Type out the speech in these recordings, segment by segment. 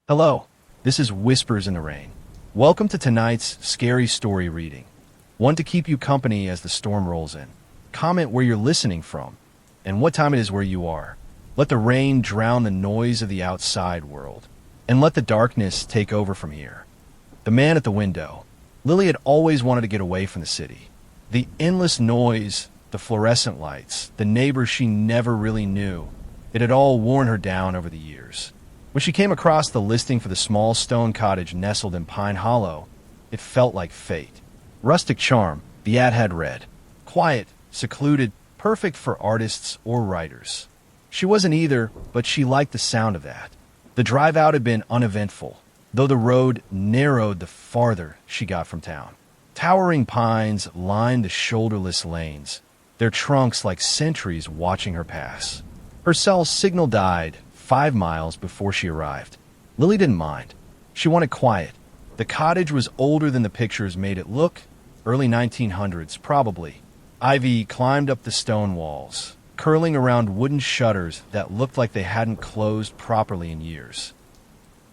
Hello, this is Whispers in the Rain. Welcome to tonight's scary story reading. One to keep you company as the storm rolls in. Comment where you're listening from and what time it is where you are. Let the rain drown the noise of the outside world and let the darkness take over from here. The man at the window. Lily had always wanted to get away from the city. The endless noise, the fluorescent lights, the neighbors she never really knew. It had all worn her down over the years. When she came across the listing for the small stone cottage nestled in Pine Hollow, it felt like fate. Rustic charm, the ad had read. Quiet, secluded, perfect for artists or writers. She wasn't either, but she liked the sound of that. The drive out had been uneventful, though the road narrowed the farther she got from town. Towering pines lined the shoulderless lanes, their trunks like sentries watching her pass. Her cell signal died 5 miles before she arrived. Lily didn't mind. She wanted quiet. The cottage was older than the pictures made it look, early 1900s, probably. Ivy climbed up the stone walls, curling around wooden shutters that looked like they hadn't closed properly in years.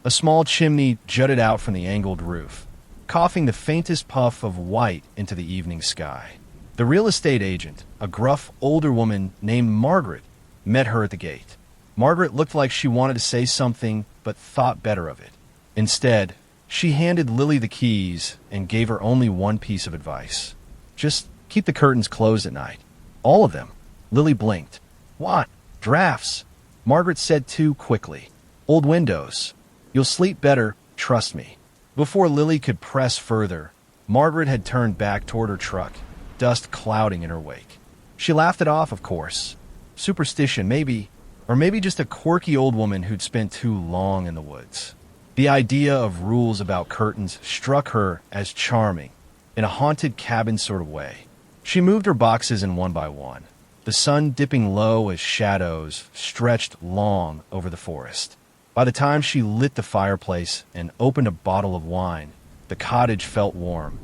A small chimney jutted out from the angled roof, coughing the faintest puff of white into the evening sky. The real estate agent, a gruff older woman named Margaret, met her at the gate. Margaret looked like she wanted to say something, but thought better of it. Instead, she handed Lily the keys and gave her only one piece of advice. Just keep the curtains closed at night. All of them. Lily blinked. What? Drafts? Margaret said too quickly. Old windows. You'll sleep better, trust me. Before Lily could press further, Margaret had turned back toward her truck, dust clouding in her wake. She laughed it off, of course. Superstition, maybe. Or maybe just a quirky old woman who'd spent too long in the woods. The idea of rules about curtains struck her as charming, in a haunted cabin sort of way. She moved her boxes in one by one, the sun dipping low as shadows stretched long over the forest. By the time she lit the fireplace and opened a bottle of wine, the cottage felt warm,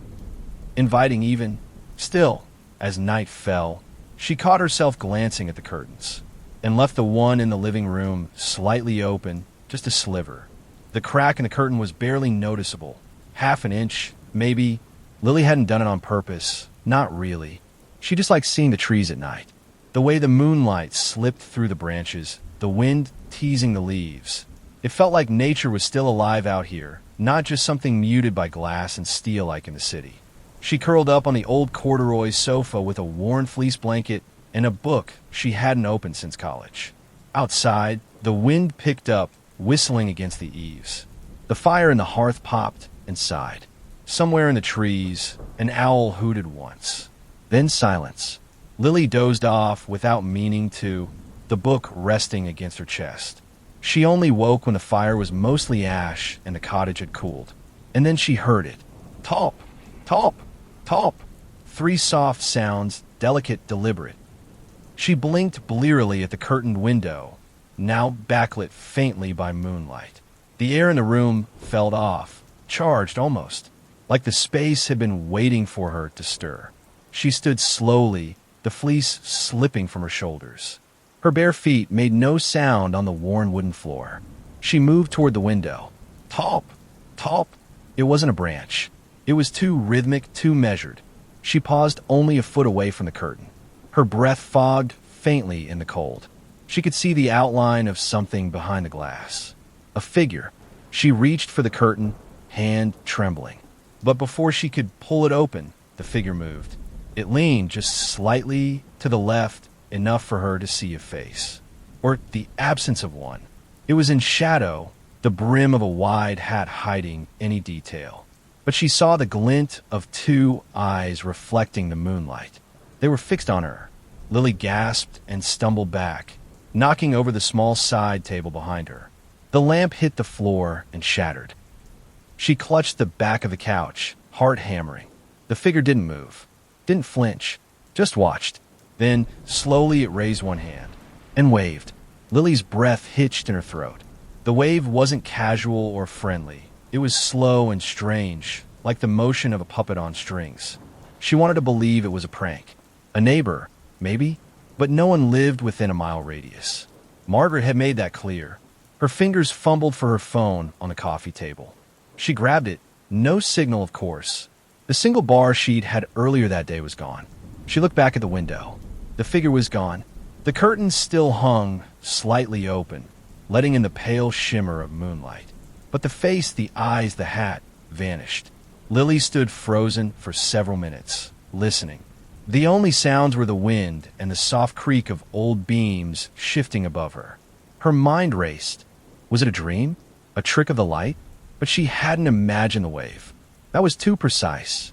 inviting even. Still, as night fell, she caught herself glancing at the curtains and left the one in the living room slightly open, just a sliver. The crack in the curtain was barely noticeable. Half an inch, maybe. Lily hadn't done it on purpose. Not really. She just liked seeing the trees at night. The way the moonlight slipped through the branches, the wind teasing the leaves. It felt like nature was still alive out here, not just something muted by glass and steel like in the city. She curled up on the old corduroy sofa with a worn fleece blanket and a book she hadn't opened since college. Outside, the wind picked up, whistling against the eaves. The fire in the hearth popped and sighed. Somewhere in the trees, an owl hooted once. Then silence. Lily dozed off without meaning to, the book resting against her chest. She only woke when the fire was mostly ash and the cottage had cooled. And then she heard it. Top, top, top. 3 soft sounds, delicate, deliberate. She blinked blearily at the curtained window, now backlit faintly by moonlight. The air in the room felt off, charged almost, like the space had been waiting for her to stir. She stood slowly, the fleece slipping from her shoulders. Her bare feet made no sound on the worn wooden floor. She moved toward the window. Top, top. It wasn't a branch. It was too rhythmic, too measured. She paused only a foot away from the curtain. Her breath fogged faintly in the cold. She could see the outline of something behind the glass. A figure. She reached for the curtain, hand trembling. But before she could pull it open, the figure moved. It leaned just slightly to the left, enough for her to see a face. Or the absence of one. It was in shadow, the brim of a wide hat hiding any detail. But she saw the glint of 2 eyes reflecting the moonlight. They were fixed on her. Lily gasped and stumbled back, knocking over the small side table behind her. The lamp hit the floor and shattered. She clutched the back of the couch, heart hammering. The figure didn't move, didn't flinch, just watched. Then, slowly it raised one hand and waved. Lily's breath hitched in her throat. The wave wasn't casual or friendly. It was slow and strange, like the motion of a puppet on strings. She wanted to believe it was a prank. A neighbor, maybe, but no one lived within a mile radius. Margaret had made that clear. Her fingers fumbled for her phone on the coffee table. She grabbed it. No signal, of course. The single bar she'd had earlier that day was gone. She looked back at the window. The figure was gone. The curtains still hung slightly open, letting in the pale shimmer of moonlight. But the face, the eyes, the hat vanished. Lily stood frozen for several minutes, listening. The only sounds were the wind and the soft creak of old beams shifting above her. Her mind raced. Was it a dream? A trick of the light? But she hadn't imagined the wave. That was too precise.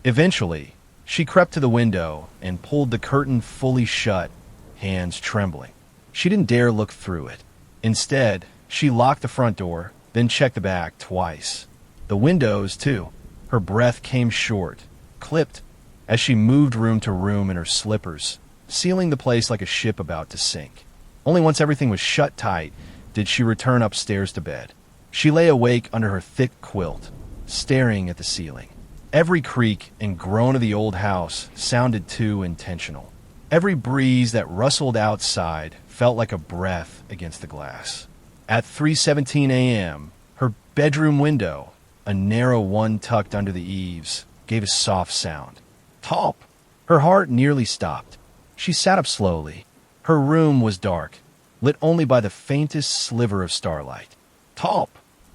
Eventually, she crept to the window and pulled the curtain fully shut, hands trembling. She didn't dare look through it. Instead, she locked the front door, then checked the back twice. The windows, too. Her breath came short, clipped, as she moved room to room in her slippers, sealing the place like a ship about to sink. Only once everything was shut tight did she return upstairs to bed. She lay awake under her thick quilt, staring at the ceiling. Every creak and groan of the old house sounded too intentional. Every breeze that rustled outside felt like a breath against the glass. At 3:17 a.m., her bedroom window, a narrow one tucked under the eaves, gave a soft sound. Top! Her heart nearly stopped. She sat up slowly. Her room was dark, lit only by the faintest sliver of starlight. Top!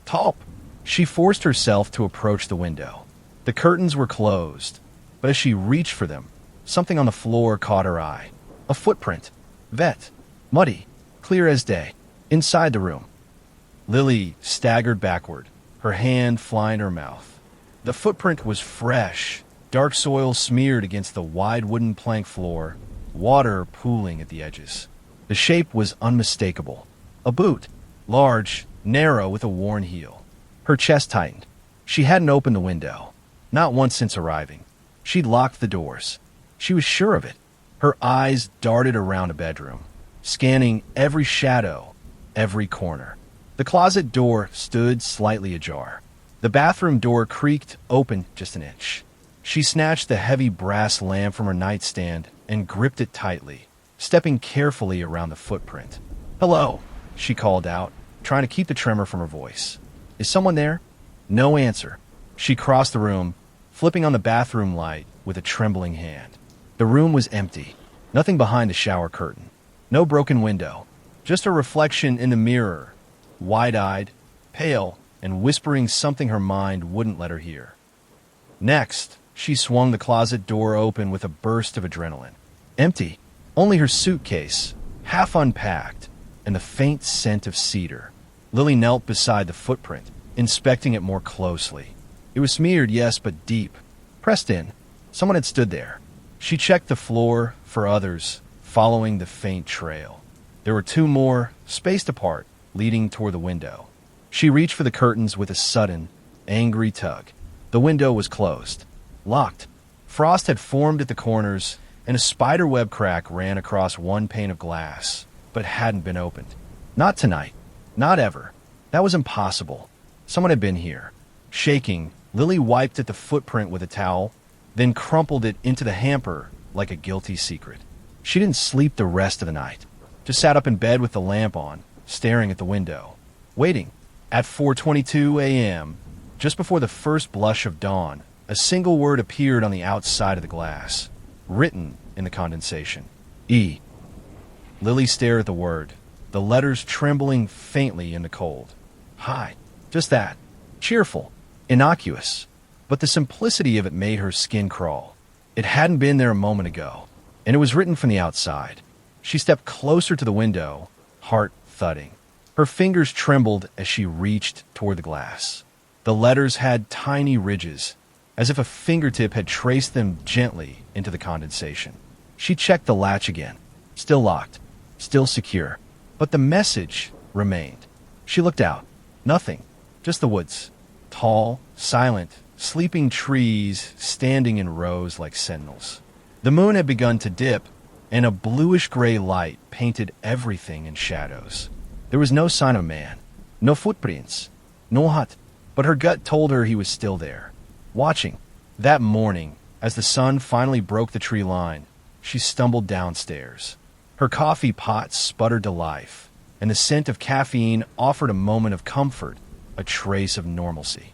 Top! She forced herself to approach the window. The curtains were closed, but as she reached for them, something on the floor caught her eye. A footprint. Vet. Muddy. Clear as day. Inside the room. Lily staggered backward, her hand flying her mouth. The footprint was fresh, dark soil smeared against the wide wooden plank floor, water pooling at the edges. The shape was unmistakable. A boot. Large, narrow, with a worn heel. Her chest tightened. She hadn't opened the window. Not once since arriving. She'd locked the doors. She was sure of it. Her eyes darted around the bedroom, scanning every shadow, every corner. The closet door stood slightly ajar. The bathroom door creaked open just an inch. She snatched the heavy brass lamp from her nightstand and gripped it tightly, stepping carefully around the footprint. "Hello," she called out, trying to keep the tremor from her voice. "Is someone there?" No answer. She crossed the room, flipping on the bathroom light with a trembling hand. The room was empty. Nothing behind the shower curtain. No broken window. Just a reflection in the mirror, wide-eyed, pale, and whispering something her mind wouldn't let her hear. Next, she swung the closet door open with a burst of adrenaline. Empty. Only her suitcase, half unpacked, and the faint scent of cedar. Lily knelt beside the footprint, inspecting it more closely. It was smeared, yes, but deep. Pressed in. Someone had stood there. She checked the floor for others, following the faint trail. There were two more, spaced apart, leading toward the window. She reached for the curtains with a sudden, angry tug. The window was closed. Locked. Frost had formed at the corners, and a spiderweb crack ran across one pane of glass, but hadn't been opened. Not tonight. Not ever. That was impossible. Someone had been here. Shaking, Lily wiped at the footprint with a towel, then crumpled it into the hamper like a guilty secret. She didn't sleep the rest of the night. Just sat up in bed with the lamp on, staring at the window, waiting. At 4:22 a.m., just before the first blush of dawn, a single word appeared on the outside of the glass, written in the condensation. E. Lily stared at the word, the letters trembling faintly in the cold. Hi. Just that. Cheerful. Innocuous. But the simplicity of it made her skin crawl. It hadn't been there a moment ago, and it was written from the outside. She stepped closer to the window, heart thudding. Her fingers trembled as she reached toward the glass. The letters had tiny ridges, as if a fingertip had traced them gently into the condensation. She checked the latch again. Still locked. Still secure. But the message remained. She looked out. Nothing. Just the woods. Tall, silent, sleeping trees standing in rows like sentinels. The moon had begun to dip, and a bluish-gray light painted everything in shadows. There was no sign of man, no footprints, no hut, but her gut told her he was still there, watching. That morning, as the sun finally broke the tree line, she stumbled downstairs. Her coffee pot sputtered to life, and the scent of caffeine offered a moment of comfort, a trace of normalcy.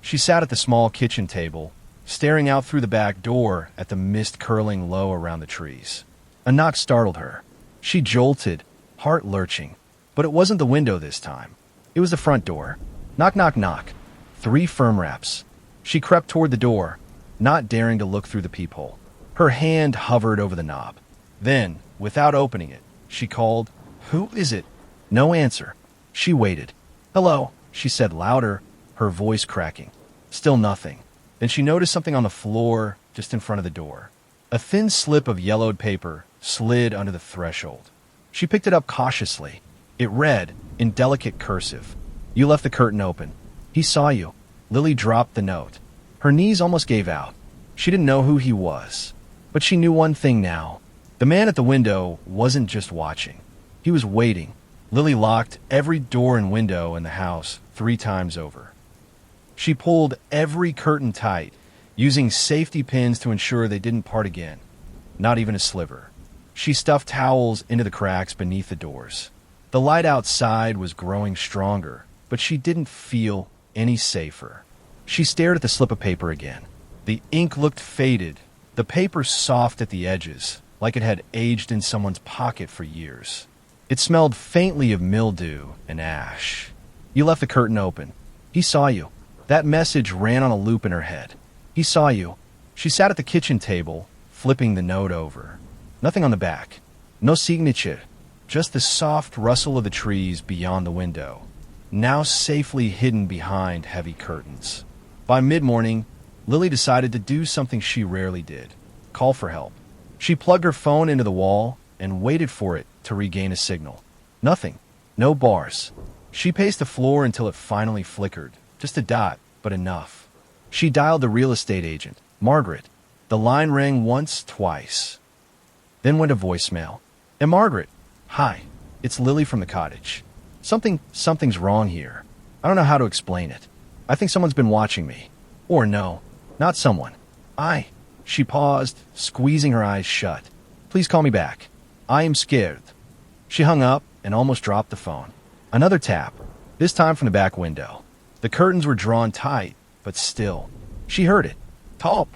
She sat at the small kitchen table, staring out through the back door at the mist curling low around the trees. A knock startled her. She jolted, heart lurching, but it wasn't the window this time. It was the front door. Knock, knock, knock. 3 firm raps. She crept toward the door, not daring to look through the peephole. Her hand hovered over the knob. Then, without opening it, she called, "Who is it?" No answer. She waited. "Hello," she said louder, her voice cracking. Still nothing. Then she noticed something on the floor just in front of the door. A thin slip of yellowed paper slid under the threshold. She picked it up cautiously. It read, in delicate cursive, "You left the curtain open. He saw you." Lily dropped the note. Her knees almost gave out. She didn't know who he was, but she knew one thing now. The man at the window wasn't just watching. He was waiting. Lily locked every door and window in the house 3 times over. She pulled every curtain tight, using safety pins to ensure they didn't part again, not even a sliver. She stuffed towels into the cracks beneath the doors. The light outside was growing stronger, but she didn't feel any safer. She stared at the slip of paper again. The ink looked faded, the paper soft at the edges, like it had aged in someone's pocket for years. It smelled faintly of mildew and ash. "You left the curtain open. He saw you." That message ran on a loop in her head. "He saw you." She sat at the kitchen table, flipping the note over. Nothing on the back. No signature. Just the soft rustle of the trees beyond the window, now safely hidden behind heavy curtains. By mid-morning, Lily decided to do something she rarely did: call for help. She plugged her phone into the wall and waited for it to regain a signal. Nothing. No bars. She paced the floor until it finally flickered. Just a dot, but enough. She dialed the real estate agent, Margaret. The line rang once, twice. Then went to voicemail. "And Margaret, hi, it's Lily from the cottage. Something's wrong here. I don't know how to explain it. I think someone's been watching me. Or no, not someone. She paused, squeezing her eyes shut. "Please call me back. I am scared." She hung up and almost dropped the phone. Another tap, this time from the back window. The curtains were drawn tight, but still. She heard it. Talp.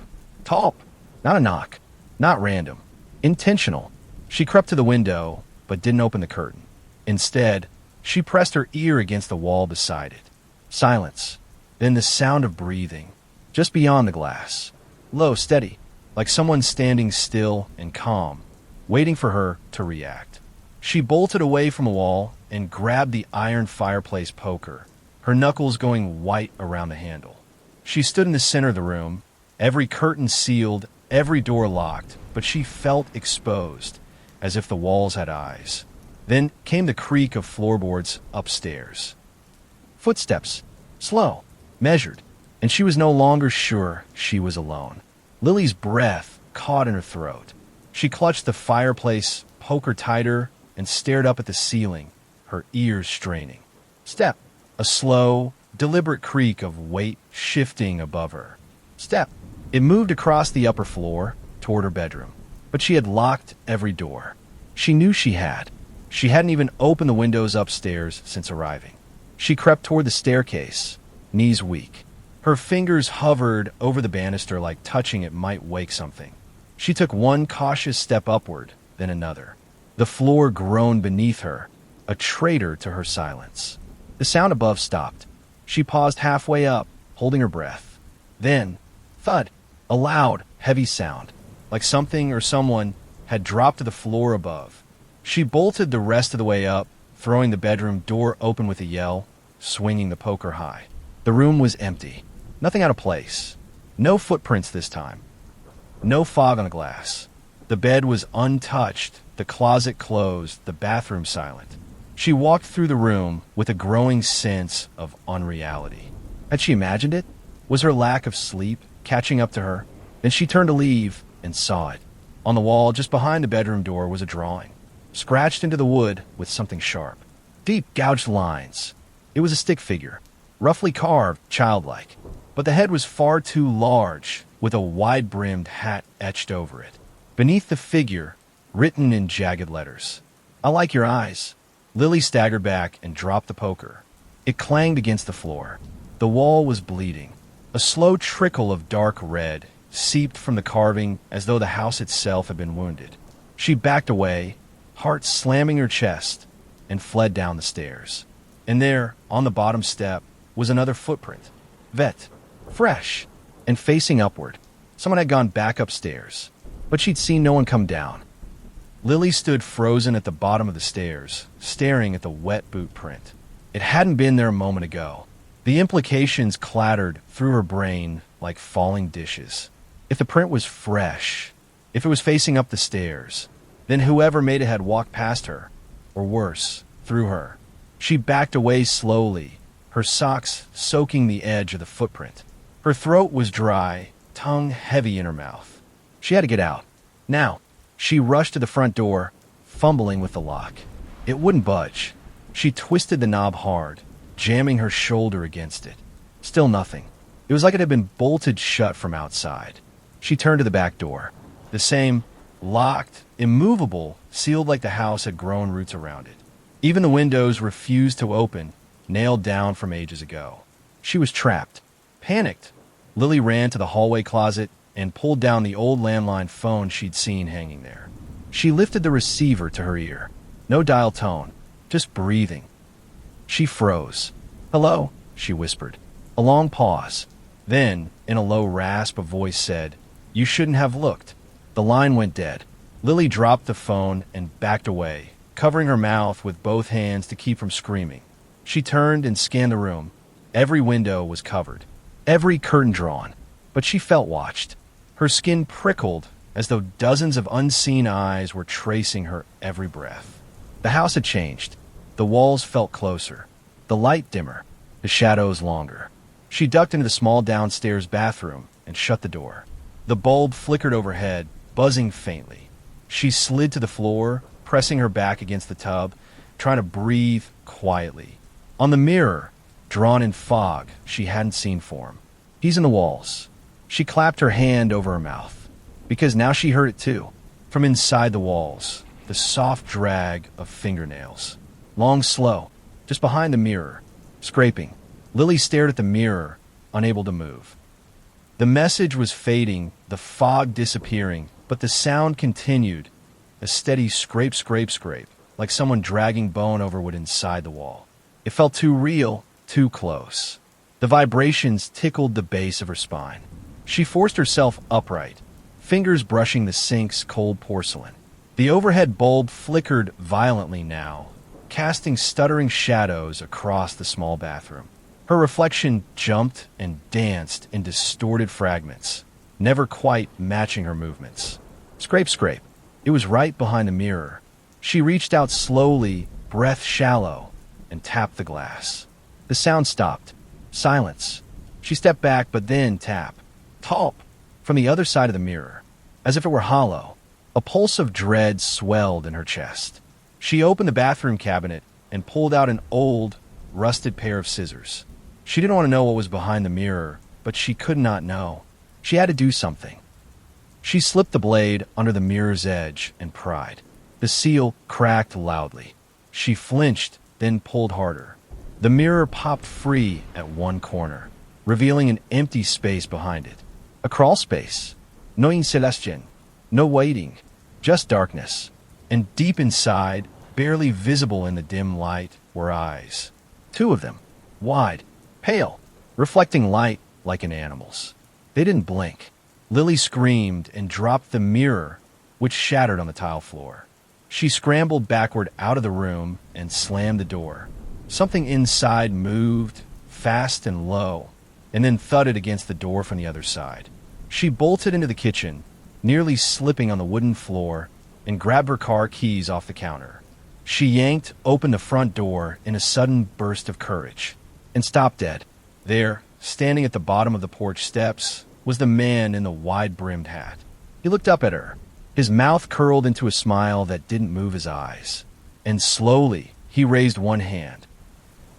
Not a knock. Not random. Intentional. She crept to the window, but didn't open the curtain. Instead, she pressed her ear against the wall beside it. Silence. Then the sound of breathing, just beyond the glass. Low, steady, like someone standing still and calm, waiting for her to react. She bolted away from the wall and grabbed the iron fireplace poker, her knuckles going white around the handle. She stood in the center of the room, every curtain sealed, every door locked, but she felt exposed, as if the walls had eyes. Then came the creak of floorboards upstairs. Footsteps, slow, measured, and she was no longer sure she was alone. Lily's breath caught in her throat. She clutched the fireplace poker tighter and stared up at the ceiling, her ears straining. Step. A slow, deliberate creak of weight shifting above her. Step. It moved across the upper floor, toward her bedroom. But she had locked every door. She knew she had. She hadn't even opened the windows upstairs since arriving. She crept toward the staircase, knees weak. Her fingers hovered over the banister like touching it might wake something. She took one cautious step upward, then another. The floor groaned beneath her, a traitor to her silence. The sound above stopped. She paused halfway up, holding her breath. Then, thud, a loud, heavy sound, like something or someone had dropped to the floor above. She bolted the rest of the way up, throwing the bedroom door open with a yell, swinging the poker high. The room was empty. Nothing out of place. No footprints this time. No fog on the glass. The bed was untouched, the closet closed, the bathroom silent. She walked through the room with a growing sense of unreality. Had she imagined it? Was her lack of sleep catching up to her? Then she turned to leave and saw it. On the wall just behind the bedroom door was a drawing, scratched into the wood with something sharp. Deep gouged lines. It was a stick figure, roughly carved, childlike. But the head was far too large, with a wide-brimmed hat etched over it. Beneath the figure, written in jagged letters, "I like your eyes." Lily staggered back and dropped the poker. It clanged against the floor. The wall was bleeding. A slow trickle of dark red seeped from the carving as though the house itself had been wounded. She backed away, heart slamming her chest, and fled down the stairs. And there, on the bottom step, was another footprint. Vet, fresh, and facing upward. Someone had gone back upstairs, but she'd seen no one come down. Lily stood frozen at the bottom of the stairs, staring at the wet boot print. It hadn't been there a moment ago. The implications clattered through her brain like falling dishes. If the print was fresh, if it was facing up the stairs, then whoever made it had walked past her, or worse, through her. She backed away slowly, her socks soaking the edge of the footprint. Her throat was dry, tongue heavy in her mouth. She had to get out. Now, she rushed to the front door, fumbling with the lock. It wouldn't budge. She twisted the knob hard, jamming her shoulder against it. Still nothing. It was like it had been bolted shut from outside. She turned to the back door. The same, locked, immovable, sealed like the house had grown roots around it. Even the windows refused to open, nailed down from ages ago. She was trapped. Panicked, Lily ran to the hallway closet and pulled down the old landline phone she'd seen hanging there. She lifted the receiver to her ear. No dial tone, just breathing. She froze. "Hello," she whispered. A long pause. Then, in a low rasp, a voice said, "You shouldn't have looked." The line went dead. Lily dropped the phone and backed away, covering her mouth with both hands to keep from screaming. She turned and scanned the room. Every window was covered, every curtain drawn, but she felt watched. Her skin prickled as though dozens of unseen eyes were tracing her every breath. The house had changed. The walls felt closer, the light dimmer, the shadows longer. She ducked into the small downstairs bathroom and shut the door. The bulb flickered overhead, buzzing faintly. She slid to the floor, pressing her back against the tub, trying to breathe quietly. On the mirror, drawn in fog she hadn't seen form. He's in the walls. She clapped her hand over her mouth, because now she heard it too. From inside the walls, the soft drag of fingernails. Long, slow, just behind the mirror, scraping. Lily stared at the mirror, unable to move. The message was fading, the fog disappearing, but the sound continued, a steady scrape, scrape, scrape, like someone dragging bone over wood inside the wall. It felt too real, too close. The vibrations tickled the base of her spine. She forced herself upright, fingers brushing the sink's cold porcelain. The overhead bulb flickered violently now, casting stuttering shadows across the small bathroom. Her reflection jumped and danced in distorted fragments, never quite matching her movements. Scrape, scrape. It was right behind the mirror. She reached out slowly, breath shallow, and tapped the glass. The sound stopped. Silence. She stepped back, but then tap. Talp. From the other side of the mirror. As if it were hollow. A pulse of dread swelled in her chest. She opened the bathroom cabinet and pulled out an old, rusted pair of scissors. She didn't want to know what was behind the mirror, but she could not know. She had to do something. She slipped the blade under the mirror's edge and pried. The seal cracked loudly. She flinched, then pulled harder. The mirror popped free at one corner, revealing an empty space behind it. A crawl space. No insulation. No waiting. Just darkness. And deep inside, barely visible in the dim light, were eyes. Two of them. Wide. Pale. Reflecting light like an animal's. They didn't blink. Lily screamed and dropped the mirror, which shattered on the tile floor. She scrambled backward out of the room and slammed the door. Something inside moved, fast and low, and then thudded against the door from the other side. She bolted into the kitchen, nearly slipping on the wooden floor, and grabbed her car keys off the counter. She yanked open the front door in a sudden burst of courage, and stopped dead. There, standing at the bottom of the porch steps, was the man in the wide-brimmed hat. He looked up at her. His mouth curled into a smile that didn't move his eyes. And slowly, he raised one hand.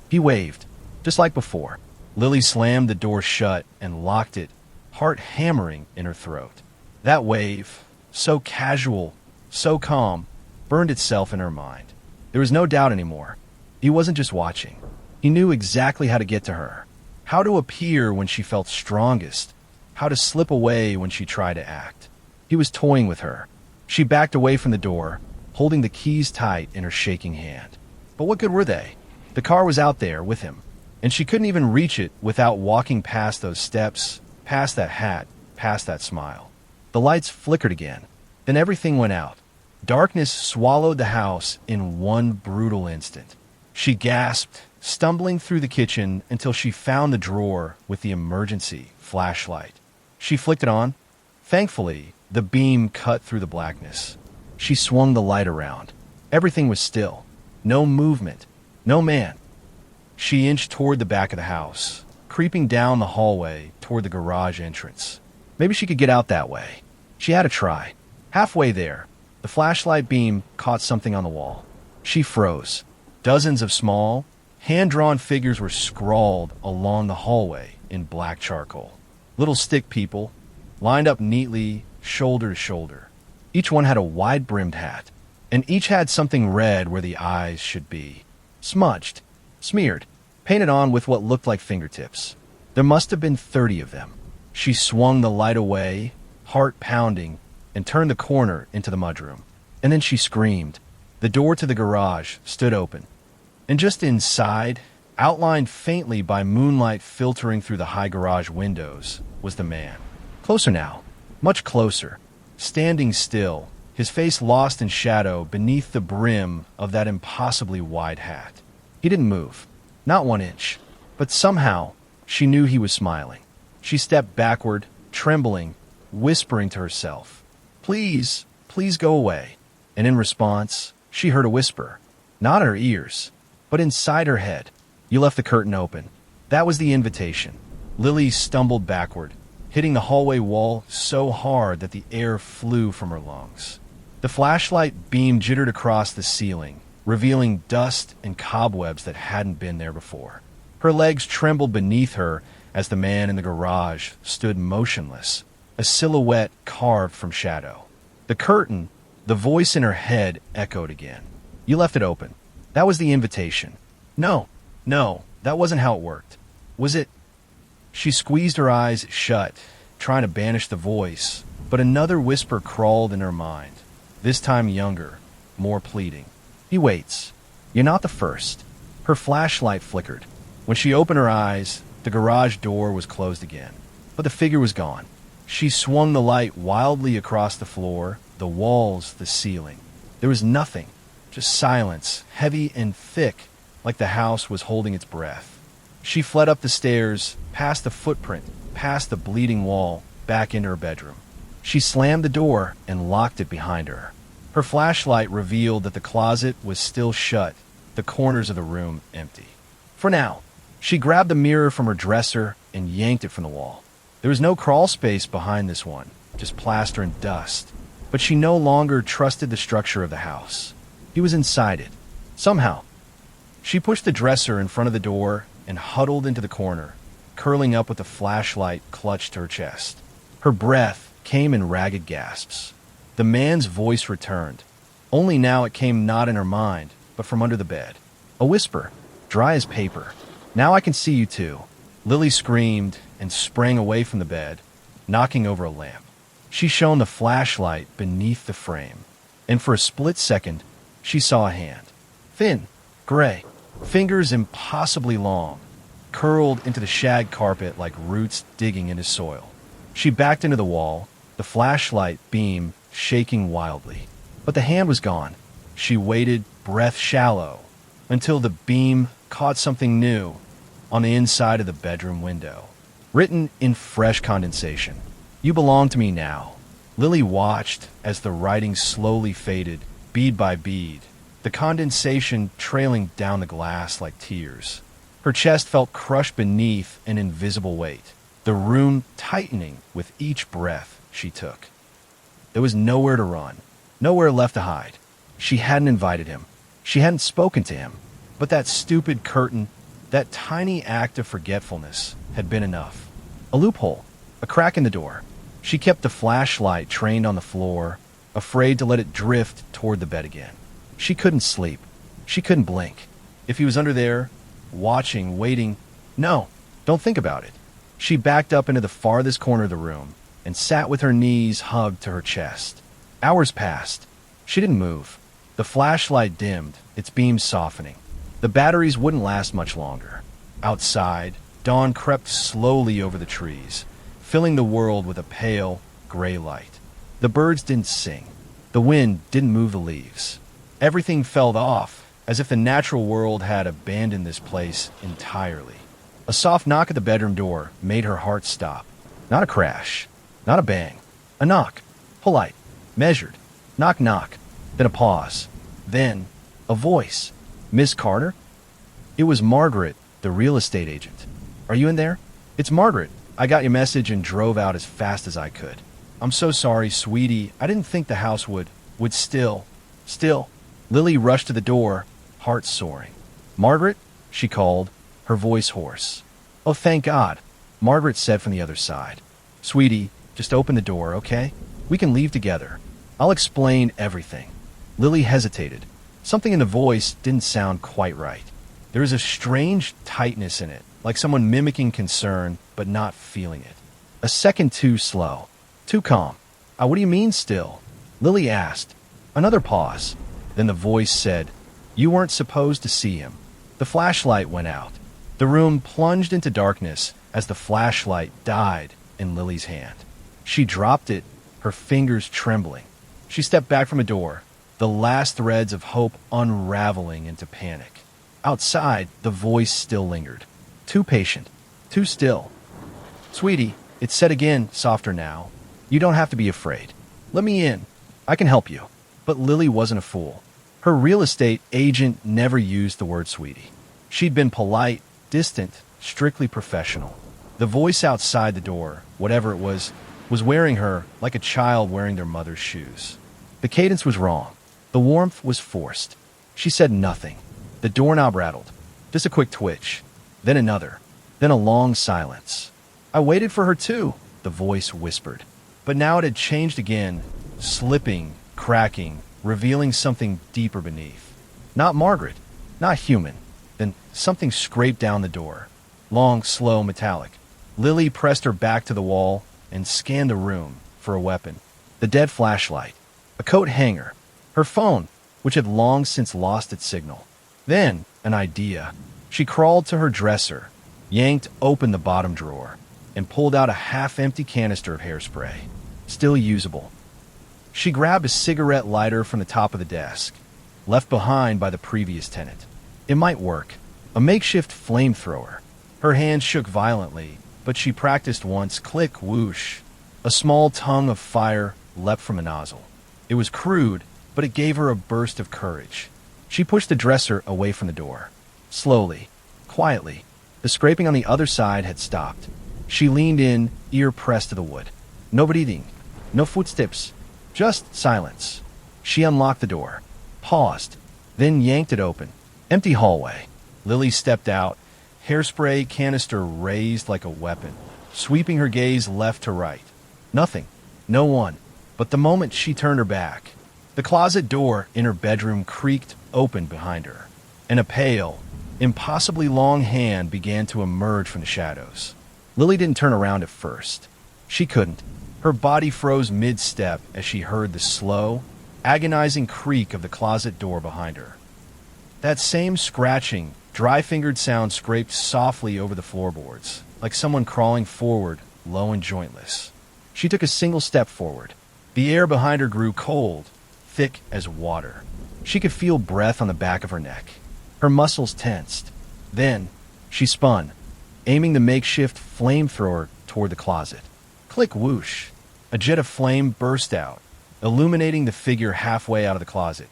He waved, just like before. Lily slammed the door shut and locked it, heart hammering in her throat. That wave, so casual, so calm, burned itself in her mind. There was no doubt anymore. He wasn't just watching. He knew exactly how to get to her, how to appear when she felt strongest, how to slip away when she tried to act. He was toying with her. She backed away from the door, holding the keys tight in her shaking hand. But what good were they? The car was out there with him, and she couldn't even reach it without walking past those steps, past that hat, past that smile. The lights flickered again. Then everything went out. Darkness swallowed the house in one brutal instant. She gasped, stumbling through the kitchen until she found the drawer with the emergency flashlight. She flicked it on. Thankfully, the beam cut through the blackness. She swung the light around. Everything was still. No movement. No man. She inched toward the back of the house, creeping down the hallway toward the garage entrance. Maybe she could get out that way. She had to try. Halfway there, the flashlight beam caught something on the wall. She froze. Dozens of small, hand-drawn figures were scrawled along the hallway in black charcoal. Little stick people, lined up neatly, shoulder to shoulder. Each one had a wide-brimmed hat, and each had something red where the eyes should be. Smudged, smeared, painted on with what looked like fingertips. There must have been 30 of them. She swung the light away, heart pounding, and turned the corner into the mudroom. And then she screamed. The door to the garage stood open. And just inside, outlined faintly by moonlight filtering through the high garage windows, was the man. Closer now, much closer, standing still, his face lost in shadow beneath the brim of that impossibly wide hat. He didn't move, not 1 inch, but somehow she knew he was smiling. She stepped backward, trembling, whispering to herself, "Please, please go away." And in response, she heard a whisper, not in her ears, but inside her head. "You left the curtain open." That was the invitation. Lily stumbled backward, hitting the hallway wall so hard that the air flew from her lungs. The flashlight beam jittered across the ceiling, revealing dust and cobwebs that hadn't been there before. Her legs trembled beneath her as the man in the garage stood motionless, a silhouette carved from shadow. The curtain, the voice in her head echoed again. "You left it open." That was the invitation. No, that wasn't how it worked. Was it? She squeezed her eyes shut, trying to banish the voice, but another whisper crawled in her mind, this time younger, more pleading. "He waits. You're not the first." Her flashlight flickered. When she opened her eyes, the garage door was closed again, but the figure was gone. She swung the light wildly across the floor, the walls, the ceiling. There was nothing, just silence, heavy and thick, like the house was holding its breath. She fled up the stairs, past the footprint, past the bleeding wall, back into her bedroom. She slammed the door and locked it behind her. Her flashlight revealed that the closet was still shut, the corners of the room empty. For now, she grabbed the mirror from her dresser and yanked it from the wall. There was no crawl space behind this one, just plaster and dust. But she no longer trusted the structure of the house. He was inside it. Somehow. She pushed the dresser in front of the door and huddled into the corner, curling up with the flashlight clutched to her chest. Her breath came in ragged gasps. The man's voice returned. Only now it came not in her mind, but from under the bed. A whisper, dry as paper. "Now I can see you too." Lily screamed and sprang away from the bed, knocking over a lamp. She shone the flashlight beneath the frame, and for a split second, she saw a hand. Thin, gray, fingers impossibly long, curled into the shag carpet like roots digging into soil. She backed into the wall, the flashlight beam shaking wildly. But the hand was gone. She waited, breath shallow, until the beam caught something new on the inside of the bedroom window. Written in fresh condensation, "You belong to me now." Lily watched as the writing slowly faded, bead by bead, the condensation trailing down the glass like tears. Her chest felt crushed beneath an invisible weight, the room tightening with each breath she took. There was nowhere to run, nowhere left to hide. She hadn't invited him. She hadn't spoken to him. But that stupid curtain, that tiny act of forgetfulness, had been enough. A loophole, a crack in the door. She kept the flashlight trained on the floor, afraid to let it drift toward the bed again. She couldn't sleep. She couldn't blink. If he was under there, watching, waiting, no, don't think about it. She backed up into the farthest corner of the room and sat with her knees hugged to her chest. Hours passed. She didn't move. The flashlight dimmed, its beams softening. The batteries wouldn't last much longer. Outside, dawn crept slowly over the trees, filling the world with a pale, gray light. The birds didn't sing. The wind didn't move the leaves. Everything felt off, as if the natural world had abandoned this place entirely. A soft knock at the bedroom door made her heart stop. Not a crash, not a bang. A knock. Polite, measured. Knock, knock. Then a pause. Then a voice. Miss Carter? It was Margaret, the real estate agent. Are you in there? It's Margaret. I got your message and drove out as fast as I could. I'm so sorry, sweetie. I didn't think the house would still. Lily rushed to the door, heart soaring. Margaret? She called, her voice hoarse. Oh, thank God, Margaret said from the other side. Sweetie, just open the door, okay? We can leave together. I'll explain everything. Lily hesitated. Something in the voice didn't sound quite right. There was a strange tightness in it, like someone mimicking concern but not feeling it. A second too slow, too calm. What do you mean still? Lily asked. Another pause. Then the voice said, You weren't supposed to see him. The flashlight went out. The room plunged into darkness as the flashlight died in Lily's hand. She dropped it, her fingers trembling. She stepped back from the door, the last threads of hope unraveling into panic. Outside, the voice still lingered. Too patient, too still. Sweetie, it said again, softer now. You don't have to be afraid. Let me in. I can help you. But Lily wasn't a fool. Her real estate agent never used the word sweetie. She'd been polite, distant, strictly professional. The voice outside the door, whatever it was wearing her like a child wearing their mother's shoes. The cadence was wrong. The warmth was forced. She said nothing. The doorknob rattled. Just a quick twitch. Then another. Then a long silence. I waited for her too, the voice whispered. But now it had changed again, slipping, cracking, revealing something deeper beneath. Not Margaret. Not human. Then something scraped down the door. Long, slow, metallic. Lily pressed her back to the wall and scanned the room for a weapon. The dead flashlight. A coat hanger. Her phone, which had long since lost its signal. Then, an idea. She crawled to her dresser, yanked open the bottom drawer, and pulled out a half-empty canister of hairspray. Still usable. She grabbed a cigarette lighter from the top of the desk, left behind by the previous tenant. It might work. A makeshift flamethrower. Her hand shook violently, but she practiced once. Click, whoosh. A small tongue of fire leapt from a nozzle. It was crude, but it gave her a burst of courage. She pushed the dresser away from the door. Slowly, quietly. The scraping on the other side had stopped. She leaned in, ear pressed to the wood. No breathing. No footsteps. Just silence. She unlocked the door, paused, then yanked it open. Empty hallway. Lily stepped out, hairspray canister raised like a weapon, sweeping her gaze left to right. Nothing. No one. But the moment she turned her back, the closet door in her bedroom creaked open behind her, and a pale, impossibly long hand began to emerge from the shadows. Lily didn't turn around at first. She couldn't. Her body froze mid-step as she heard the slow, agonizing creak of the closet door behind her. That same scratching, dry-fingered sound scraped softly over the floorboards, like someone crawling forward, low and jointless. She took a single step forward. The air behind her grew cold, thick as water. She could feel breath on the back of her neck. Her muscles tensed. Then, she spun, aiming the makeshift flamethrower toward the closet. Click, whoosh. A jet of flame burst out, illuminating the figure halfway out of the closet.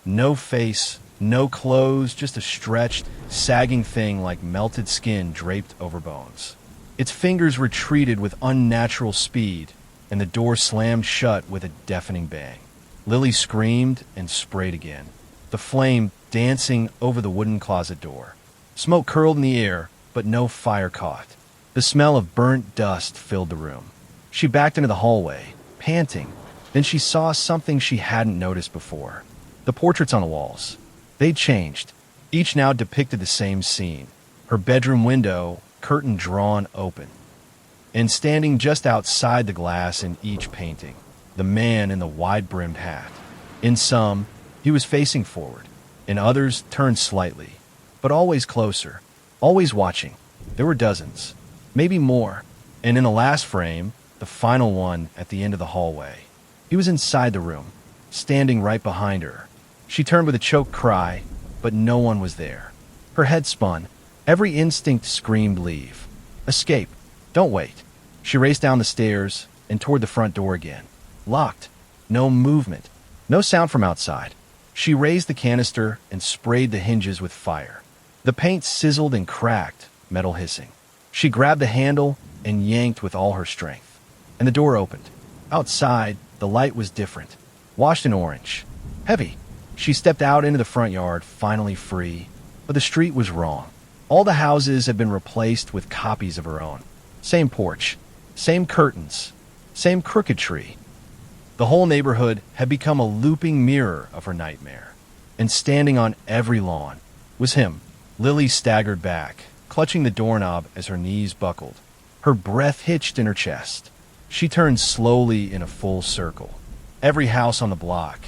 No face, no clothes, just a stretched, sagging thing like melted skin draped over bones. Its fingers retreated with unnatural speed, and the door slammed shut with a deafening bang. Lily screamed and sprayed again, the flame dancing over the wooden closet door. Smoke curled in the air, but no fire caught. The smell of burnt dust filled the room. She backed into the hallway, panting. Then she saw something she hadn't noticed before. The portraits on the walls. They changed. Each now depicted the same scene. Her bedroom window, curtain drawn open. And standing just outside the glass in each painting, the man in the wide-brimmed hat. In some, he was facing forward. In others, turned slightly. But always closer. Always watching. There were dozens. Maybe more. And in the last frame, the final one at the end of the hallway, he was inside the room, standing right behind her. She turned with a choked cry, but no one was there. Her head spun. Every instinct screamed leave. Escape. Don't wait. She raced down the stairs and toward the front door again. Locked. No movement. No sound from outside. She raised the canister and sprayed the hinges with fire. The paint sizzled and cracked, metal hissing. She grabbed the handle and yanked with all her strength. And the door opened. Outside, the light was different. Washed in orange. Heavy. She stepped out into the front yard, finally free. But the street was wrong. All the houses had been replaced with copies of her own. Same porch. Same curtains. Same crooked tree. The whole neighborhood had become a looping mirror of her nightmare. And standing on every lawn was him. Lily staggered back, clutching the doorknob as her knees buckled. Her breath hitched in her chest. She turned slowly in a full circle. Every house on the block,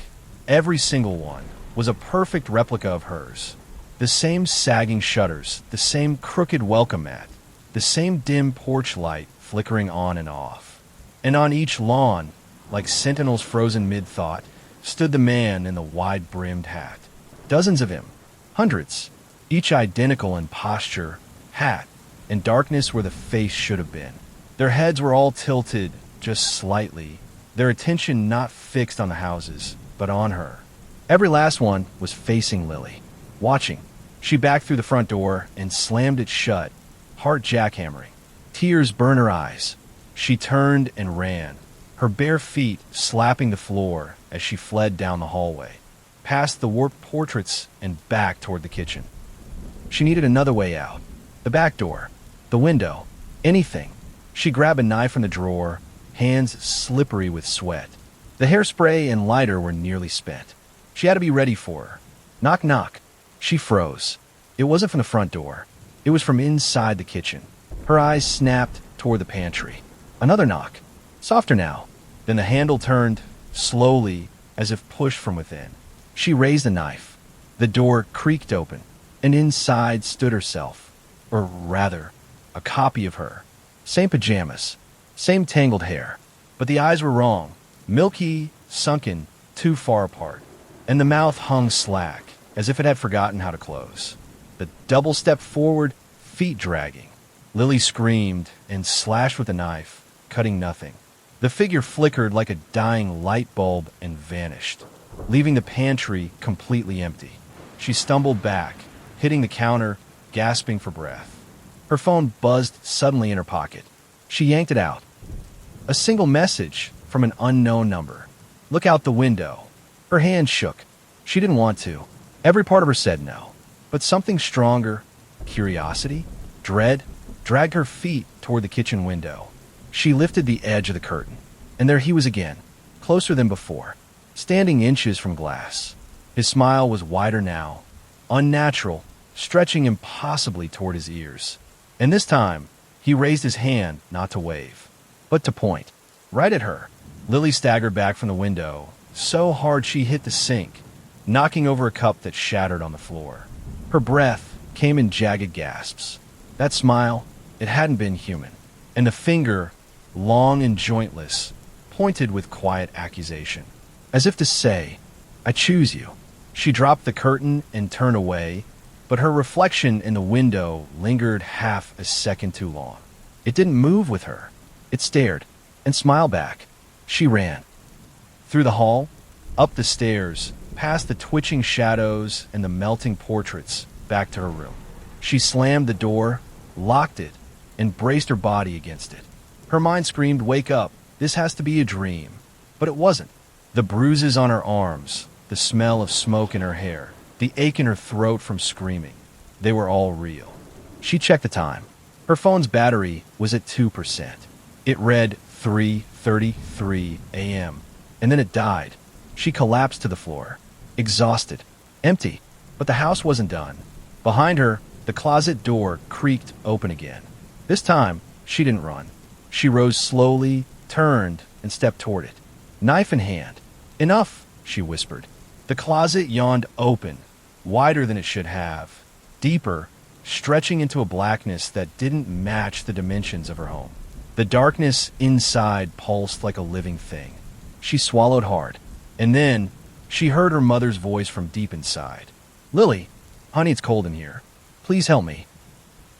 every single one, was a perfect replica of hers. The same sagging shutters, the same crooked welcome mat, the same dim porch light flickering on and off. And on each lawn, like sentinels frozen mid-thought, stood the man in the wide-brimmed hat. Dozens of him. Hundreds. Each identical in posture, hat, and darkness where the face should have been. Their heads were all tilted just slightly, their attention not fixed on the houses, but on her. Every last one was facing Lily, watching. She backed through the front door and slammed it shut, heart jackhammering. Tears burned her eyes. She turned and ran, her bare feet slapping the floor as she fled down the hallway, past the warped portraits and back toward the kitchen. She needed another way out. The back door, the window, anything. She grabbed a knife from the drawer, hands slippery with sweat. The hairspray and lighter were nearly spent. She had to be ready for her. Knock, knock. She froze. It wasn't from the front door. It was from inside the kitchen. Her eyes snapped toward the pantry. Another knock. Softer now. Then the handle turned, slowly, as if pushed from within. She raised the knife. The door creaked open, and inside stood herself. Or rather, a copy of her. Same pajamas. Same tangled hair. But the eyes were wrong. Milky, sunken, too far apart. And the mouth hung slack, as if it had forgotten how to close. The double stepped forward, feet dragging. Lily screamed and slashed with the knife, cutting nothing. The figure flickered like a dying light bulb and vanished, leaving the pantry completely empty. She stumbled back, hitting the counter, gasping for breath. Her phone buzzed suddenly in her pocket. She yanked it out. A single message from an unknown number. Look out the window. Her hand shook. She didn't want to. Every part of her said no. But something stronger, curiosity, dread, dragged her feet toward the kitchen window. She lifted the edge of the curtain, and there he was again, closer than before, standing inches from glass. His smile was wider now, unnatural, stretching impossibly toward his ears. And this time, he raised his hand not to wave, but to point, right at her. Lily staggered back from the window, so hard she hit the sink, knocking over a cup that shattered on the floor. Her breath came in jagged gasps. That smile, it hadn't been human. And the finger, long and jointless, pointed with quiet accusation, as if to say, I choose you. She dropped the curtain and turned away, but her reflection in the window lingered half a second too long. It didn't move with her. It stared and smiled back. She ran. Through the hall, up the stairs, past the twitching shadows and the melting portraits, back to her room. She slammed the door, locked it, and braced her body against it. Her mind screamed, wake up, this has to be a dream. But it wasn't. The bruises on her arms, the smell of smoke in her hair, the ache in her throat from screaming, they were all real. She checked the time. Her phone's battery was at 2%. It read 3:33 a.m., and then it died. She collapsed to the floor, exhausted, empty, But the house wasn't done. Behind her, the closet door creaked open again. This time, she didn't run. She rose slowly, turned, and stepped toward it, knife in hand. "Enough," she whispered. The closet yawned open, wider than it should have, deeper, stretching into a blackness that didn't match the dimensions of her home. The darkness inside pulsed like a living thing. She swallowed hard, and then she heard her mother's voice from deep inside. "Lily, honey, it's cold in here. Please help me."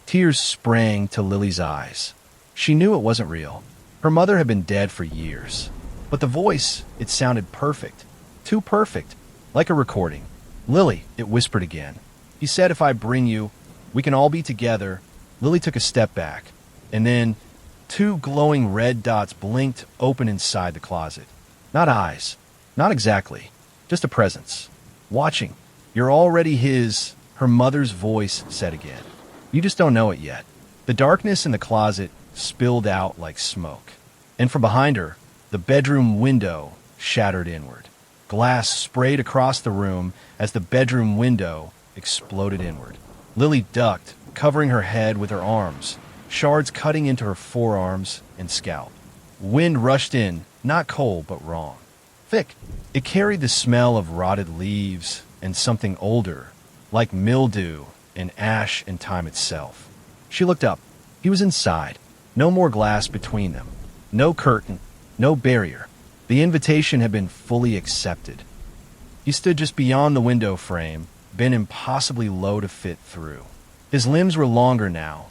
Tears sprang to Lily's eyes. She knew it wasn't real. Her mother had been dead for years. But the voice, it sounded perfect. Too perfect. Like a recording. "Lily," it whispered again. "He said if I bring you, we can all be together." Lily took a step back, and then two glowing red dots blinked open inside the closet. Not eyes. Not exactly. Just a presence. "Watching. You're already his," her mother's voice said again. "You just don't know it yet." The darkness in the closet spilled out like smoke. And from behind her, the bedroom window shattered inward. Glass sprayed across the room as the bedroom window exploded inward. Lily ducked, covering her head with her arms, shards cutting into her forearms and scalp. Wind rushed in, not cold but wrong. Thick. It carried the smell of rotted leaves and something older, like mildew and ash and time itself. She looked up. He was inside. No more glass between them. No curtain. No barrier. The invitation had been fully accepted. He stood just beyond the window frame, bent impossibly low to fit through. His limbs were longer now,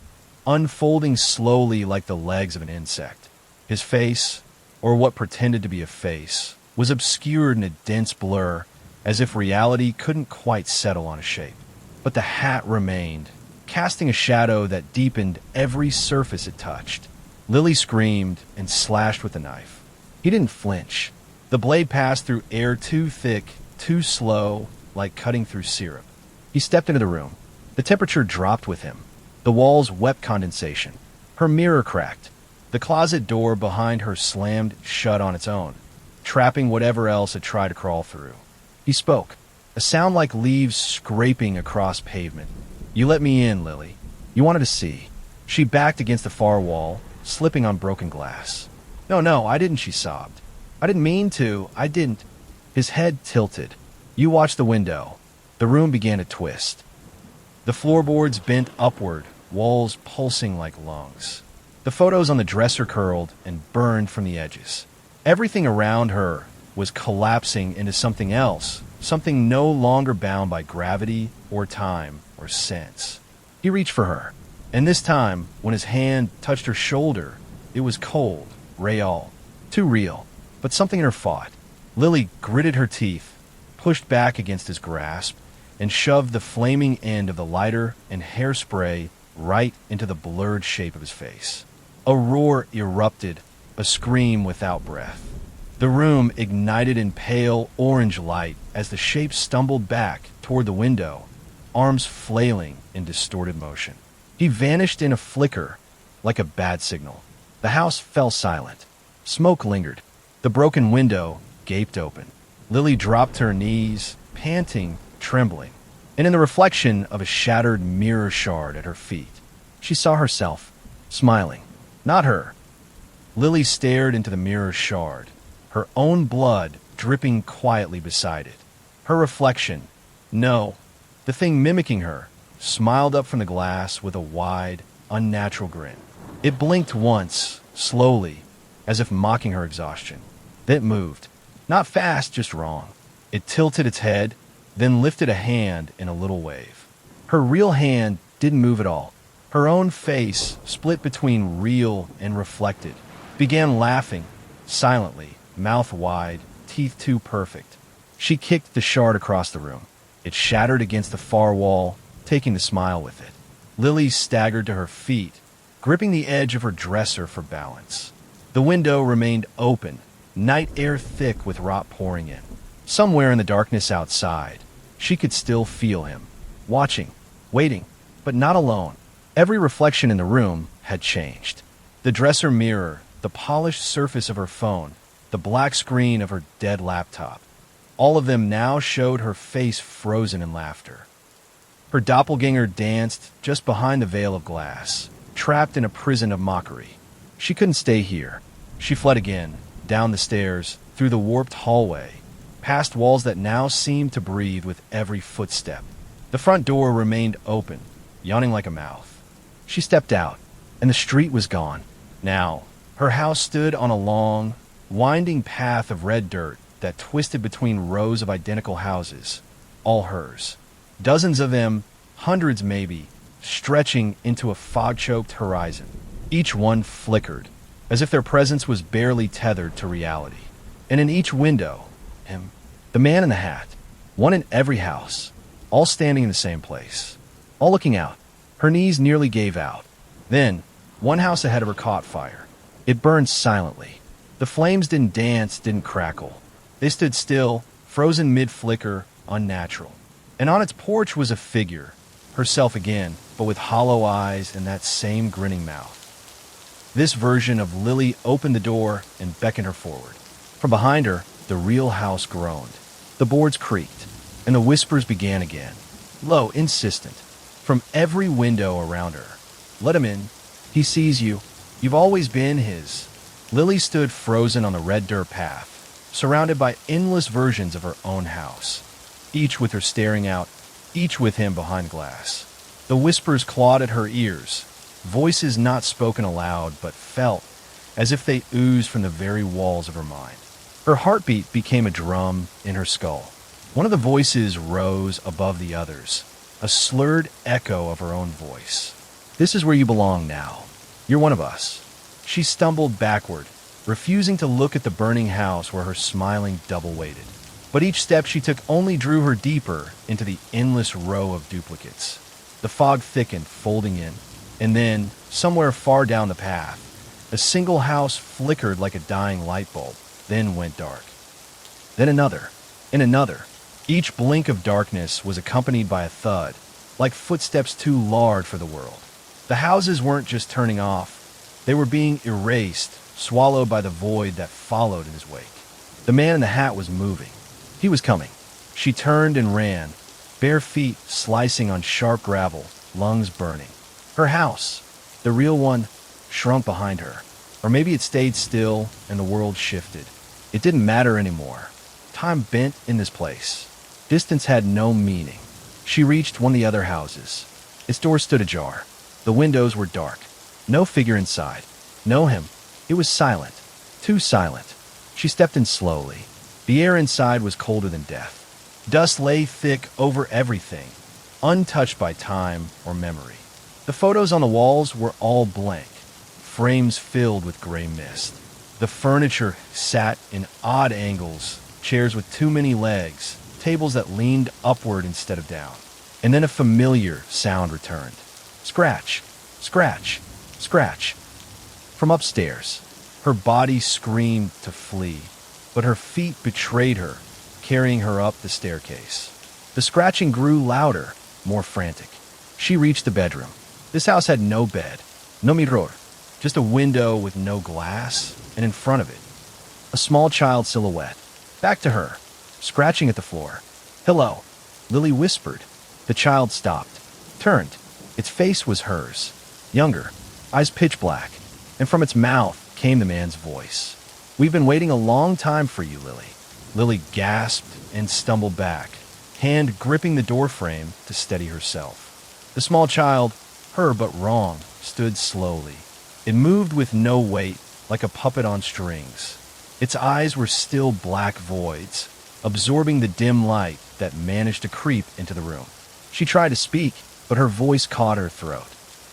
unfolding slowly like the legs of an insect. His face, or what pretended to be a face, was obscured in a dense blur, as if reality couldn't quite settle on a shape. But the hat remained, casting a shadow that deepened every surface it touched. Lily screamed and slashed with the knife. He didn't flinch. The blade passed through air too thick, too slow, like cutting through syrup. He stepped into the room. The temperature dropped with him. The walls wept condensation. Her mirror cracked. The closet door behind her slammed shut on its own, trapping whatever else had tried to crawl through. He spoke, a sound like leaves scraping across pavement. "You let me in, Lily. You wanted to see." She backed against the far wall, slipping on broken glass. No, I didn't," she sobbed. "I didn't mean to. I didn't." His head tilted. "You watched the window." The room began to twist. The floorboards bent upward, walls pulsing like lungs. The photos on the dresser curled and burned from the edges. Everything around her was collapsing into something else, something no longer bound by gravity or time or sense. He reached for her, and this time, when his hand touched her shoulder, it was cold, real, too real, but something in her fought. Lily gritted her teeth, pushed back against his grasp, and shoved the flaming end of the lighter and hairspray right into the blurred shape of his face. A roar erupted, a scream without breath. The room ignited in pale orange light as the shape stumbled back toward the window, arms flailing in distorted motion. He vanished in a flicker, like a bad signal. The house fell silent. Smoke lingered. The broken window gaped open. Lily dropped to her knees, panting, trembling, and in the reflection of a shattered mirror shard at her feet, she saw herself, smiling. Not her. Lily stared into the mirror shard, her own blood dripping quietly beside it. Her reflection, no, the thing mimicking her, smiled up from the glass with a wide, unnatural grin. It blinked once, slowly, as if mocking her exhaustion. Then it moved. Not fast, just wrong. It tilted its head, then lifted a hand in a little wave. Her real hand didn't move at all. Her own face, split between real and reflected, began laughing, silently, mouth wide, teeth too perfect. She kicked the shard across the room. It shattered against the far wall, taking the smile with it. Lily staggered to her feet, gripping the edge of her dresser for balance. The window remained open, night air thick with rot pouring in. Somewhere in the darkness outside, she could still feel him, watching, waiting, but not alone. Every reflection in the room had changed. The dresser mirror, the polished surface of her phone, the black screen of her dead laptop. All of them now showed her face frozen in laughter. Her doppelganger danced just behind the veil of glass, trapped in a prison of mockery. She couldn't stay here. She fled again, down the stairs, through the warped hallway, past walls that now seemed to breathe with every footstep. The front door remained open, yawning like a mouth. She stepped out, and the street was gone. Now, her house stood on a long, winding path of red dirt that twisted between rows of identical houses, all hers. Dozens of them, hundreds maybe, stretching into a fog-choked horizon. Each one flickered, as if their presence was barely tethered to reality. And in each window, him, the man in the hat, one in every house, all standing in the same place, all looking out. Her knees nearly gave out. Then, one house ahead of her caught fire. It burned silently. The flames didn't dance, didn't crackle. They stood still, frozen mid-flicker, unnatural. And on its porch was a figure, herself again, but with hollow eyes and that same grinning mouth. This version of Lily opened the door and beckoned her forward. From behind her, the real house groaned. The boards creaked, and the whispers began again, low, insistent, from every window around her. Let him in. He sees you. You've always been his. Lily stood frozen on the red dirt path, surrounded by endless versions of her own house, each with her staring out, each with him behind glass. The whispers clawed at her ears, voices not spoken aloud but felt as if they oozed from the very walls of her mind. Her heartbeat became a drum in her skull. One of the voices rose above the others, a slurred echo of her own voice. This is where you belong now. You're one of us. She stumbled backward, refusing to look at the burning house where her smiling double waited. But each step she took only drew her deeper into the endless row of duplicates. The fog thickened, folding in, and then, somewhere far down the path, a single house flickered like a dying light bulb, then went dark. Then another, and another. Each blink of darkness was accompanied by a thud, like footsteps too large for the world. The houses weren't just turning off, they were being erased, swallowed by the void that followed in his wake. The man in the hat was moving. He was coming. She turned and ran, bare feet slicing on sharp gravel, lungs burning. Her house, the real one, shrunk behind her. Or maybe it stayed still and the world shifted. It didn't matter anymore. Time bent in this place. Distance had no meaning. She reached one of the other houses. Its door stood ajar. The windows were dark. No figure inside. No him. It was silent. Too silent. She stepped in slowly. The air inside was colder than death. Dust lay thick over everything, untouched by time or memory. The photos on the walls were all blank, frames filled with gray mist. The furniture sat in odd angles, chairs with too many legs, tables that leaned upward instead of down. And then a familiar sound returned. Scratch, scratch, scratch. From upstairs, her body screamed to flee, but her feet betrayed her, carrying her up the staircase. The scratching grew louder, more frantic. She reached the bedroom. This house had no bed, no mirror, just a window with no glass, and in front of it, a small child silhouette. Back to her, scratching at the floor. Hello, Lily whispered. The child stopped, turned. Its face was hers, younger, eyes pitch black, and from its mouth came the man's voice. We've been waiting a long time for you, Lily. Lily gasped and stumbled back, hand gripping the doorframe to steady herself. The small child, her but wrong, stood slowly. It moved with no weight, like a puppet on strings. Its eyes were still black voids, absorbing the dim light that managed to creep into the room. She tried to speak, but her voice caught her throat.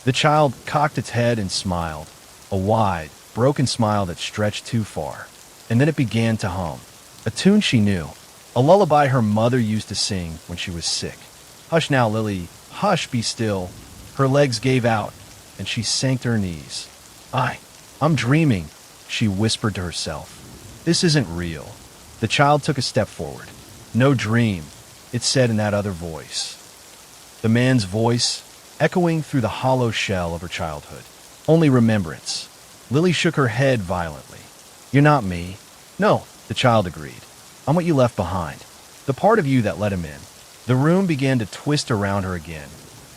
The child cocked its head and smiled, a wide, broken smile that stretched too far. And then it began to hum, a tune she knew, a lullaby her mother used to sing when she was sick. Hush now, Lily, hush, be still. Her legs gave out, and she sank to her knees. I'm dreaming, she whispered to herself. This isn't real. The child took a step forward. No dream, it said in that other voice. The man's voice, echoing through the hollow shell of her childhood. Only remembrance. Lily shook her head violently. You're not me. No, the child agreed. I'm what you left behind. The part of you that let him in. The room began to twist around her again,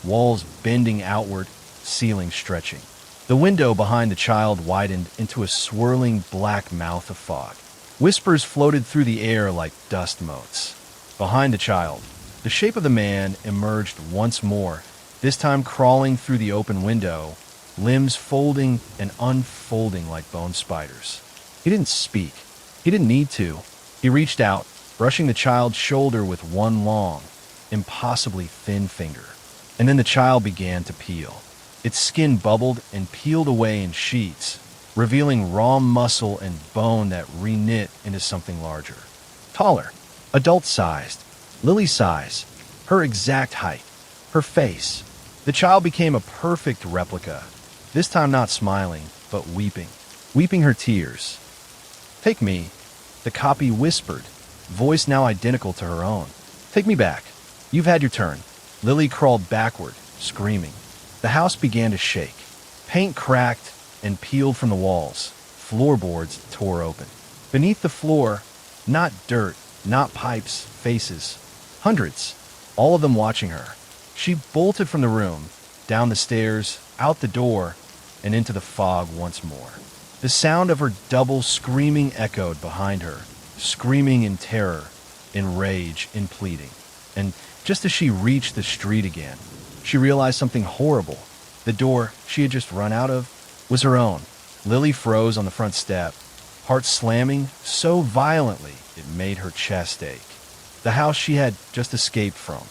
walls bending outward, ceiling stretching. The window behind the child widened into a swirling black mouth of fog. Whispers floated through the air like dust motes. Behind the child, the shape of the man emerged once more, this time crawling through the open window, limbs folding and unfolding like bone spiders. He didn't speak. He didn't need to. He reached out, brushing the child's shoulder with one long, impossibly thin finger. And then the child began to peel. Its skin bubbled and peeled away in sheets, revealing raw muscle and bone that reknit into something larger. Taller, adult-sized, Lily's size, her exact height, her face. The child became a perfect replica, this time not smiling, but weeping her tears. "Take me," the copy whispered, voice now identical to her own. "Take me back. You've had your turn." Lily crawled backward, screaming. The house began to shake. Paint cracked and peeled from the walls. Floorboards tore open. Beneath the floor, not dirt, not pipes, faces. Hundreds, all of them watching her. She bolted from the room, down the stairs, out the door, and into the fog once more. The sound of her double screaming echoed behind her, screaming in terror, in rage, in pleading. And just as she reached the street again, she realized something horrible. The door she had just run out of was her own. Lily froze on the front step, heart slamming so violently it made her chest ache. The house she had just escaped from,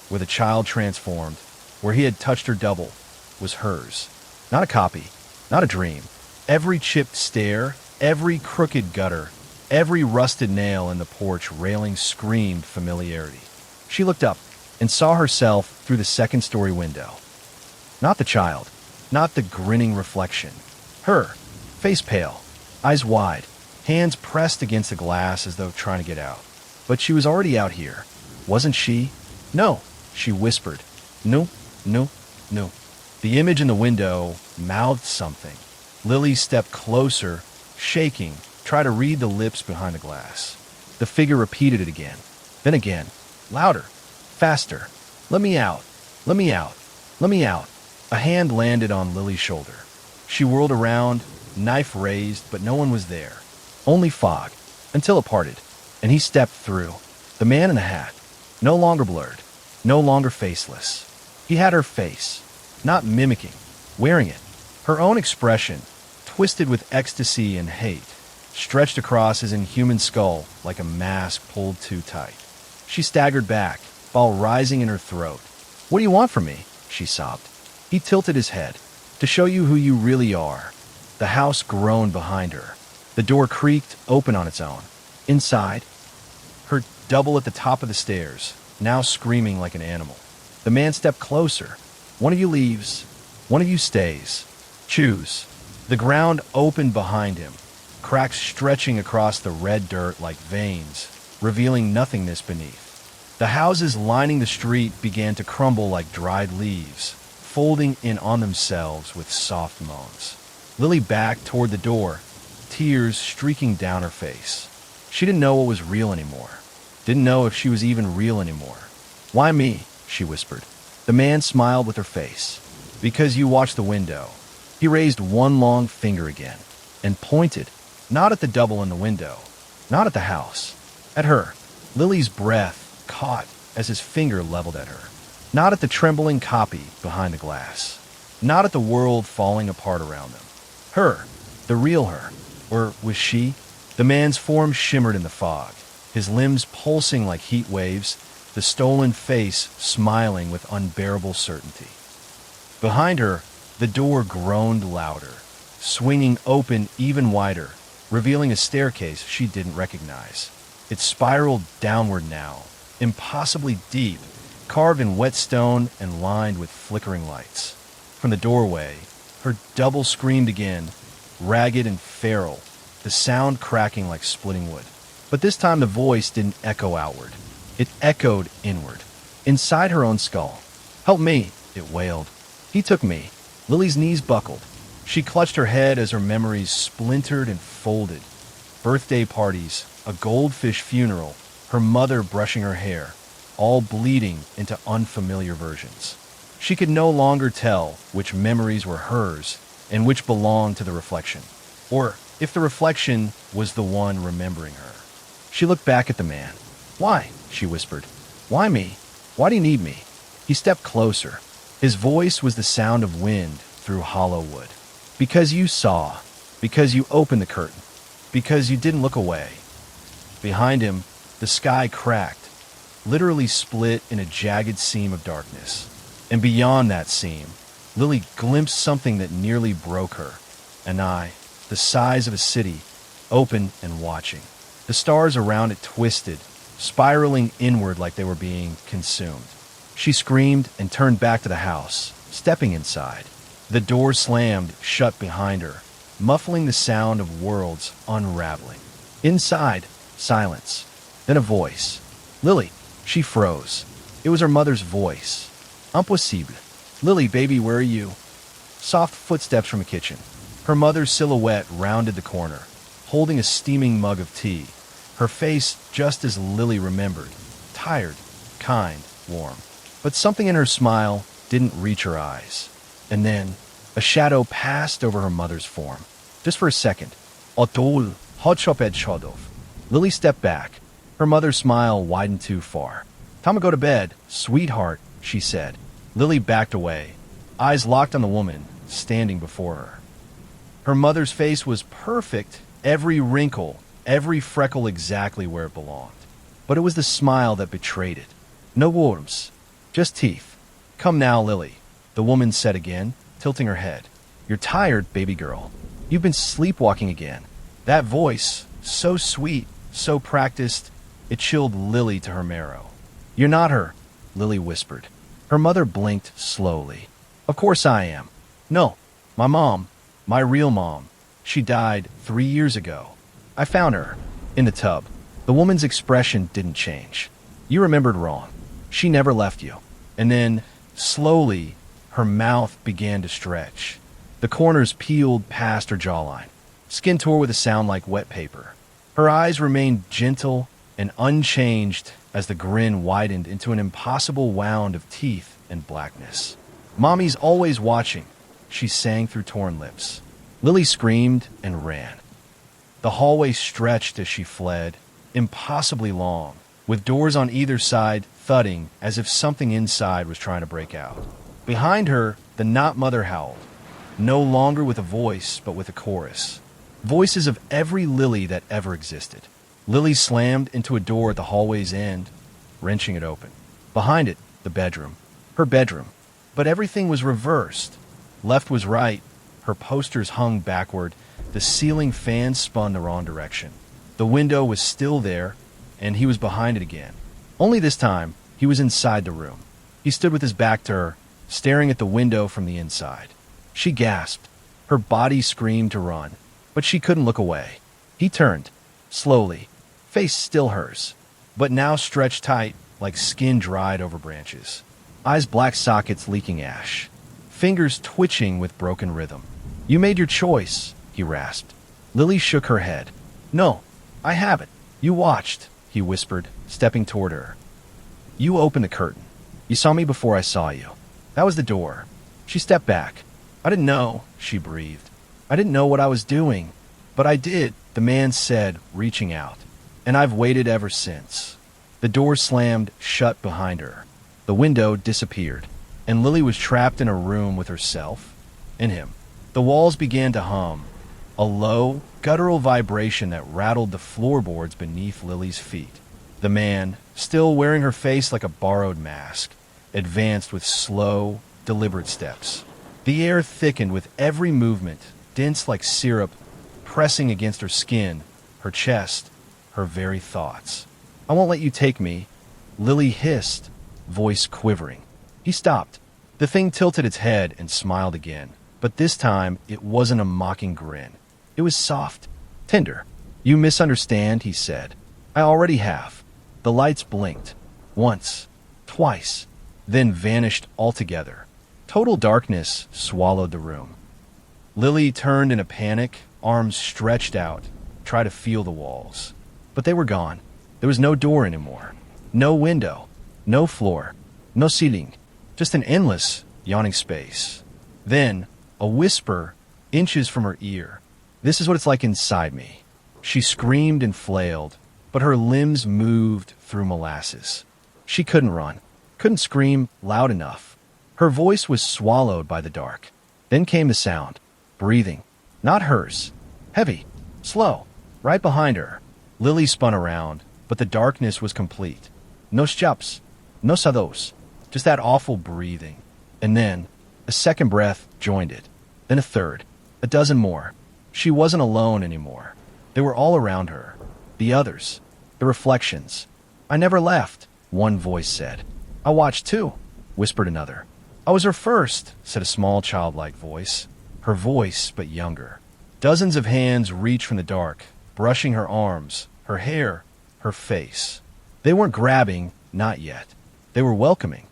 where the child transformed, where he had touched her double, was hers. Not a copy, not a dream. Every chipped stair, every crooked gutter, every rusted nail in the porch railing screamed familiarity. She looked up and saw herself through the second-story window. Not the child, not the grinning reflection. Her, face pale, eyes wide, hands pressed against the glass as though trying to get out. But she was already out here, wasn't she? "No," she whispered. "No, no, no." The image in the window mouthed something. Lily stepped closer, shaking, tried to read the lips behind the glass. The figure repeated it again, then again, louder, faster. "Let me out, let me out, let me out." A hand landed on Lily's shoulder. She whirled around, knife raised, but no one was there. Only fog, until it parted, and he stepped through. The man in the hat, no longer blurred, no longer faceless. He had her face, not mimicking, wearing it. Her own expression, twisted with ecstasy and hate, stretched across his inhuman skull like a mask pulled too tight. She staggered back, ball rising in her throat. "What do you want from me?" she sobbed. He tilted his head. "To show you who you really are." The house groaned behind her. The door creaked open on its own. Inside, her double at the top of the stairs, now screaming like an animal. The man stepped closer. "One of you leaves, one of you stays. Choose." The ground opened behind him, cracks stretching across the red dirt like veins, revealing nothingness beneath. The houses lining the street began to crumble like dried leaves, folding in on themselves with soft moans. Lily backed toward the door, tears streaking down her face. She didn't know what was real anymore. Didn't know if she was even real anymore. "Why me?" she whispered. The man smiled with her face. "Because you watched the window." He raised one long finger again and pointed, not at the double in the window, not at the house, at her. Lily's breath caught as his finger leveled at her. Not at the trembling copy behind the glass, not at the world falling apart around them. Her, the real her. Or was she? The man's form shimmered in the fog, his limbs pulsing like heat waves, the stolen face smiling with unbearable certainty. Behind her, the door groaned louder, swinging open even wider, revealing a staircase she didn't recognize. It spiraled downward now, impossibly deep, carved in wet stone and lined with flickering lights. From the doorway, her double screamed again, ragged and feral, the sound cracking like splitting wood. But this time the voice didn't echo outward. It echoed inward, inside her own skull. "Help me," it wailed. "He took me." Lily's knees buckled. She clutched her head as her memories splintered and folded. Birthday parties, a goldfish funeral, her mother brushing her hair, all bleeding into unfamiliar versions. She could no longer tell which memories were hers and which belonged to the reflection, or if the reflection was the one remembering her. She looked back at the man. "Why?" she whispered. "Why me? Why do you need me?" He stepped closer. His voice was the sound of wind through hollow wood. "Because you saw. Because you opened the curtain. Because you didn't look away." Behind him, the sky cracked, literally split in a jagged seam of darkness. And beyond that seam, Lily glimpsed something that nearly broke her. An eye, the size of a city, open and watching. The stars around it twisted, spiraling inward like they were being consumed. She screamed and turned back to the house, stepping inside. The door slammed shut behind her, muffling the sound of worlds unraveling. Inside, silence. Then a voice. "Lily." She froze. It was her mother's voice. "Impossible. Lily, baby, where are you?" Soft footsteps from the kitchen. Her mother's silhouette rounded the corner, holding a steaming mug of tea. Her face just as Lily remembered. Tired, kind, warm. But something in her smile didn't reach her eyes. And then, a shadow passed over her mother's form. Just for a second. "Otol, hotchoped chodov." Lily stepped back. Her mother's smile widened too far. "Time to go to bed, sweetheart," she said. Lily backed away, eyes locked on the woman standing before her. Her mother's face was perfect, every wrinkle, every freckle exactly where it belonged. But it was the smile that betrayed it. "No worms, just teeth. Come now, Lily," the woman said again, tilting her head. "You're tired, baby girl. You've been sleepwalking again." That voice, so sweet, so practiced, it chilled Lily to her marrow. "You're not her," Lily whispered. Her mother blinked slowly. "Of course I am. No, my mom, my real mom. She died 3 years ago. I found her in the tub." The woman's expression didn't change. "You remembered wrong. She never left you." And then, slowly, her mouth began to stretch. The corners peeled past her jawline. Skin tore with a sound like wet paper. Her eyes remained gentle and unchanged as the grin widened into an impossible wound of teeth and blackness. "Mommy's always watching," she sang through torn lips. Lily screamed and ran. The hallway stretched as she fled, impossibly long, with doors on either side thudding as if something inside was trying to break out. Behind her, the not-mother howled, no longer with a voice, but with a chorus. Voices of every Lily that ever existed. Lily slammed into a door at the hallway's end, wrenching it open. Behind it, the bedroom. Her bedroom. But everything was reversed. Left was right. Her posters hung backward. The ceiling fan spun the wrong direction. The window was still there, and he was behind it again. Only this time, he was inside the room. He stood with his back to her, staring at the window from the inside. She gasped. Her body screamed to run, but she couldn't look away. He turned, slowly, face still hers, but now stretched tight like skin dried over branches. Eyes black sockets leaking ash. Fingers twitching with broken rhythm. "You made your choice," he rasped. Lily shook her head. "No, I haven't. You watched," he whispered, stepping toward her. "You opened the curtain. You saw me before I saw you. That was the door." She stepped back. "I didn't know," she breathed. "I didn't know what I was doing. But I did," the man said, reaching out. "And I've waited ever since." The door slammed shut behind her. The window disappeared, and Lily was trapped in a room with herself and him. The walls began to hum, a low, guttural vibration that rattled the floorboards beneath Lily's feet. The man, still wearing her face like a borrowed mask, advanced with slow, deliberate steps. The air thickened with every movement, dense like syrup, pressing against her skin, her chest, her very thoughts. "I won't let you take me," Lily hissed, voice quivering. He stopped. The thing tilted its head and smiled again, but this time it wasn't a mocking grin. It was soft, tender. "You misunderstand," he said. "I already have." The lights blinked. Once, twice, then vanished altogether. Total darkness swallowed the room. Lily turned in a panic, arms stretched out, tried to feel the walls. But they were gone. There was no door anymore. No window. No floor. No ceiling. Just an endless, yawning space. Then, a whisper, inches from her ear. This is what it's like inside me. She screamed and flailed, but her limbs moved through molasses. She couldn't run, couldn't scream loud enough. Her voice was swallowed by the dark. Then came the sound. Breathing. Not hers. Heavy. Slow. Right behind her. Lily spun around, but the darkness was complete. No steps. No sados. Just that awful breathing. And then, a second breath joined it. Then a third. A dozen more. She wasn't alone anymore. They were all around her. The others. The reflections. I never left, one voice said. I watched too, whispered another. I was her first, said a small childlike voice. Her voice, but younger. Dozens of hands reached from the dark, brushing her arms, her hair, her face. They weren't grabbing, not yet. They were welcoming.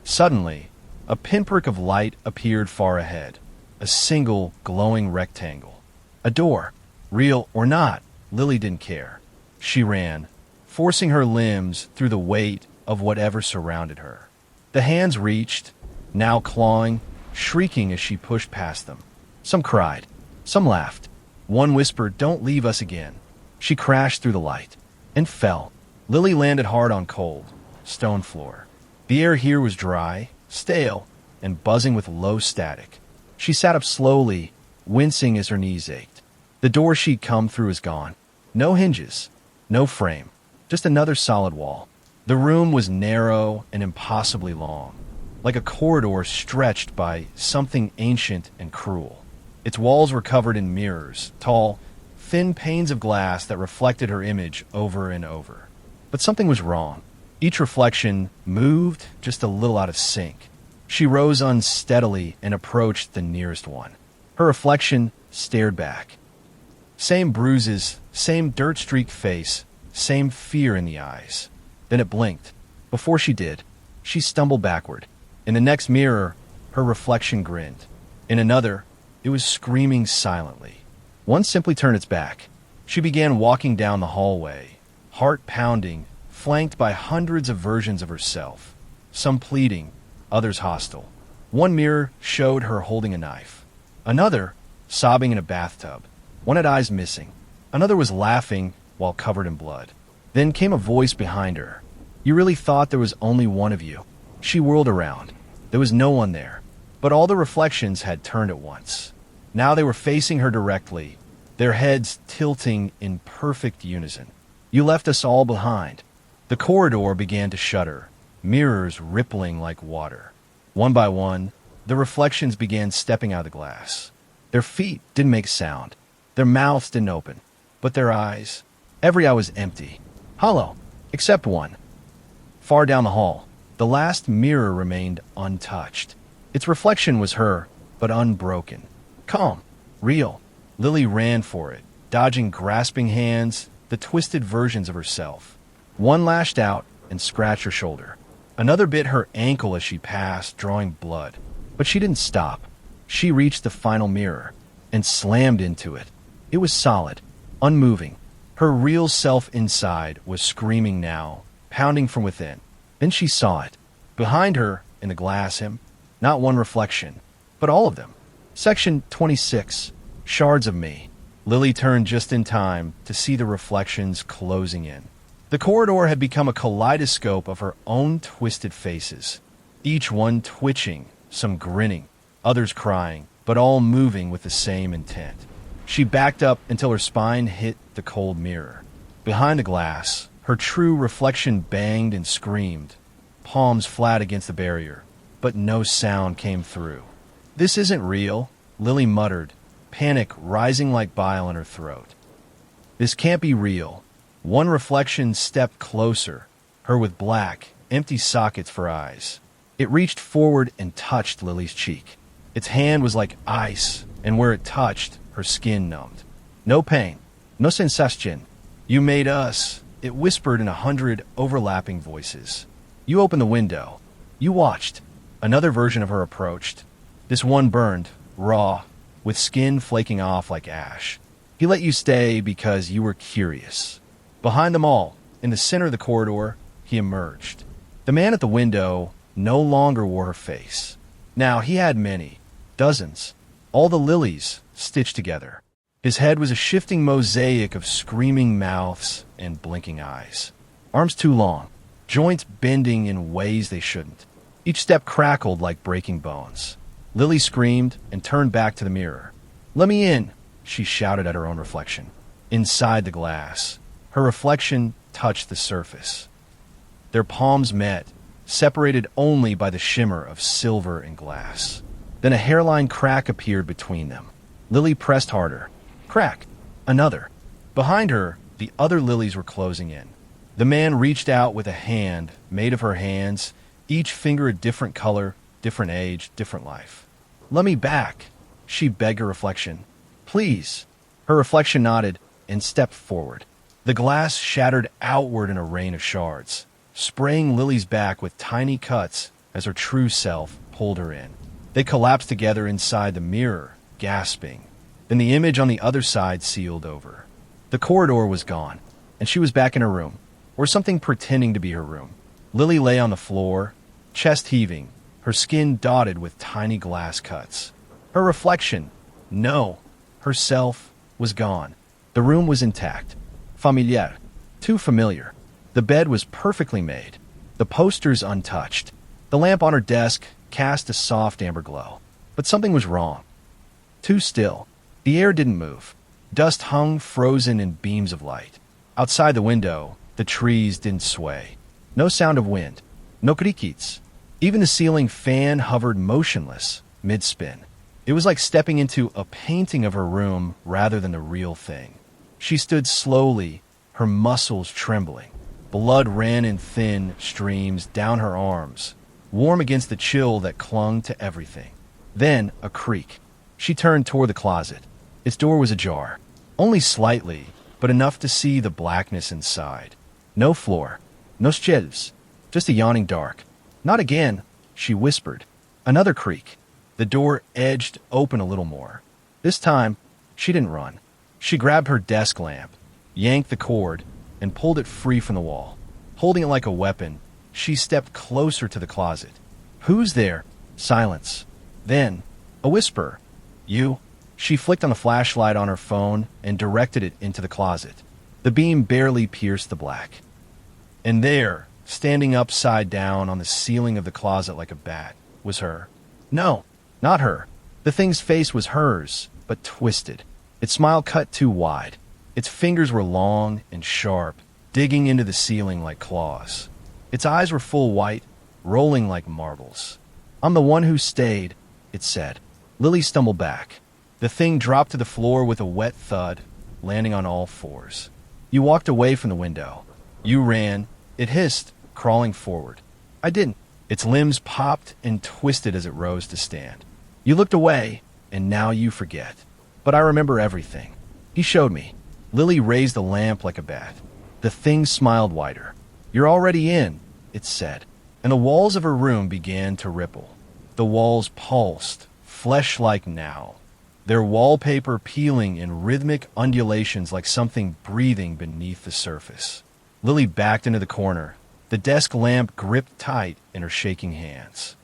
Suddenly, a pinprick of light appeared far ahead. A single, glowing rectangle. A door. Real or not, Lily didn't care. She ran, forcing her limbs through the weight of whatever surrounded her. The hands reached, now clawing, shrieking as she pushed past them. Some cried. Some laughed. One whispered, "Don't leave us again." She crashed through the light and fell. Lily landed hard on cold, stone floor. The air here was dry, stale, and buzzing with low static. She sat up slowly, wincing as her knees ached. The door she'd come through is gone. No hinges, no frame, just another solid wall. The room was narrow and impossibly long, like a corridor stretched by something ancient and cruel. Its walls were covered in mirrors, tall, thin panes of glass that reflected her image over and over. But something was wrong. Each reflection moved just a little out of sync. She rose unsteadily and approached the nearest one. Her reflection stared back. Same bruises, same dirt-streaked face, same fear in the eyes. Then it blinked. Before she did, she stumbled backward. In the next mirror, her reflection grinned. In another, it was screaming silently. One simply turned its back. She began walking down the hallway, heart pounding, flanked by hundreds of versions of herself, some pleading, others hostile. One mirror showed her holding a knife. Another, sobbing in a bathtub. One had eyes missing. Another was laughing while covered in blood. Then came a voice behind her. You really thought there was only one of you. She whirled around. There was no one there, but all the reflections had turned at once. Now they were facing her directly, their heads tilting in perfect unison. You left us all behind. The corridor began to shudder, mirrors rippling like water. One by one, the reflections began stepping out of the glass. Their feet didn't make sound. Their mouths didn't open. But their eyes, every eye was empty, hollow, except one. Far down the hall, the last mirror remained untouched. Its reflection was her, but unbroken. Calm, real. Lily ran for it, dodging grasping hands, the twisted versions of herself. One lashed out and scratched her shoulder. Another bit her ankle as she passed, drawing blood. But she didn't stop. She reached the final mirror and slammed into it. It was solid, unmoving. Her real self inside was screaming now, pounding from within. Then she saw it. Behind her, in the glass him, not one reflection, but all of them. Section 26, Shards of Me. Lily turned just in time to see the reflections closing in. The corridor had become a kaleidoscope of her own twisted faces, each one twitching, some grinning, others crying, but all moving with the same intent. She backed up until her spine hit the cold mirror. Behind the glass, her true reflection banged and screamed, palms flat against the barrier, but no sound came through. This isn't real, Lily muttered, panic rising like bile in her throat. This can't be real. One reflection stepped closer, her with black, empty sockets for eyes. It reached forward and touched Lily's cheek. Its hand was like ice, and where it touched, her skin numbed. No pain, no sensation. You made us, it whispered in 100 overlapping voices. You opened the window. You watched. Another version of her approached. This one burned, raw, with skin flaking off like ash. He let you stay because you were curious. Behind them all, in the center of the corridor, he emerged. The man at the window no longer wore her face. Now he had many, dozens, all the lilies stitched together. His head was a shifting mosaic of screaming mouths and blinking eyes. Arms too long, joints bending in ways they shouldn't. Each step crackled like breaking bones. Lily screamed and turned back to the mirror. "Let me in," she shouted at her own reflection. Inside the glass, her reflection touched the surface. Their palms met, separated only by the shimmer of silver and glass. Then a hairline crack appeared between them. Lily pressed harder. Crack. Another. Behind her, the other lilies were closing in. The man reached out with a hand made of her hands, each finger a different color, different age, different life. "Let me back," she begged her reflection. "Please." Her reflection nodded and stepped forward. The glass shattered outward in a rain of shards, spraying Lily's back with tiny cuts as her true self pulled her in. They collapsed together inside the mirror, gasping. Then the image on the other side sealed over. The corridor was gone, and she was back in her room, or something pretending to be her room. Lily lay on the floor, chest heaving, her skin dotted with tiny glass cuts. Her reflection, no, herself, was gone. The room was intact. Familiar. Too familiar. The bed was perfectly made. The posters untouched. The lamp on her desk cast a soft amber glow. But something was wrong. Too still. The air didn't move. Dust hung frozen in beams of light. Outside the window, the trees didn't sway. No sound of wind. No crickets. Even the ceiling fan hovered motionless, mid-spin. It was like stepping into a painting of her room rather than the real thing. She stood slowly, her muscles trembling. Blood ran in thin streams down her arms, warm against the chill that clung to everything. Then a creak. She turned toward the closet. Its door was ajar. Only slightly, but enough to see the blackness inside. No floor. No shelves. Just a yawning dark. "Not again," she whispered. Another creak. The door edged open a little more. This time, she didn't run. She grabbed her desk lamp, yanked the cord, and pulled it free from the wall. Holding it like a weapon, she stepped closer to the closet. "Who's there?" Silence. Then, a whisper. "You?" She flicked on the flashlight on her phone and directed it into the closet. The beam barely pierced the black. And there, standing upside down on the ceiling of the closet like a bat, was her. No, not her. The thing's face was hers, but twisted. Its smile cut too wide. Its fingers were long and sharp, digging into the ceiling like claws. Its eyes were full white, rolling like marbles. "I'm the one who stayed," it said. Lily stumbled back. The thing dropped to the floor with a wet thud, landing on all fours. You walked away from the window. You ran. It hissed, crawling forward. I didn't. Its limbs popped and twisted as it rose to stand. You looked away, and now you forget. But I remember everything. He showed me. Lily raised the lamp like a bat. The thing smiled wider. "You're already in," it said. And the walls of her room began to ripple. The walls pulsed, flesh-like now. Their wallpaper peeling in rhythmic undulations like something breathing beneath the surface. Lily backed into the corner, the desk lamp gripped tight in her shaking hands.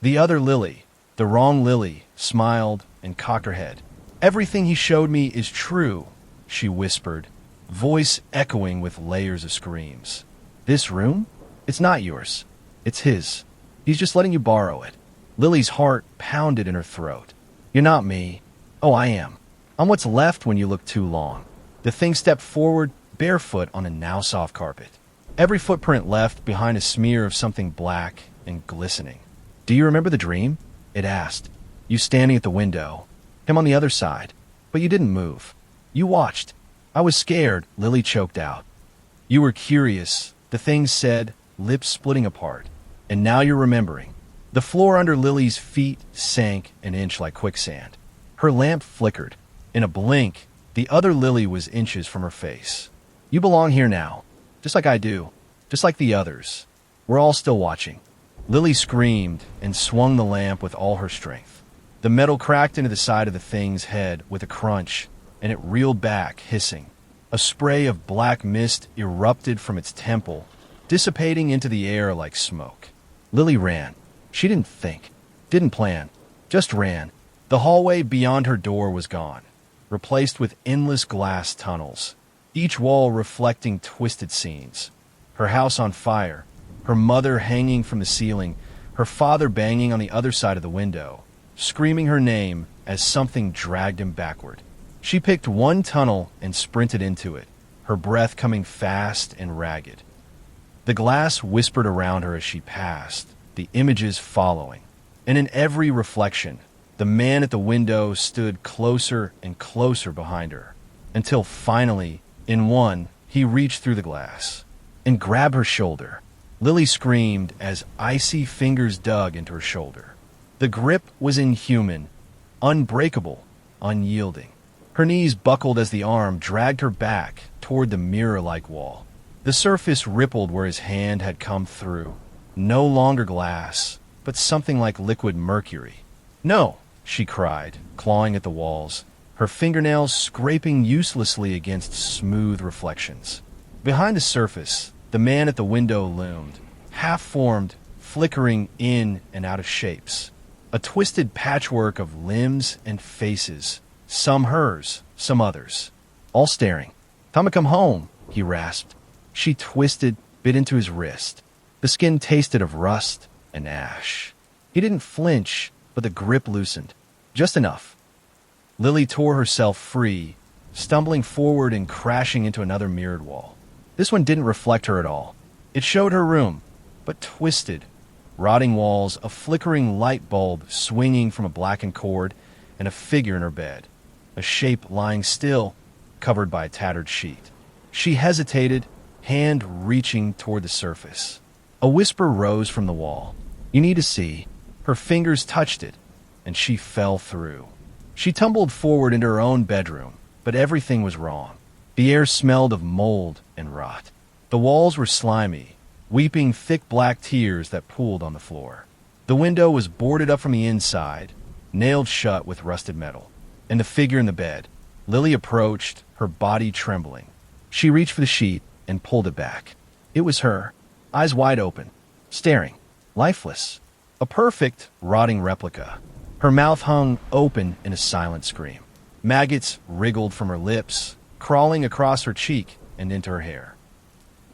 The other Lily, the wrong Lily, smiled and cocked her head. "Everything he showed me is true," she whispered, voice echoing with layers of screams. "This room? It's not yours. It's his. He's just letting you borrow it." Lily's heart pounded in her throat. "You're not me." "Oh, I am. I'm what's left when you look too long." The thing stepped forward, barefoot on a now soft carpet. Every footprint left behind a smear of something black and glistening. "Do you remember the dream?" it asked. "You standing at the window. Him on the other side. But you didn't move. You watched." "I was scared," Lily choked out. "You were curious," the thing said, lips splitting apart. "And now you're remembering." The floor under Lily's feet sank an inch like quicksand. Her lamp flickered. In a blink, the other Lily was inches from her face. "You belong here now. Just like I do. Just like the others. We're all still watching." Lily screamed and swung the lamp with all her strength. The metal cracked into the side of the thing's head with a crunch, and it reeled back, hissing. A spray of black mist erupted from its temple, dissipating into the air like smoke. Lily ran. She didn't think, didn't plan, just ran. The hallway beyond her door was gone, replaced with endless glass tunnels, each wall reflecting twisted scenes. Her house on fire, her mother hanging from the ceiling, her father banging on the other side of the window, screaming her name as something dragged him backward. She picked one tunnel and sprinted into it, her breath coming fast and ragged. The glass whispered around her as she passed, the images following. And in every reflection, the man at the window stood closer and closer behind her, until finally, in one, he reached through the glass and grabbed her shoulder. Lily screamed as icy fingers dug into her shoulder. The grip was inhuman, unbreakable, unyielding. Her knees buckled as the arm dragged her back toward the mirror-like wall. The surface rippled where his hand had come through. No longer glass, but something like liquid mercury. "No!" she cried, clawing at the walls, her fingernails scraping uselessly against smooth reflections. Behind the surface, the man at the window loomed, half-formed, flickering in and out of shapes. A twisted patchwork of limbs and faces, some hers, some others, all staring. "Time to come home," he rasped. She twisted, bit into his wrist. The skin tasted of rust and ash. He didn't flinch, but the grip loosened. Just enough. Lily tore herself free, stumbling forward and crashing into another mirrored wall. This one didn't reflect her at all. It showed her room, but twisted. Rotting walls, a flickering light bulb swinging from a blackened cord, and a figure in her bed. A shape lying still, covered by a tattered sheet. She hesitated, hand reaching toward the surface. A whisper rose from the wall. "You need to see." Her fingers touched it, and she fell through. She tumbled forward into her own bedroom, but everything was wrong. The air smelled of mold and rot. The walls were slimy, weeping thick black tears that pooled on the floor. The window was boarded up from the inside, nailed shut with rusted metal. And the figure in the bed. Lily approached, her body trembling. She reached for the sheet and pulled it back. It was her, eyes wide open, staring, lifeless. A perfect, rotting replica. Her mouth hung open in a silent scream. Maggots wriggled from her lips, crawling across her cheek and into her hair.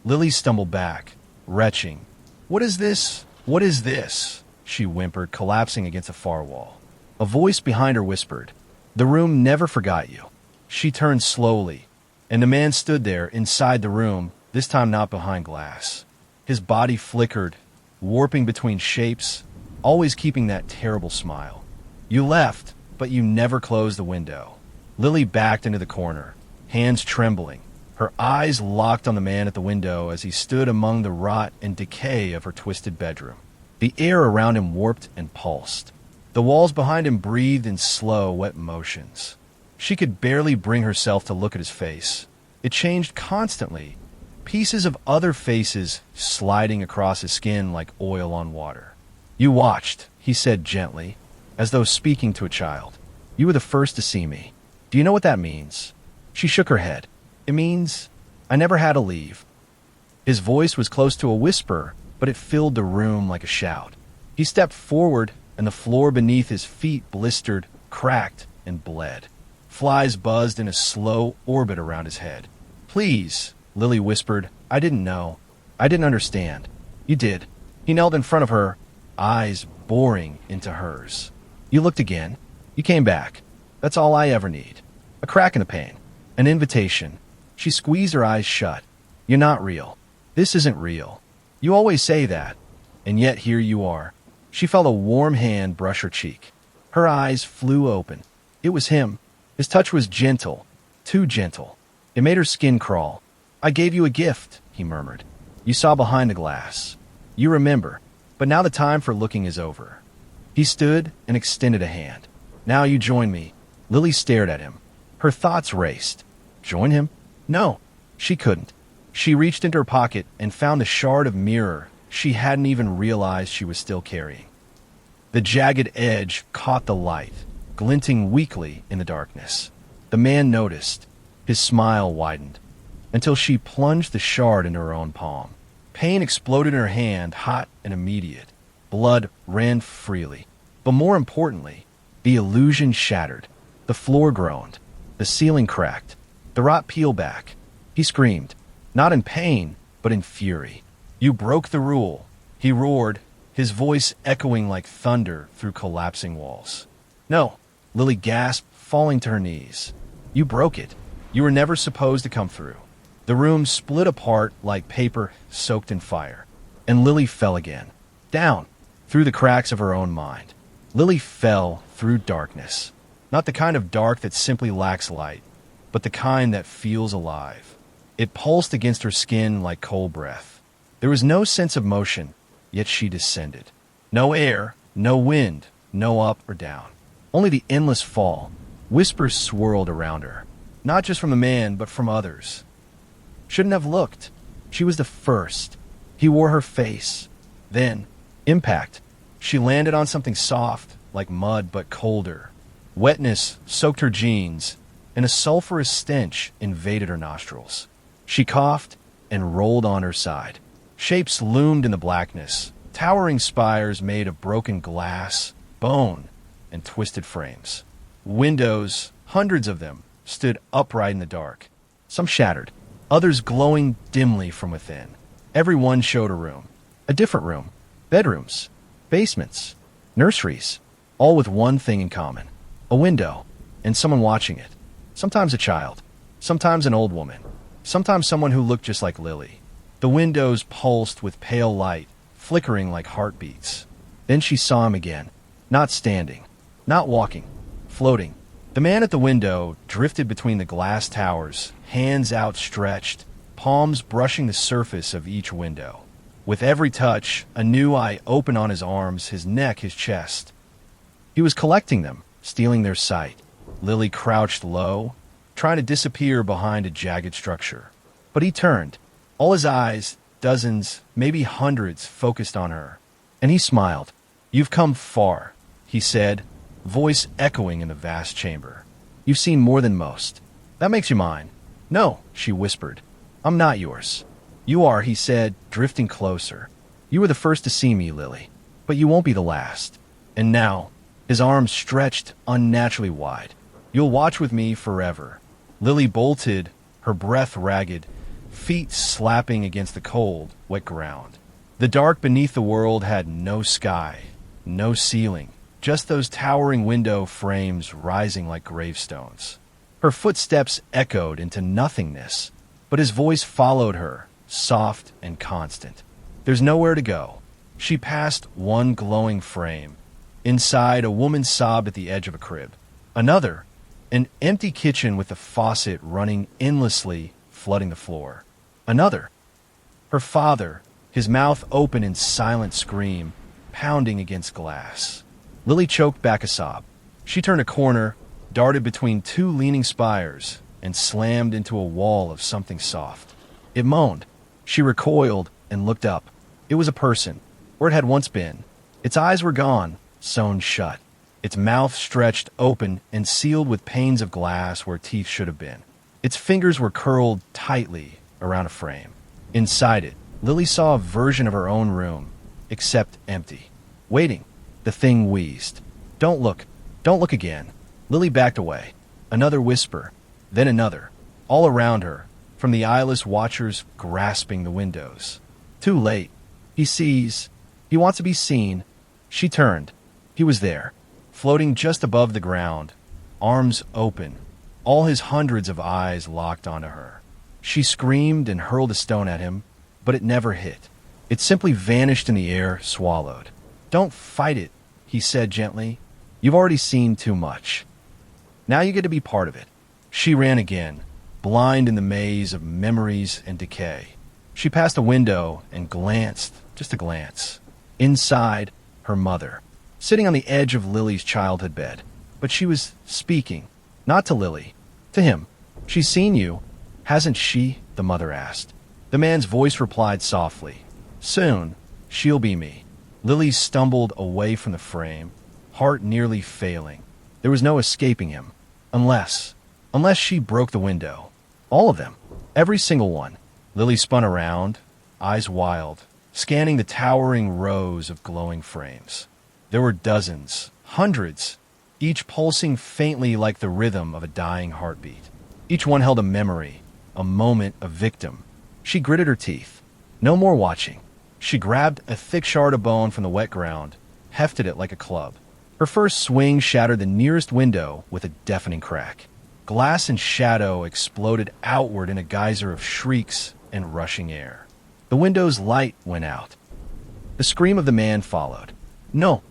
Lily stumbled back, retching. "What is this? What is this?" she whimpered, collapsing against a far wall. A voice behind her whispered, "The room never forgot you." She turned slowly, and the man stood there inside the room, this time not behind glass. His body flickered, warping between shapes, always keeping that terrible smile. "You left, but you never closed the window." Lily backed into the corner, hands trembling, her eyes locked on the man at the window as he stood among the rot and decay of her twisted bedroom. The air around him warped and pulsed. The walls behind him breathed in slow, wet motions. She could barely bring herself to look at his face. It changed constantly, pieces of other faces sliding across his skin like oil on water. "You watched," he said gently, as though speaking to a child. "You were the first to see me. Do you know what that means?" She shook her head. "It means I never had to leave." His voice was close to a whisper, but it filled the room like a shout. He stepped forward, and the floor beneath his feet blistered, cracked, and bled. Flies buzzed in a slow orbit around his head. "Please," Lily whispered. "I didn't know. I didn't understand." "You did." He knelt in front of her, eyes boring into hers. "You looked again. You came back. That's all I ever need. A crack in the pane. An invitation." She squeezed her eyes shut. "You're not real. This isn't real. You always say that. And yet here you are." She felt a warm hand brush her cheek. Her eyes flew open. It was him. His touch was gentle, too gentle. It made her skin crawl. "I gave you a gift," he murmured. "You saw behind the glass. You remember. But now the time for looking is over." He stood and extended a hand. "Now you join me." Lily stared at him. Her thoughts raced. Join him? No, she couldn't. She reached into her pocket and found the shard of mirror she hadn't even realized she was still carrying. The jagged edge caught the light, glinting weakly in the darkness. The man noticed. His smile widened, until she plunged the shard into her own palm. Pain exploded in her hand, hot and immediate. Blood ran freely. But more importantly, the illusion shattered. The floor groaned. The ceiling cracked. The rot peeled back. He screamed, not in pain, but in fury. "You broke the rule," he roared, his voice echoing like thunder through collapsing walls. "No," Lily gasped, falling to her knees. "You broke it. You were never supposed to come through." The room split apart like paper soaked in fire, and Lily fell again, down, through the cracks of her own mind. Lily fell through darkness, not the kind of dark that simply lacks light, but the kind that feels alive. It pulsed against her skin like cold breath. There was no sense of motion, yet she descended. No air, no wind, no up or down. Only the endless fall. Whispers swirled around her, not just from the man, but from others. Shouldn't have looked. She was the first. He wore her face. Then, impact. She landed on something soft, like mud, but colder. Wetness soaked her jeans, and a sulphurous stench invaded her nostrils. She coughed and rolled on her side. Shapes loomed in the blackness, towering spires made of broken glass, bone, and twisted frames. Windows, hundreds of them, stood upright in the dark. Some shattered, others glowing dimly from within. Every one showed a room. A different room. Bedrooms. Basements. Nurseries. All with one thing in common. A window. And someone watching it. Sometimes a child. Sometimes an old woman. Sometimes someone who looked just like Lily. The windows pulsed with pale light, flickering like heartbeats. Then she saw him again. Not standing. Not walking. Floating. The man at the window drifted between the glass towers, hands outstretched, palms brushing the surface of each window. With every touch, a new eye opened on his arms, his neck, his chest. He was collecting them, stealing their sight. Lily crouched low, trying to disappear behind a jagged structure. But he turned. All his eyes, dozens, maybe hundreds, focused on her. And he smiled. "You've come far," he said, voice echoing in the vast chamber. "You've seen more than most. That makes you mine." "No," she whispered. "I'm not yours." "You are," he said, drifting closer. "You were the first to see me, Lily. But you won't be the last." And now, his arms stretched unnaturally wide. "You'll watch with me forever." Lily bolted, her breath ragged, feet slapping against the cold, wet ground. The dark beneath the world had no sky, no ceiling, just those towering window frames rising like gravestones. Her footsteps echoed into nothingness, but his voice followed her, soft and constant. "There's nowhere to go." She passed one glowing frame. Inside, a woman sobbed at the edge of a crib. Another, an empty kitchen with a faucet running endlessly, flooding the floor. Another, her father, his mouth open in silent scream, pounding against glass. Lily choked back a sob. She turned a corner, darted between two leaning spires, and slammed into a wall of something soft. It moaned. She recoiled and looked up. It was a person, or it had once been. Its eyes were gone, sewn shut. Its mouth stretched open and sealed with panes of glass where teeth should have been. Its fingers were curled tightly around a frame. Inside it, Lily saw a version of her own room, except empty. Waiting. The thing wheezed. Don't look again." Lily backed away. Another whisper, then another, all around her, from the eyeless watchers grasping the windows. Too late. He sees. He wants to be seen. She turned. He was there, floating just above the ground, arms open, all his hundreds of eyes locked onto her. She screamed and hurled a stone at him, but it never hit. It simply vanished in the air, swallowed. "Don't fight it," he said gently. "You've already seen too much. Now you get to be part of it." She ran again, blind in the maze of memories and decay. She passed a window and glanced, just a glance. Inside, her mother, sitting on the edge of Lily's childhood bed. But she was speaking, not to Lily, to him. "She's seen you, hasn't she?" the mother asked. The man's voice replied softly, "Soon, she'll be me." Lily stumbled away from the frame, heart nearly failing. There was no escaping him. Unless she broke the window. All of them. Every single one. Lily spun around, eyes wild, scanning the towering rows of glowing frames. There were dozens, hundreds, each pulsing faintly like the rhythm of a dying heartbeat. Each one held a memory, a moment, a victim. She gritted her teeth. No more watching. She grabbed a thick shard of bone from the wet ground, hefted it like a club. Her first swing shattered the nearest window with a deafening crack. Glass and shadow exploded outward in a geyser of shrieks and rushing air. The window's light went out. The scream of the man followed. No!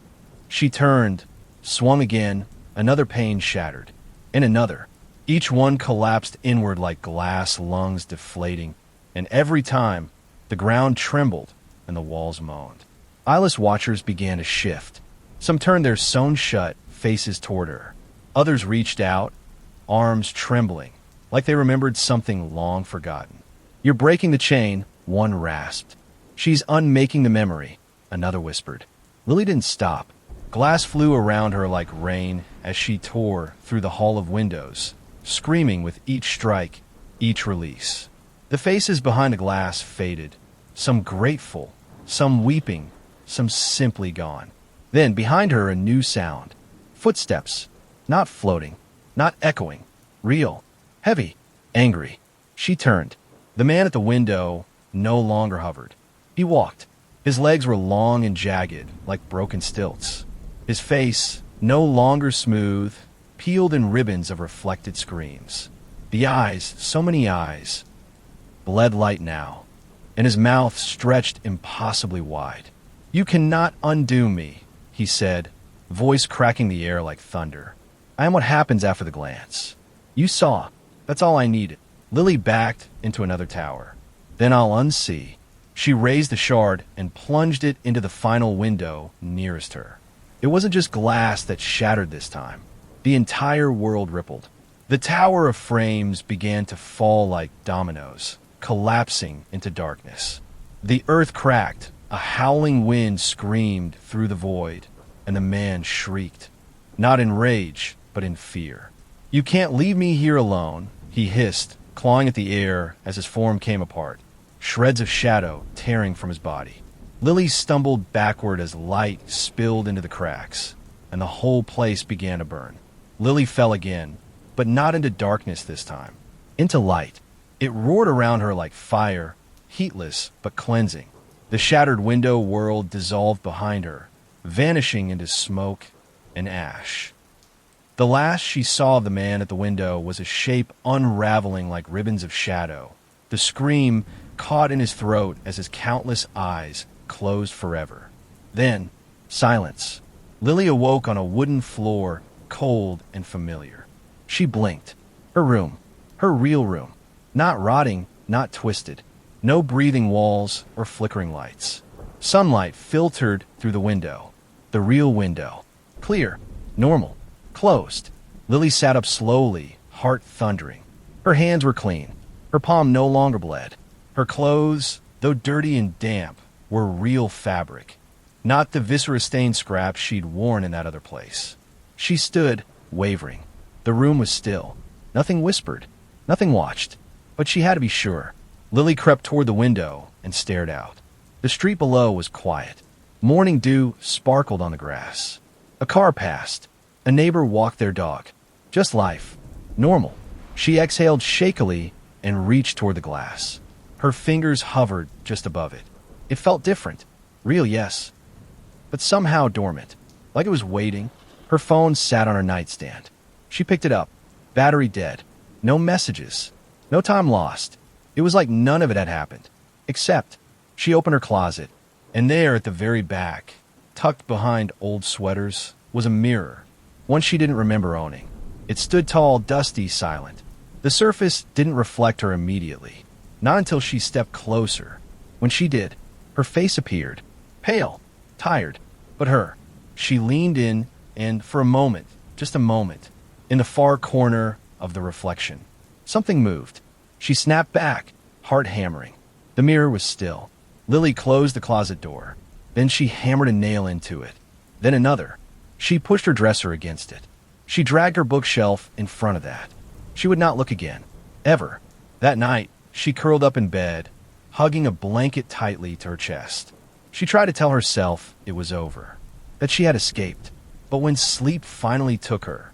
She turned, swung again, another pane shattered, and another. Each one collapsed inward like glass lungs deflating, and every time, the ground trembled and the walls moaned. Eyeless watchers began to shift. Some turned their sewn-shut faces toward her. Others reached out, arms trembling, like they remembered something long forgotten. "You're breaking the chain," one rasped. "She's unmaking the memory," another whispered. Lily didn't stop. Glass flew around her like rain as she tore through the hall of windows, screaming with each strike, each release. The faces behind the glass faded, some grateful, some weeping, some simply gone. Then, behind her, a new sound. Footsteps, not floating, not echoing, real, heavy, angry. She turned. The man at the window no longer hovered. He walked. His legs were long and jagged, like broken stilts. His face, no longer smooth, peeled in ribbons of reflected screams. The eyes, so many eyes, bled light now, and his mouth stretched impossibly wide. "You cannot undo me," he said, voice cracking the air like thunder. "I am what happens after the glance. You saw. That's all I needed." Lily backed into another tower. "Then I'll unsee." She raised the shard and plunged it into the final window nearest her. It wasn't just glass that shattered this time. The entire world rippled. The tower of frames began to fall like dominoes, collapsing into darkness. The earth cracked, a howling wind screamed through the void, and the man shrieked, not in rage, but in fear. "You can't leave me here alone," he hissed, clawing at the air as his form came apart, shreds of shadow tearing from his body. Lily stumbled backward as light spilled into the cracks, and the whole place began to burn. Lily fell again, but not into darkness this time, into light. It roared around her like fire, heatless but cleansing. The shattered window world dissolved behind her, vanishing into smoke and ash. The last she saw of the man at the window was a shape unraveling like ribbons of shadow, the scream caught in his throat as his countless eyes closed forever. Then, silence. Lily awoke on a wooden floor, cold and familiar. She blinked. Her room. Her real room. Not rotting, not twisted. No breathing walls or flickering lights. Sunlight filtered through the window. The real window. Clear. Normal. Closed. Lily sat up slowly, heart thundering. Her hands were clean. Her palm no longer bled. Her clothes, though dirty and damp, were real fabric, not the viscera-stained scraps she'd worn in that other place. She stood, wavering. The room was still. Nothing whispered. Nothing watched. But she had to be sure. Lily crept toward the window and stared out. The street below was quiet. Morning dew sparkled on the grass. A car passed. A neighbor walked their dog. Just life. Normal. She exhaled shakily and reached toward the glass. Her fingers hovered just above it. It felt different. Real, yes. But somehow dormant. Like it was waiting. Her phone sat on her nightstand. She picked it up. Battery dead. No messages. No time lost. It was like none of it had happened. Except, she opened her closet, and there at the very back, tucked behind old sweaters, was a mirror. One she didn't remember owning. It stood tall, dusty, silent. The surface didn't reflect her immediately. Not until she stepped closer. When she did, her face appeared. Pale. Tired. But her. She leaned in, and for a moment, just a moment, in the far corner of the reflection, something moved. She snapped back, heart hammering. The mirror was still. Lily closed the closet door. Then she hammered a nail into it. Then another. She pushed her dresser against it. She dragged her bookshelf in front of that. She would not look again. Ever. That night, she curled up in bed, hugging a blanket tightly to her chest. She tried to tell herself it was over, that she had escaped. But when sleep finally took her,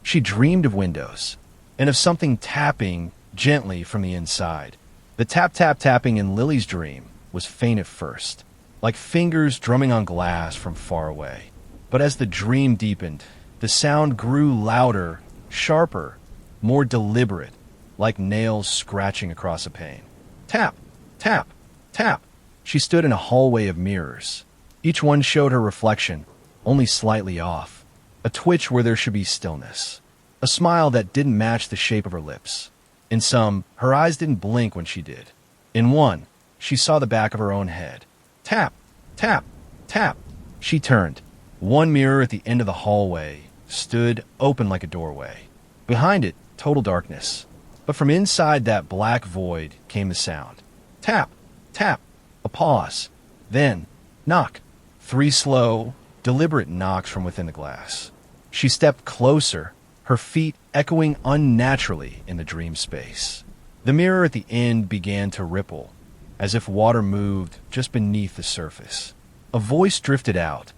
she dreamed of windows and of something tapping gently from the inside. The tap-tap-tapping in Lily's dream was faint at first, like fingers drumming on glass from far away. But as the dream deepened, the sound grew louder, sharper, more deliberate, like nails scratching across a pane. Tap, tap, tap. She stood in a hallway of mirrors. Each one showed her reflection, only slightly off. A twitch where there should be stillness. A smile that didn't match the shape of her lips. In some, her eyes didn't blink when she did. In one, she saw the back of her own head. Tap, tap, tap. She turned. One mirror at the end of the hallway stood open like a doorway. Behind it, total darkness. But from inside that black void came the sound. Tap, tap. A pause. Then, knock. 3 slow, deliberate knocks from within the glass. She stepped closer, her feet echoing unnaturally in the dream space. The mirror at the end began to ripple, as if water moved just beneath the surface. A voice drifted out.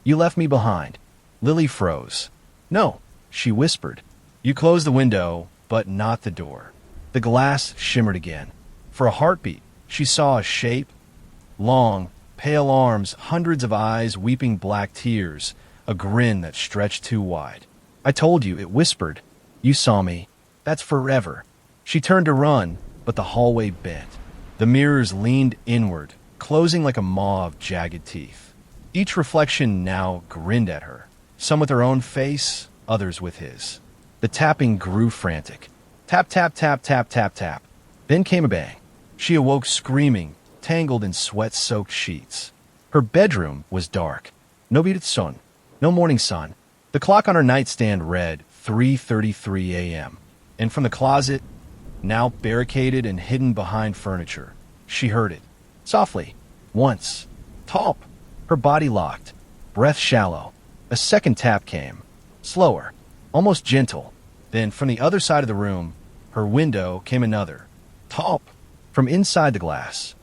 You left me behind. Lily froze. No, she whispered. You closed the window, but not the door. The glass shimmered again. For a heartbeat, she saw a shape. Long, pale arms, hundreds of eyes weeping black tears, a grin that stretched too wide. I told you, it whispered. You saw me. That's forever. She turned to run, but the hallway bent. The mirrors leaned inward, closing like a maw of jagged teeth. Each reflection now grinned at her, some with her own face, others with his. The tapping grew frantic. Tap, tap, tap, tap, tap, tap. Then came a bang. She awoke screaming, tangled in sweat-soaked sheets. Her bedroom was dark. No beat sun. No morning sun. The clock on her nightstand read 3:33 a.m. And from the closet, now barricaded and hidden behind furniture, she heard it. Softly. Once. Talp. Her body locked. Breath shallow. A second tap came. Slower. Almost gentle. Then from the other side of the room, her window, came another. Talp. From inside the glass.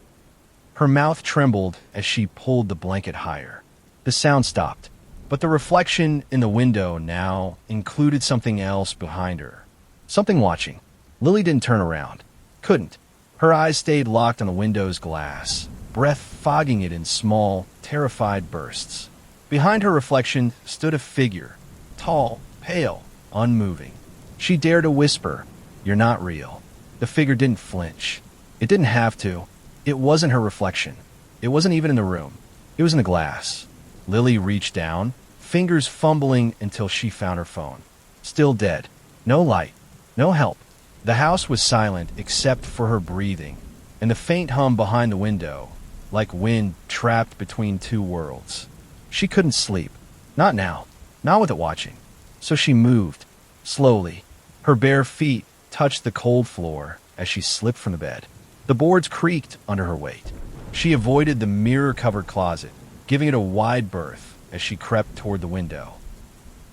Her mouth trembled as she pulled the blanket higher. The sound stopped, but the reflection in the window now included something else behind her. Something watching. Lily didn't turn around. Couldn't. Her eyes stayed locked on the window's glass, breath fogging it in small, terrified bursts. Behind her reflection stood a figure, tall, pale, unmoving. She dared to whisper, "You're not real." The figure didn't flinch. It didn't have to. It wasn't her reflection. It wasn't even in the room. It was in the glass. Lily reached down, fingers fumbling until she found her phone. Still dead. No light. No help. The house was silent except for her breathing, and the faint hum behind the window, like wind trapped between two worlds. She couldn't sleep. Not now. Not with it watching. So she moved. Slowly. Her bare feet touched the cold floor as she slipped from the bed. The boards creaked under her weight. She avoided the mirror-covered closet, giving it a wide berth as she crept toward the window.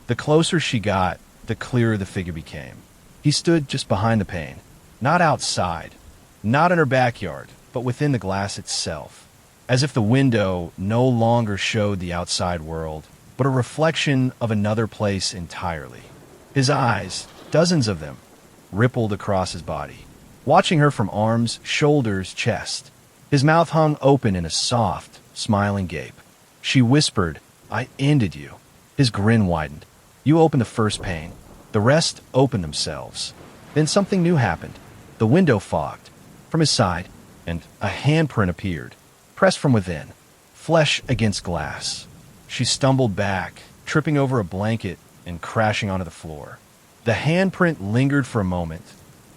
The closer she got, the clearer the figure became. He stood just behind the pane, not outside, not in her backyard, but within the glass itself, as if the window no longer showed the outside world, but a reflection of another place entirely. His eyes, dozens of them, rippled across his body, watching her from arms, shoulders, chest. His mouth hung open in a soft, smiling gape. She whispered, "I ended you." His grin widened. "You opened the first pane. The rest opened themselves." Then something new happened. The window fogged from his side, and a handprint appeared, pressed from within, flesh against glass. She stumbled back, tripping over a blanket and crashing onto the floor. The handprint lingered for a moment,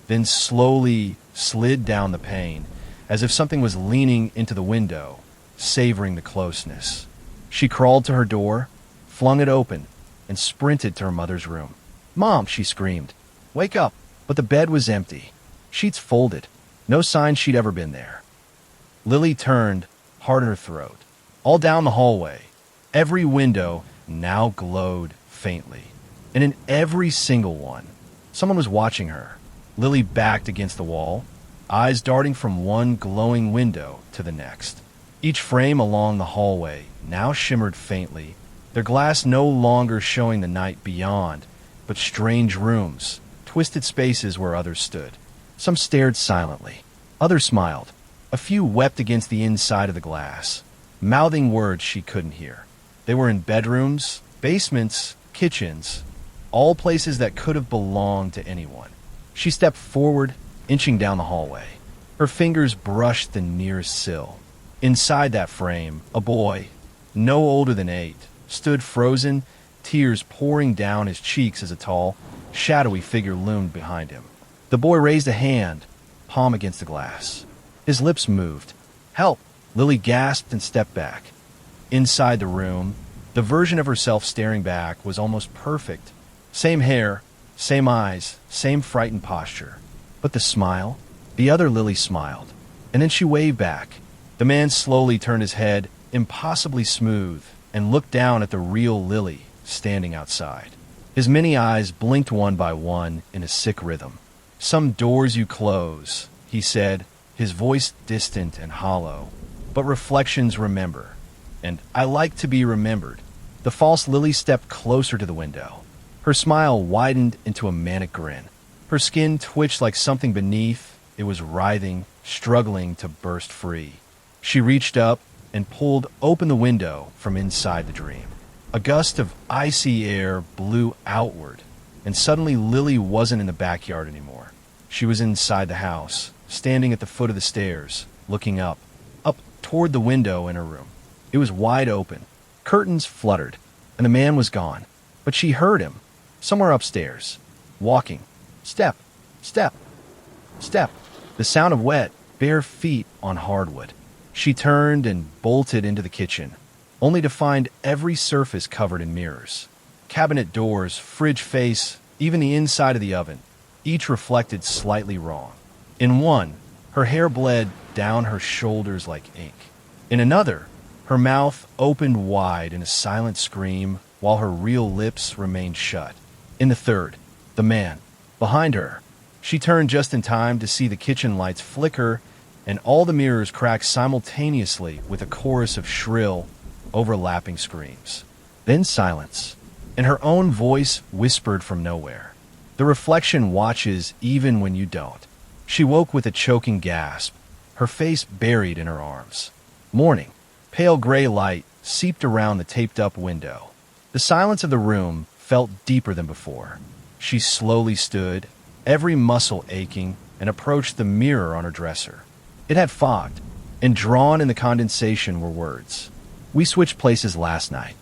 then slowly slid down the pane, as if something was leaning into the window, savoring the closeness. She crawled to her door, flung it open, and sprinted to her mother's room. "Mom," she screamed. "Wake up." But the bed was empty, sheets folded, no sign she'd ever been there. Lily turned, heart in her throat. All down the hallway, every window now glowed faintly, and in every single one, someone was watching her. Lily backed against the wall, eyes darting from one glowing window to the next. Each frame along the hallway now shimmered faintly, their glass no longer showing the night beyond, but strange rooms, twisted spaces where others stood. Some stared silently, others smiled. A few wept against the inside of the glass, mouthing words she couldn't hear. They were in bedrooms, basements, kitchens, all places that could have belonged to anyone. She stepped forward, inching down the hallway. Her fingers brushed the nearest sill. Inside that frame, a boy, no older than 8, stood frozen, tears pouring down his cheeks as a tall, shadowy figure loomed behind him. The boy raised a hand, palm against the glass. His lips moved. "Help!" Lily gasped and stepped back. Inside the room, the version of herself staring back was almost perfect. Same hair, same eyes, same frightened posture. But the smile? The other Lily smiled, and then she waved back. The man slowly turned his head, impossibly smooth, and looked down at the real Lily standing outside. His many eyes blinked one by one in a sick rhythm. "Some doors you close," he said, his voice distant and hollow. "But reflections remember, and I like to be remembered." The false Lily stepped closer to the window. Her smile widened into a manic grin. Her skin twitched like something beneath. It was writhing, struggling to burst free. She reached up and pulled open the window from inside the dream. A gust of icy air blew outward, and suddenly Lily wasn't in the backyard anymore. She was inside the house, standing at the foot of the stairs, looking up toward the window in her room. It was wide open. Curtains fluttered, and the man was gone. But she heard him, somewhere upstairs, walking. Step, step, step. The sound of wet, bare feet on hardwood. She turned and bolted into the kitchen, only to find every surface covered in mirrors. Cabinet doors, fridge face, even the inside of the oven, each reflected slightly wrong. In one, her hair bled down her shoulders like ink. In another, her mouth opened wide in a silent scream while her real lips remained shut. In the third, the man, behind her. She turned just in time to see the kitchen lights flicker and all the mirrors crack simultaneously with a chorus of shrill, overlapping screams. Then silence, and her own voice whispered from nowhere. "The reflection watches even when you don't." She woke with a choking gasp, her face buried in her arms. Morning. Pale gray light seeped around the taped-up window. The silence of the room felt deeper than before. She slowly stood, every muscle aching, and approached the mirror on her dresser. It had fogged, and drawn in the condensation were words. "We switched places last night."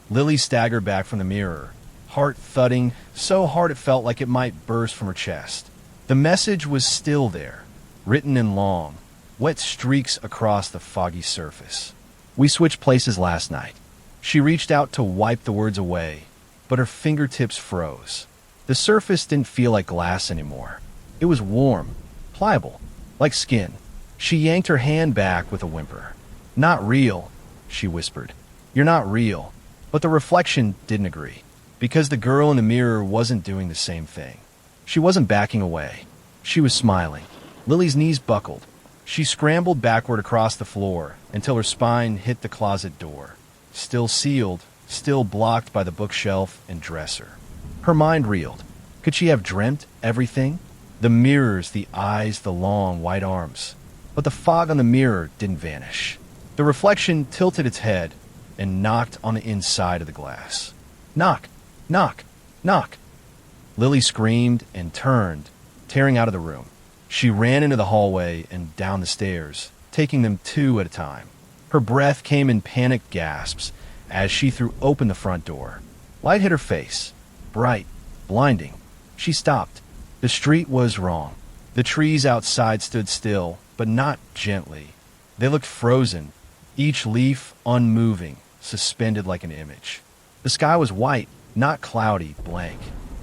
Lily staggered back from the mirror, heart thudding so hard it felt like it might burst from her chest. The message was still there, written in long, wet streaks across the foggy surface. "We switched places last night." She reached out to wipe the words away, but her fingertips froze. The surface didn't feel like glass anymore. It was warm, pliable, like skin. She yanked her hand back with a whimper. "Not real," she whispered. "You're not real." But the reflection didn't agree, because the girl in the mirror wasn't doing the same thing. She wasn't backing away. She was smiling. Lily's knees buckled. She scrambled backward across the floor until her spine hit the closet door. Still sealed, still blocked by the bookshelf and dresser. Her mind reeled. Could she have dreamt everything? The mirrors, the eyes, the long, white arms. But the fog on the mirror didn't vanish. The reflection tilted its head and knocked on the inside of the glass. Knock, knock, knock. Lily screamed and turned, tearing out of the room. She ran into the hallway and down the stairs, taking them 2 at a time. Her breath came in panicked gasps as she threw open the front door. Light hit her face, bright, blinding. She stopped. The street was wrong. The trees outside stood still, but not gently. They looked frozen, each leaf unmoving, suspended like an image. The sky was white, not cloudy, blank.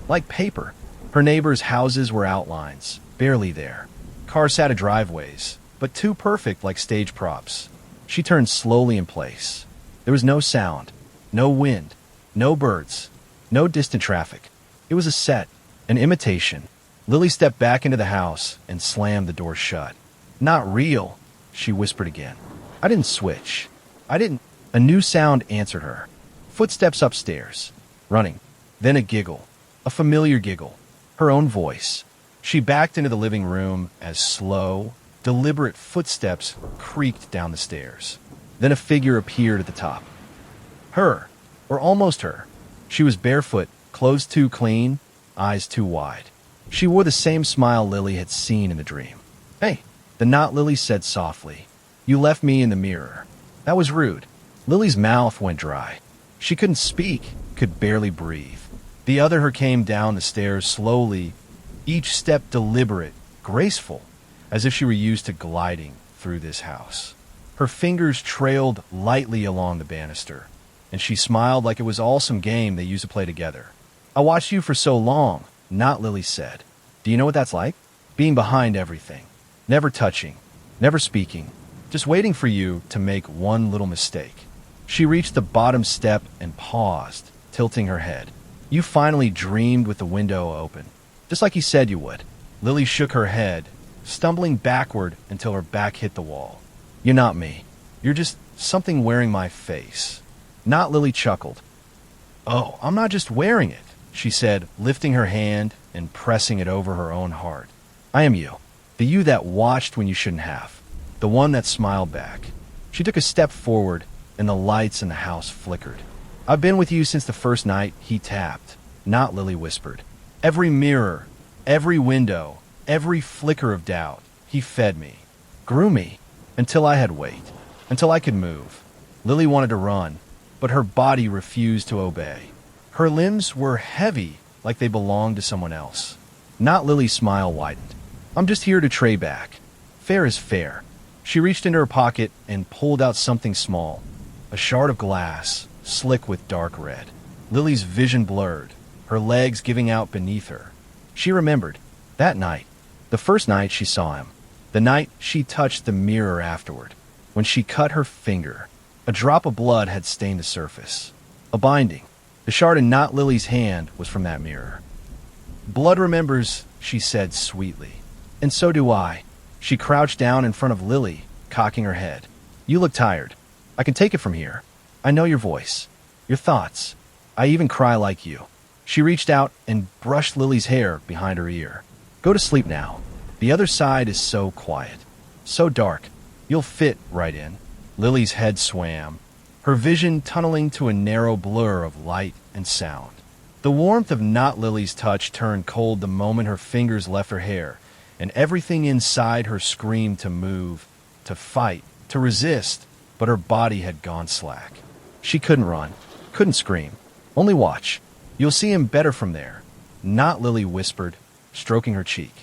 Like paper. Her neighbors' houses were outlines, barely there. Cars sat at driveways, but too perfect like stage props. She turned slowly in place. There was no sound, no wind, no birds, no distant traffic. It was a set, an imitation, Lily stepped back into the house and slammed the door shut. Not real, she whispered again. I didn't switch. I didn't. A new sound answered her. Footsteps upstairs, running. Then a giggle, a familiar giggle, her own voice. She backed into the living room as slow, deliberate footsteps creaked down the stairs. Then a figure appeared at the top. Her, or almost her. She was barefoot, clothes too clean, eyes too wide. She wore the same smile Lily had seen in the dream. Hey, the not Lily said softly. You left me in the mirror. That was rude. Lily's mouth went dry. She couldn't speak, could barely breathe. The other her came down the stairs slowly, each step deliberate, graceful, as if she were used to gliding through this house. Her fingers trailed lightly along the banister, and she smiled like it was all some game they used to play together. I watched you for so long, not Lily said. Do you know what that's like? Being behind everything. Never touching, never speaking, just waiting for you to make one little mistake. She reached the bottom step and paused, tilting her head. You finally dreamed with the window open, just like you said you would. Lily shook her head, stumbling backward until her back hit the wall. You're not me. You're just something wearing my face. Not Lily chuckled. Oh, I'm not just wearing it, she said, lifting her hand and pressing it over her own heart. I am you. The you that watched when you shouldn't have. The one that smiled back. She took a step forward, and the lights in the house flickered. I've been with you since the first night, he tapped. Not Lily whispered. Every mirror, every window, every flicker of doubt, he fed me, grew me, until I had weight, until I could move. Lily wanted to run, but her body refused to obey. Her limbs were heavy, like they belonged to someone else. Not Lily's smile widened. I'm just here to trade back. Fair is fair. She reached into her pocket and pulled out something small, a shard of glass, slick with dark red. Lily's vision blurred, her legs giving out beneath her. She remembered that night, the first night she saw him, the night she touched the mirror afterward. When she cut her finger, a drop of blood had stained the surface. A binding. The shard in not Lily's hand was from that mirror. Blood remembers, she said sweetly. And so do I. She crouched down in front of Lily, cocking her head. You look tired. I can take it from here. I know your voice, your thoughts. I even cry like you. She reached out and brushed Lily's hair behind her ear. Go to sleep now. The other side is so quiet, so dark. You'll fit right in. Lily's head swam, her vision tunneling to a narrow blur of light and sound. The warmth of not Lily's touch turned cold the moment her fingers left her hair, and everything inside her screamed to move, to fight, to resist, but her body had gone slack. She couldn't run, couldn't scream. Only watch. You'll see him better from there. Not Lily whispered, stroking her cheek.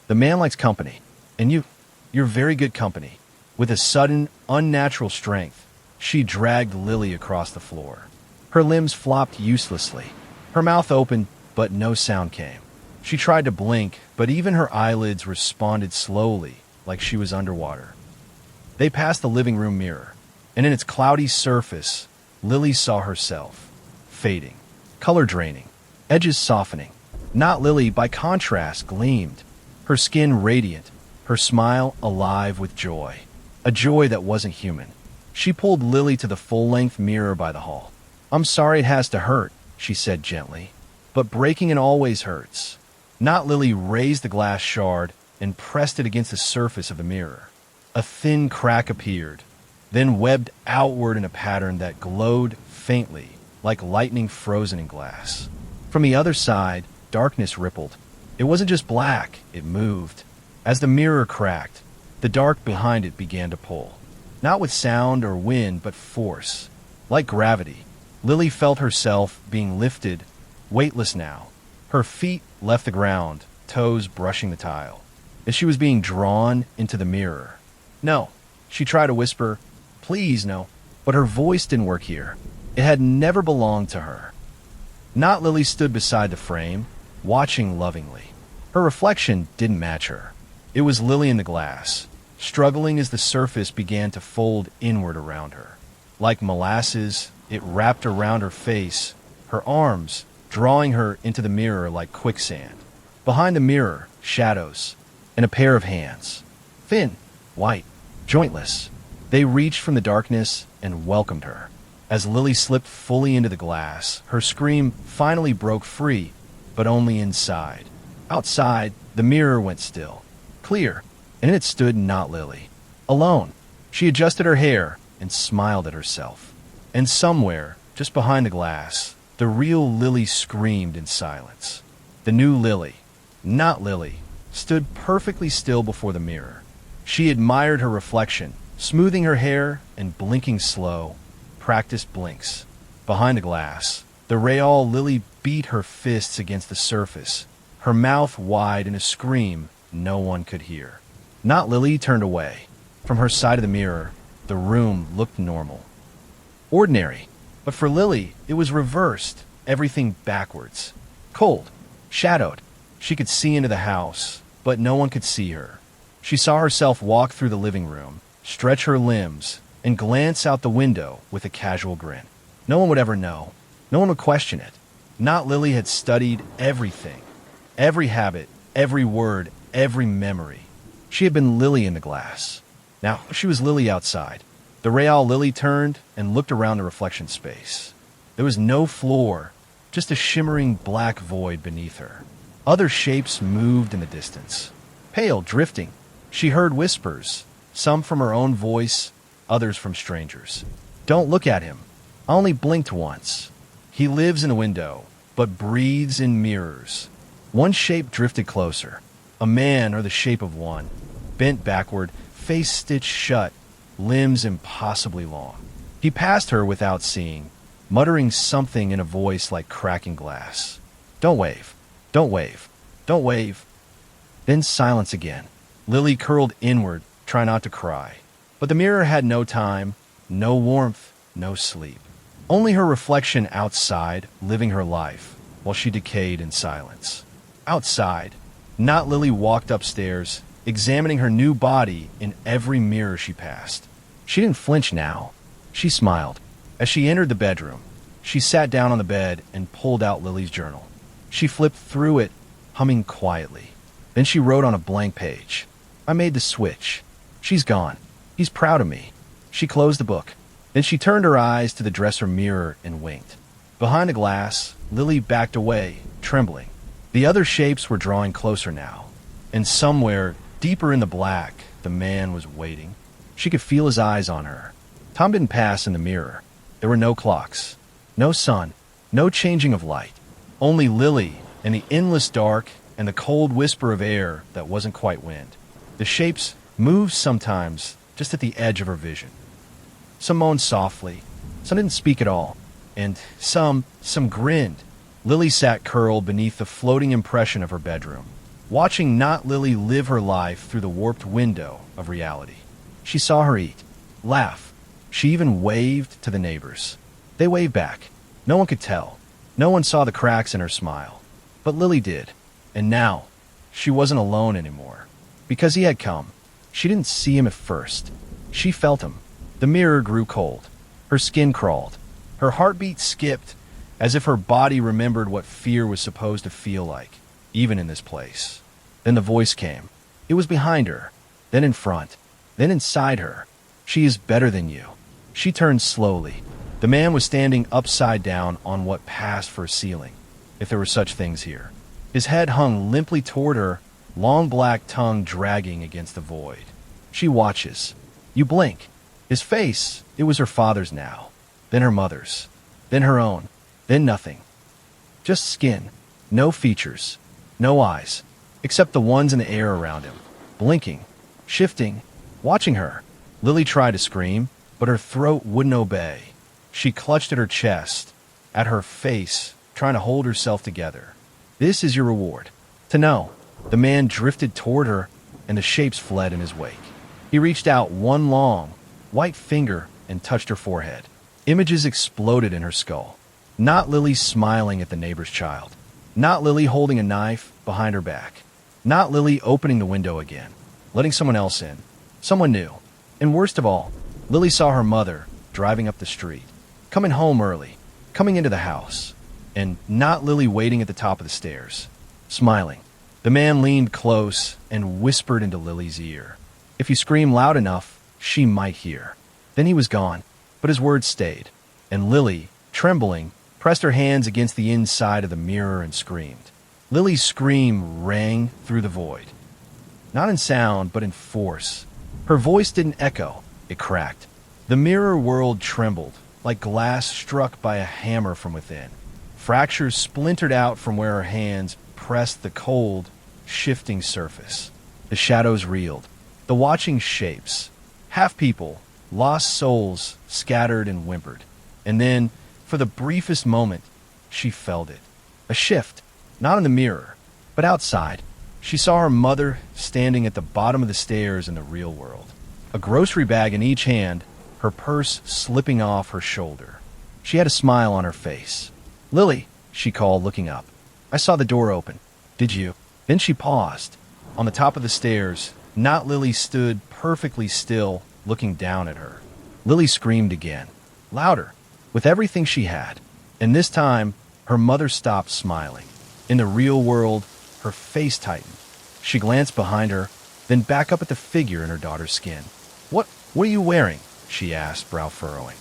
The man likes company, and you're very good company. With a sudden, unnatural strength, she dragged Lily across the floor. Her limbs flopped uselessly. Her mouth opened, but no sound came. She tried to blink, but even her eyelids responded slowly, like she was underwater. They passed the living room mirror, and in its cloudy surface, Lily saw herself, fading, color draining, edges softening. Not Lily, by contrast, gleamed, her skin radiant, her smile alive with joy, a joy that wasn't human. She pulled Lily to the full-length mirror by the hall. I'm sorry it has to hurt, she said gently, but breaking it always hurts. Not Lily raised the glass shard and pressed it against the surface of the mirror. A thin crack appeared, then webbed outward in a pattern that glowed faintly, like lightning frozen in glass. From the other side, darkness rippled. It wasn't just black, it moved. As the mirror cracked, the dark behind it began to pull. Not with sound or wind, but force. Like gravity, Lily felt herself being lifted, weightless now. Her feet left the ground, toes brushing the tile, as she was being drawn into the mirror. No, she tried to whisper, please no, but her voice didn't work here. It had never belonged to her. Not Lily stood beside the frame, watching lovingly. Her reflection didn't match her. It was Lily in the glass, struggling as the surface began to fold inward around her. Like molasses, it wrapped around her face, her arms, drawing her into the mirror like quicksand. Behind the mirror, shadows, and a pair of hands. Thin, white, jointless. They reached from the darkness and welcomed her. As Lily slipped fully into the glass, her scream finally broke free, but only inside. Outside, the mirror went still, clear, and in it stood not Lily. Alone. She adjusted her hair and smiled at herself. And somewhere, just behind the glass, the real Lily screamed in silence. The new Lily, not Lily, stood perfectly still before the mirror. She admired her reflection, smoothing her hair and blinking slow, practiced blinks. Behind the glass, the real Lily beat her fists against the surface, her mouth wide in a scream no one could hear. Not Lily turned away. From her side of the mirror, the room looked normal. Ordinary. But for Lily, it was reversed, everything backwards. Cold, shadowed. She could see into the house, but no one could see her. She saw herself walk through the living room, stretch her limbs, and glance out the window with a casual grin. No one would ever know. No one would question it. Not Lily had studied everything. Every habit, every word, every memory. She had been Lily in the glass. Now she was Lily outside. The real Lily turned and looked around the reflection space. There was no floor, just a shimmering black void beneath her. Other shapes moved in the distance. Pale, drifting. She heard whispers, some from her own voice, others from strangers. Don't look at him. I only blinked once. He lives in the window, but breathes in mirrors. One shape drifted closer. A man or the shape of one, bent backward, face stitched shut, limbs impossibly long. He passed her without seeing, muttering something in a voice like cracking glass. Don't wave. Don't wave. Don't wave. Then silence again. Lily curled inward, trying not to cry. But the mirror had no time, no warmth, no sleep. Only her reflection outside, living her life, while she decayed in silence. Outside, not Lily walked upstairs, examining her new body in every mirror she passed. She didn't flinch now. She smiled. As she entered the bedroom, she sat down on the bed and pulled out Lily's journal. She flipped through it, humming quietly. Then she wrote on a blank page, I made the switch. She's gone. He's proud of me. She closed the book. Then she turned her eyes to the dresser mirror and winked. Behind the glass, Lily backed away, trembling. The other shapes were drawing closer now. And somewhere, deeper in the black, the man was waiting. She could feel his eyes on her. Time didn't pass in the mirror. There were no clocks, no sun, no changing of light. Only Lily and the endless dark and the cold whisper of air that wasn't quite wind. The shapes moved sometimes just at the edge of her vision. Some moaned softly, some didn't speak at all, and some grinned. Lily sat curled beneath the floating impression of her bedroom, watching not Lily live her life through the warped window of reality. She saw her eat, laugh. She even waved to the neighbors. They waved back. No one could tell. No one saw the cracks in her smile. But Lily did. And now, she wasn't alone anymore. Because he had come. She didn't see him at first. She felt him. The mirror grew cold. Her skin crawled. Her heartbeat skipped, as if her body remembered what fear was supposed to feel like, even in this place. Then the voice came. It was behind her, then in front, then inside her. She is better than you. She turned slowly. The man was standing upside down on what passed for a ceiling, if there were such things here. His head hung limply toward her, long black tongue dragging against the void. She watches. You blink. His face, it was her father's now, then her mother's, then her own, then nothing. Just skin, no features, no eyes, except the ones in the air around him, blinking, shifting, watching her. Lily tried to scream, but her throat wouldn't obey. She clutched at her chest, at her face, trying to hold herself together. This is your reward. To know. The man drifted toward her, and the shapes fled in his wake. He reached out one long, white finger and touched her forehead. Images exploded in her skull. Not Lily smiling at the neighbor's child. Not Lily holding a knife behind her back. Not Lily opening the window again, letting someone else in. Someone new. And worst of all, Lily saw her mother driving up the street, coming home early, coming into the house, and not Lily waiting at the top of the stairs, smiling. The man leaned close and whispered into Lily's ear. If you scream loud enough, she might hear. Then he was gone, but his words stayed, and Lily, trembling, pressed her hands against the inside of the mirror and screamed. Lily's scream rang through the void. Not in sound, but in force. Her voice didn't echo, it cracked. The mirror world trembled, like glass struck by a hammer from within. Fractures splintered out from where her hands pressed the cold, shifting surface. The shadows reeled, the watching shapes. Half people, lost souls, scattered and whimpered. And then, for the briefest moment, she felt it. A shift, not in the mirror, but outside. She saw her mother standing at the bottom of the stairs in the real world. A grocery bag in each hand, her purse slipping off her shoulder. She had a smile on her face. "Lily," she called, looking up. "I saw the door open. Did you?" Then she paused. On the top of the stairs, not Lily stood perfectly still, looking down at her. Lily screamed again, louder, with everything she had. And this time, her mother stopped smiling. In the real world, her face tightened. She glanced behind her, then back up at the figure in her daughter's skin. What are you wearing?" she asked, brow furrowing.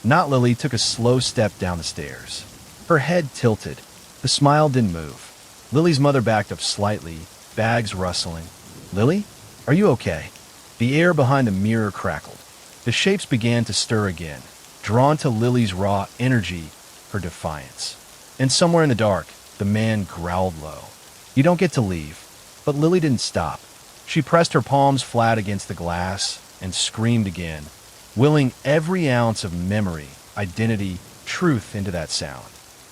Not Lily took a slow step down the stairs. Her head tilted. The smile didn't move. Lily's mother backed up slightly, bags rustling. "Lily, are you okay?" The air behind the mirror crackled. The shapes began to stir again, drawn to Lily's raw energy, her defiance. And somewhere in the dark, the man growled low. "You don't get to leave." But Lily didn't stop. She pressed her palms flat against the glass and screamed again, willing every ounce of memory, identity, truth into that sound.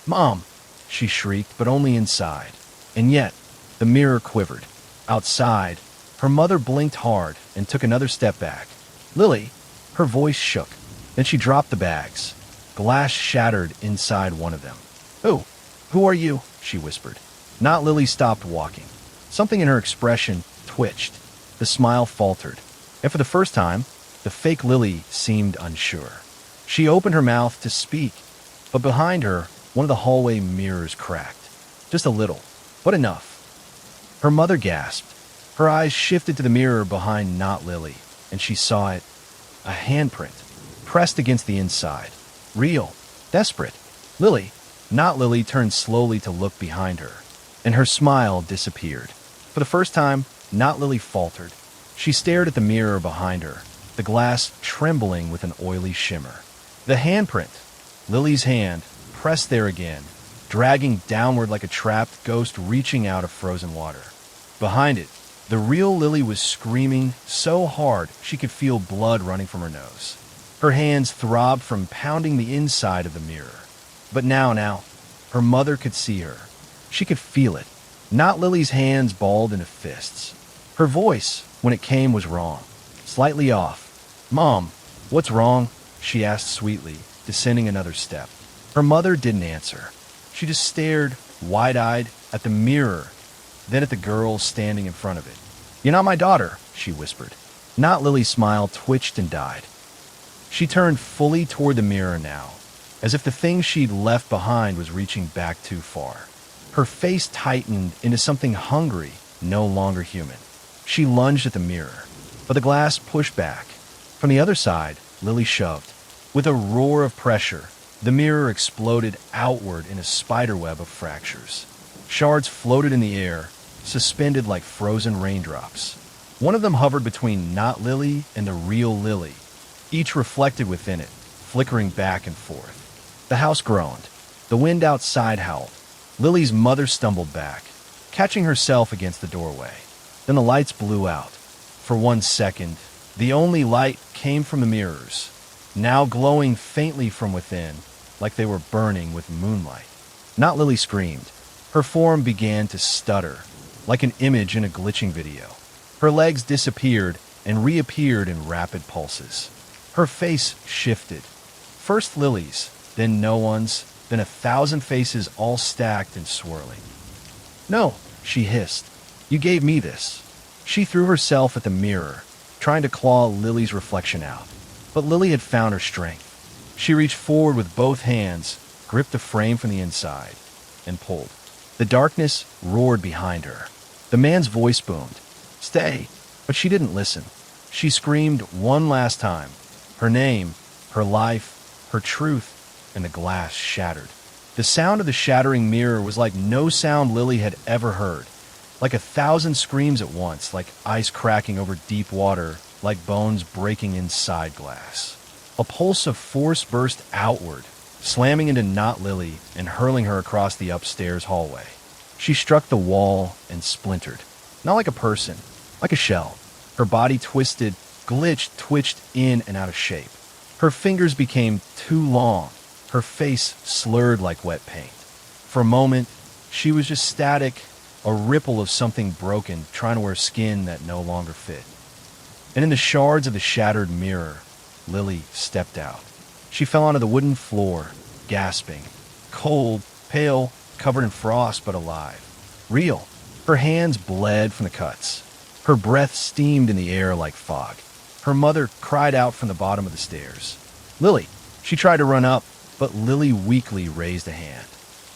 "Mom!" she shrieked, but only inside. And yet, the mirror quivered. Outside, her mother blinked hard and took another step back. "Lily!" Her voice shook. Then she dropped the bags. Glass shattered inside one of them. Who are you?" she whispered. Not Lily stopped walking. Something in her expression twitched. The smile faltered. And for the first time, the fake Lily seemed unsure. She opened her mouth to speak, but behind her, one of the hallway mirrors cracked. Just a little, but enough. Her mother gasped. Her eyes shifted to the mirror behind Not Lily, and she saw it. A handprint, pressed against the inside. Real, desperate. Lily, Not Lily turned slowly to look behind her, and her smile disappeared. For the first time, Not Lily faltered. She stared at the mirror behind her, the glass trembling with an oily shimmer. The handprint, Lily's hand, pressed there again, dragging downward like a trapped ghost reaching out of frozen water. Behind it, the real Lily was screaming so hard she could feel blood running from her nose. Her hands throbbed from pounding the inside of the mirror. But now, her mother could see her. She could feel it. Not Lily's hands balled into fists. Her voice, when it came, was wrong. Slightly off. "Mom, what's wrong?" she asked sweetly, descending another step. Her mother didn't answer. She just stared, wide-eyed, at the mirror, then at the girl standing in front of it. "You're not my daughter," she whispered. Not Lily's smile twitched and died. She turned fully toward the mirror now, as if the thing she'd left behind was reaching back too far. Her face tightened into something hungry, no longer human. She lunged at the mirror, but the glass pushed back. From the other side, Lily shoved. With a roar of pressure, the mirror exploded outward in a spiderweb of fractures. Shards floated in the air, suspended like frozen raindrops. One of them hovered between Not Lily and the real Lily, each reflected within it, flickering back and forth. The house groaned. The wind outside howled. Lily's mother stumbled back, catching herself against the doorway. Then the lights blew out. For 1 second, the only light came from the mirrors, now glowing faintly from within, like they were burning with moonlight. Not Lily screamed. Her form began to stutter, like an image in a glitching video. Her legs disappeared and reappeared in rapid pulses. Her face shifted. First Lily's, then no one's, then 1,000 faces all stacked and swirling. "No," she hissed. "You gave me this." She threw herself at the mirror, trying to claw Lily's reflection out. But Lily had found her strength. She reached forward with both hands, gripped the frame from the inside, and pulled. The darkness roared behind her. The man's voice boomed. Stay. But she didn't listen. She screamed one last time. Her name, her life, her truth, and the glass shattered. The sound of the shattering mirror was like no sound Lily had ever heard. Like 1,000 screams at once, like ice cracking over deep water, like bones breaking inside glass. A pulse of force burst outward, slamming into not Lily and hurling her across the upstairs hallway. She struck the wall and splintered. Not like a person, like a shell. Her body twisted, glitched, twitched in and out of shape. Her fingers became too long. Her face slurred like wet paint. For a moment, she was just static, a ripple of something broken trying to wear skin that no longer fit. And in the shards of the shattered mirror, Lily stepped out. She fell onto the wooden floor, gasping. Cold, pale, covered in frost, but alive. Real. Her hands bled from the cuts. Her breath steamed in the air like fog. Her mother cried out from the bottom of the stairs. Lily! She tried to run up, but Lily weakly raised a hand.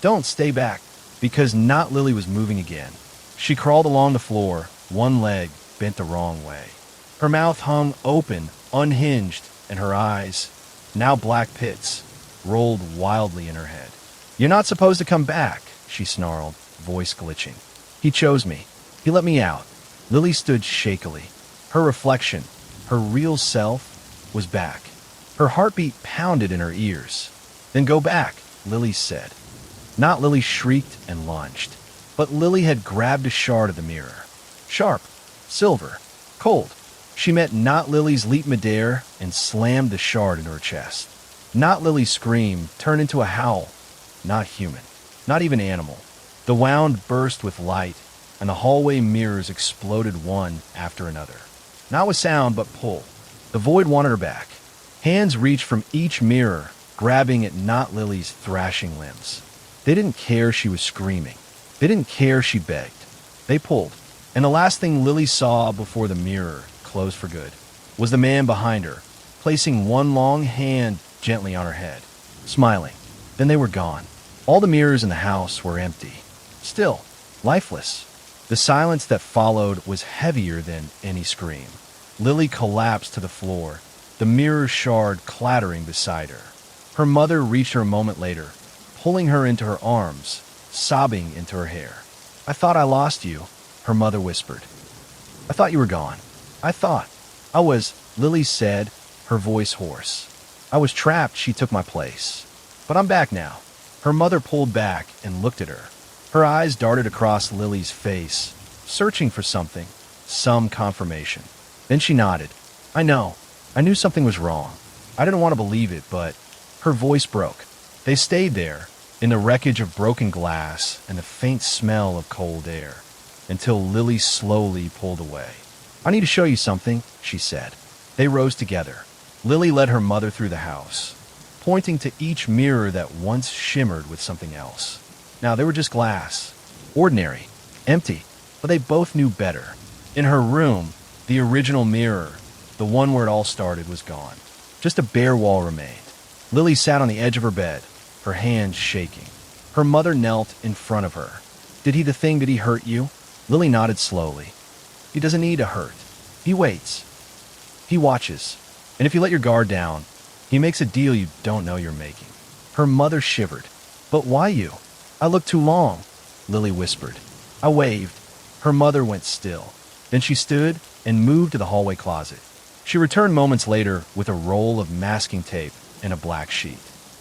Don't stay back, because not Lily was moving again. She crawled along the floor, one leg bent the wrong way. Her mouth hung open, unhinged, and her eyes, now black pits, rolled wildly in her head. You're not supposed to come back, she snarled, voice glitching. He chose me. He let me out. Lily stood shakily. Her reflection, her real self, was back. Her heartbeat pounded in her ears. Then go back, Lily said. Not Lily shrieked and lunged, but Lily had grabbed a shard of the mirror. Sharp, silver, cold. She met Not Lily's leap midair and slammed the shard into her chest. Not Lily's scream turned into a howl. Not human, not even animal. The wound burst with light, and the hallway mirrors exploded one after another. Not with sound, but pull. The void wanted her back. Hands reached from each mirror, grabbing at Not Lily's thrashing limbs. They didn't care she was screaming. They didn't care she begged. They pulled. And the last thing Lily saw before the mirror closed for good was the man behind her, placing one long hand gently on her head, smiling. Then they were gone. All the mirrors in the house were empty. Still, lifeless. The silence that followed was heavier than any scream. Lily collapsed to the floor, the mirror shard clattering beside her. Her mother reached her a moment later, pulling her into her arms, sobbing into her hair. I thought I lost you, her mother whispered. I thought you were gone. I thought. Lily said, her voice hoarse. I was trapped, she took my place. But I'm back now. Her mother pulled back and looked at her. Her eyes darted across Lily's face, searching for something, some confirmation. Then she nodded. I know. I knew something was wrong. I didn't want to believe it, but her voice broke. They stayed there, in the wreckage of broken glass and the faint smell of cold air, until Lily slowly pulled away. I need to show you something, she said. They rose together. Lily led her mother through the house, pointing to each mirror that once shimmered with something else. Now they were just glass, ordinary, empty, but they both knew better. In her room, the original mirror, the one where it all started, was gone. Just a bare wall remained. Lily sat on the edge of her bed, her hands shaking. Her mother knelt in front of her. Did he hurt you? Lily nodded slowly. He doesn't need to hurt. He waits. He watches. And if you let your guard down, he makes a deal you don't know you're making. Her mother shivered. But why you? I look too long, Lily whispered. I waved. Her mother went still. Then she stood and moved to the hallway closet. She returned moments later with a roll of masking tape and a black sheet.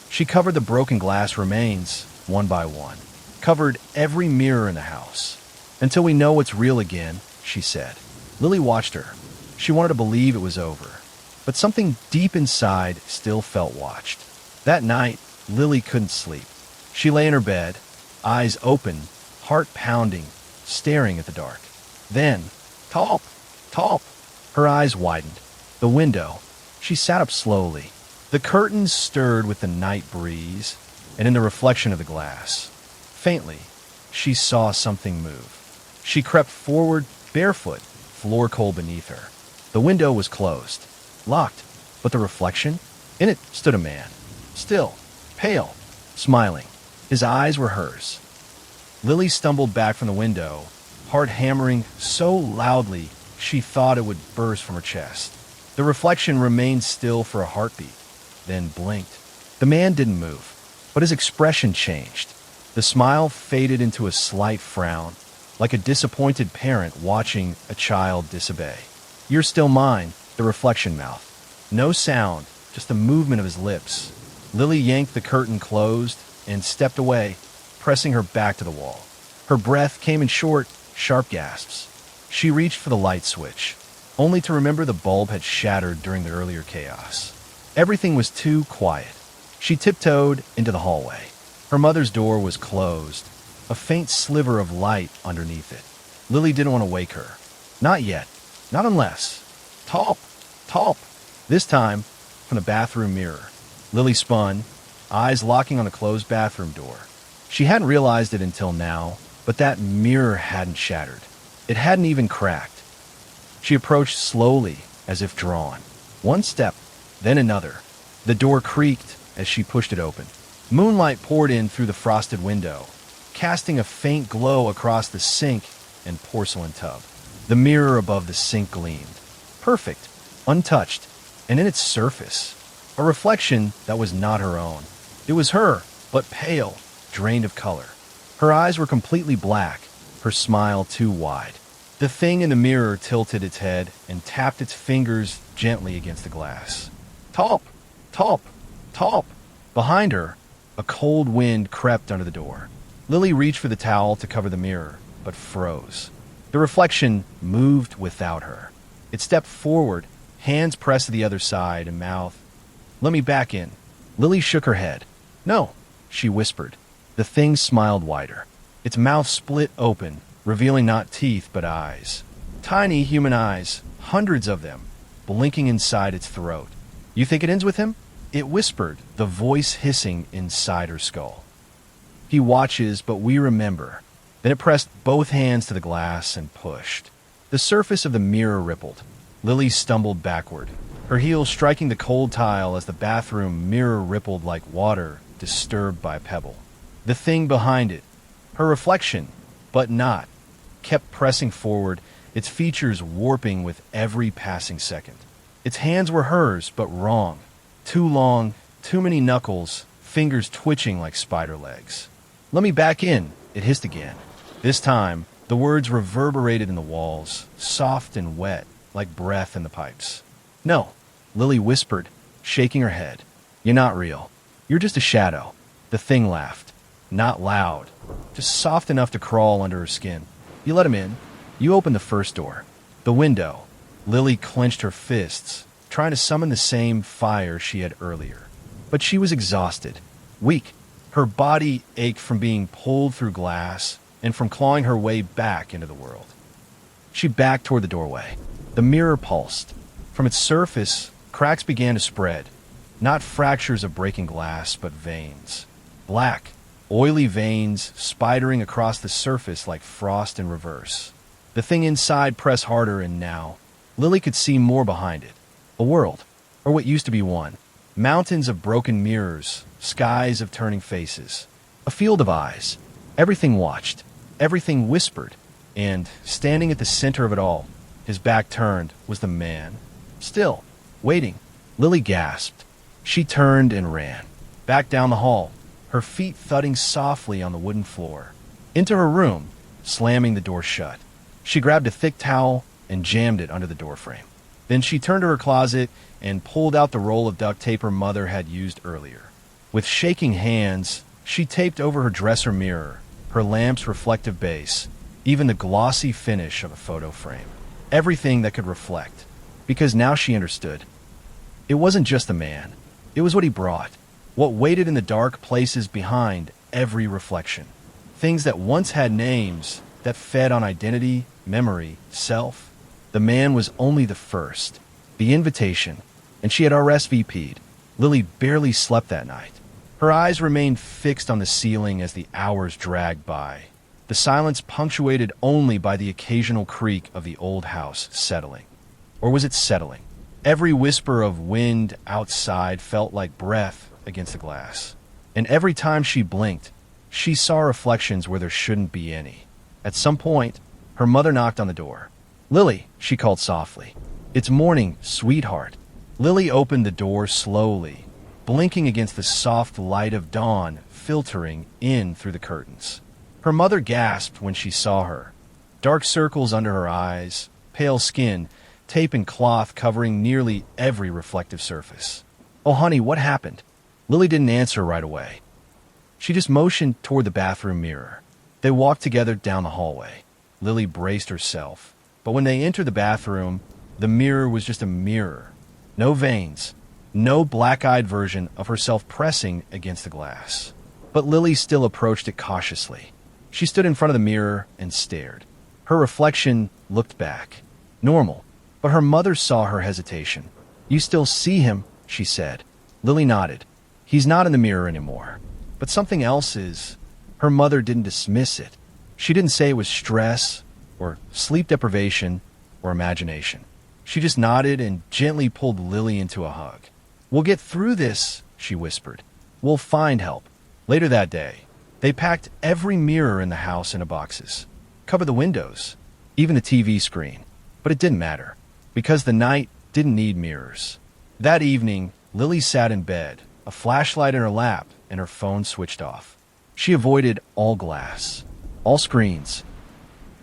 She covered the broken glass remains, one by one. Covered every mirror in the house. Until we know what's real again, she said. Lily watched her. She wanted to believe it was over. But something deep inside still felt watched. That night, Lily couldn't sleep. She lay in her bed, eyes open, heart pounding, staring at the dark. Then, Talp! Talp! Her eyes widened. The window. She sat up slowly. The curtains stirred with the night breeze, and in the reflection of the glass, faintly, she saw something move. She crept forward, barefoot, floor cold beneath her. The window was closed, locked, but the reflection? In it stood a man, still, pale, smiling. His eyes were hers. Lily stumbled back from the window, heart hammering so loudly she thought it would burst from her chest. The reflection remained still for a heartbeat, then blinked. The man didn't move, but his expression changed. The smile faded into a slight frown, like a disappointed parent watching a child disobey. "You're still mine," the reflection mouthed. No sound, just the movement of his lips. Lily yanked the curtain closed and stepped away, pressing her back to the wall. Her breath came in short, sharp gasps. She reached for the light switch, only to remember the bulb had shattered during the earlier chaos. Everything was too quiet. She tiptoed into the hallway. Her mother's door was closed, a faint sliver of light underneath it. Lily didn't want to wake her. Not yet. Not unless. Talp! Talp! This time, from the bathroom mirror. Lily spun, eyes locking on the closed bathroom door. She hadn't realized it until now, but that mirror hadn't shattered. It hadn't even cracked. She approached slowly, as if drawn. One step, then another. The door creaked as she pushed it open. Moonlight poured in through the frosted window, casting a faint glow across the sink and porcelain tub. The mirror above the sink gleamed. Perfect, untouched, and in its surface, a reflection that was not her own. It was her, but pale, drained of color. Her eyes were completely black, her smile too wide. The thing in the mirror tilted its head and tapped its fingers gently against the glass. Talp! Talp! Talp! Behind her, a cold wind crept under the door. Lily reached for the towel to cover the mirror, but froze. The reflection moved without her. It stepped forward, hands pressed to the other side, and mouth, "Let me back in." Lily shook her head. "No," she whispered. The thing smiled wider. Its mouth split open, revealing not teeth but eyes. Tiny human eyes, hundreds of them, blinking inside its throat. "You think it ends with him?" It whispered, the voice hissing inside her skull. "He watches, but we remember." Then it pressed both hands to the glass and pushed. The surface of the mirror rippled. Lily stumbled backward, her heels striking the cold tile as the bathroom mirror rippled like water disturbed by a pebble. The thing behind it, her reflection, but not, kept pressing forward, its features warping with every passing second. Its hands were hers, but wrong. Too long, too many knuckles, fingers twitching like spider legs. "Let me back in," it hissed again. This time, the words reverberated in the walls, soft and wet, like breath in the pipes. "No," Lily whispered, shaking her head. "You're not real. You're just a shadow." The thing laughed. Not loud, just soft enough to crawl under her skin. You let him in. You opened the first door. The window. Lily clenched her fists, trying to summon the same fire she had earlier. But she was exhausted, weak. Her body ached from being pulled through glass and from clawing her way back into the world. She backed toward the doorway. The mirror pulsed. From its surface, cracks began to spread. Not fractures of breaking glass, but veins. Black, oily veins spidering across the surface like frost in reverse. The thing inside pressed harder, and now Lily could see more behind it. A world, or what used to be one. Mountains of broken mirrors, skies of turning faces. A field of eyes. Everything watched. Everything whispered. And, standing at the center of it all, his back turned, was the man. Still, waiting. Lily gasped. She turned and ran. Back down the hall, her feet thudding softly on the wooden floor. Into her room, slamming the door shut. She grabbed a thick towel and jammed it under the doorframe. Then she turned to her closet and pulled out the roll of duct tape her mother had used earlier. With shaking hands, she taped over her dresser mirror, her lamp's reflective base, even the glossy finish of a photo frame. Everything that could reflect. Because now she understood. It wasn't just the man. It was what he brought. What waited in the dark places behind every reflection. Things that once had names, that fed on identity, memory, self. The man was only the first, the invitation, and she had RSVP'd. Lily barely slept that night. Her eyes remained fixed on the ceiling as the hours dragged by, the silence punctuated only by the occasional creak of the old house settling. Or was it settling? Every whisper of wind outside felt like breath against the glass. And every time she blinked, she saw reflections where there shouldn't be any. At some point, Her mother knocked on the door. "Lily," she called softly. "It's morning, sweetheart." Lily opened the door slowly, blinking against the soft light of dawn filtering in through the curtains. Her mother gasped when she saw her. Dark circles under her eyes, pale skin, tape and cloth covering nearly every reflective surface. "Oh, honey, what happened?" Lily didn't answer right away. She just motioned toward the bathroom mirror. They walked together down the hallway. Lily braced herself, but when they entered the bathroom, the mirror was just a mirror. No veins, no black-eyed version of herself pressing against the glass. But Lily still approached it cautiously. She stood in front of the mirror and stared. Her reflection looked back. Normal, but her mother saw her hesitation. "You still see him," she said. Lily nodded. "He's not in the mirror anymore. But something else is." Her mother didn't dismiss it. She didn't say it was stress, or sleep deprivation, or imagination. She just nodded and gently pulled Lily into a hug. "We'll get through this," she whispered. "We'll find help." Later that day, they packed every mirror in the house into boxes, covered the windows, even the TV screen. But it didn't matter, because the night didn't need mirrors. That evening, Lily sat in bed, a flashlight in her lap and her phone switched off. She avoided all glass, all screens.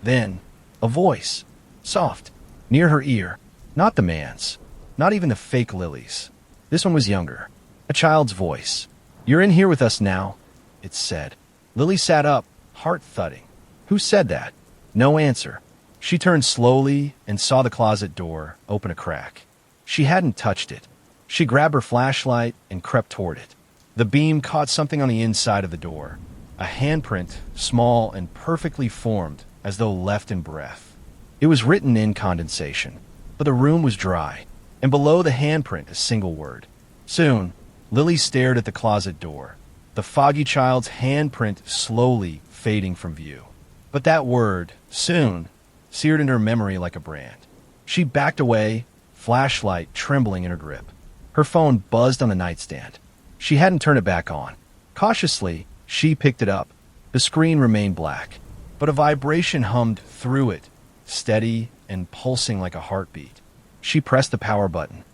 Then, a voice, soft, near her ear, not the man's, not even the fake Lily's. This one was younger, a child's voice. "You're in here with us now," it said. Lily sat up, heart thudding. Who said that? No answer. She turned slowly and saw the closet door open a crack. She hadn't touched it. She grabbed her flashlight and crept toward it. The beam caught something on the inside of the door, a handprint, small and perfectly formed, as though left in breath. It was written in condensation, but the room was dry, and below the handprint a single word. Soon, Lily stared at the closet door, the foggy child's handprint slowly fading from view. But that word, soon, seared into her memory like a brand. She backed away, flashlight trembling in her grip. Her phone buzzed on the nightstand. She hadn't turned it back on. Cautiously, she picked it up. The screen remained black, but a vibration hummed through it, steady and pulsing like a heartbeat. She pressed the power button.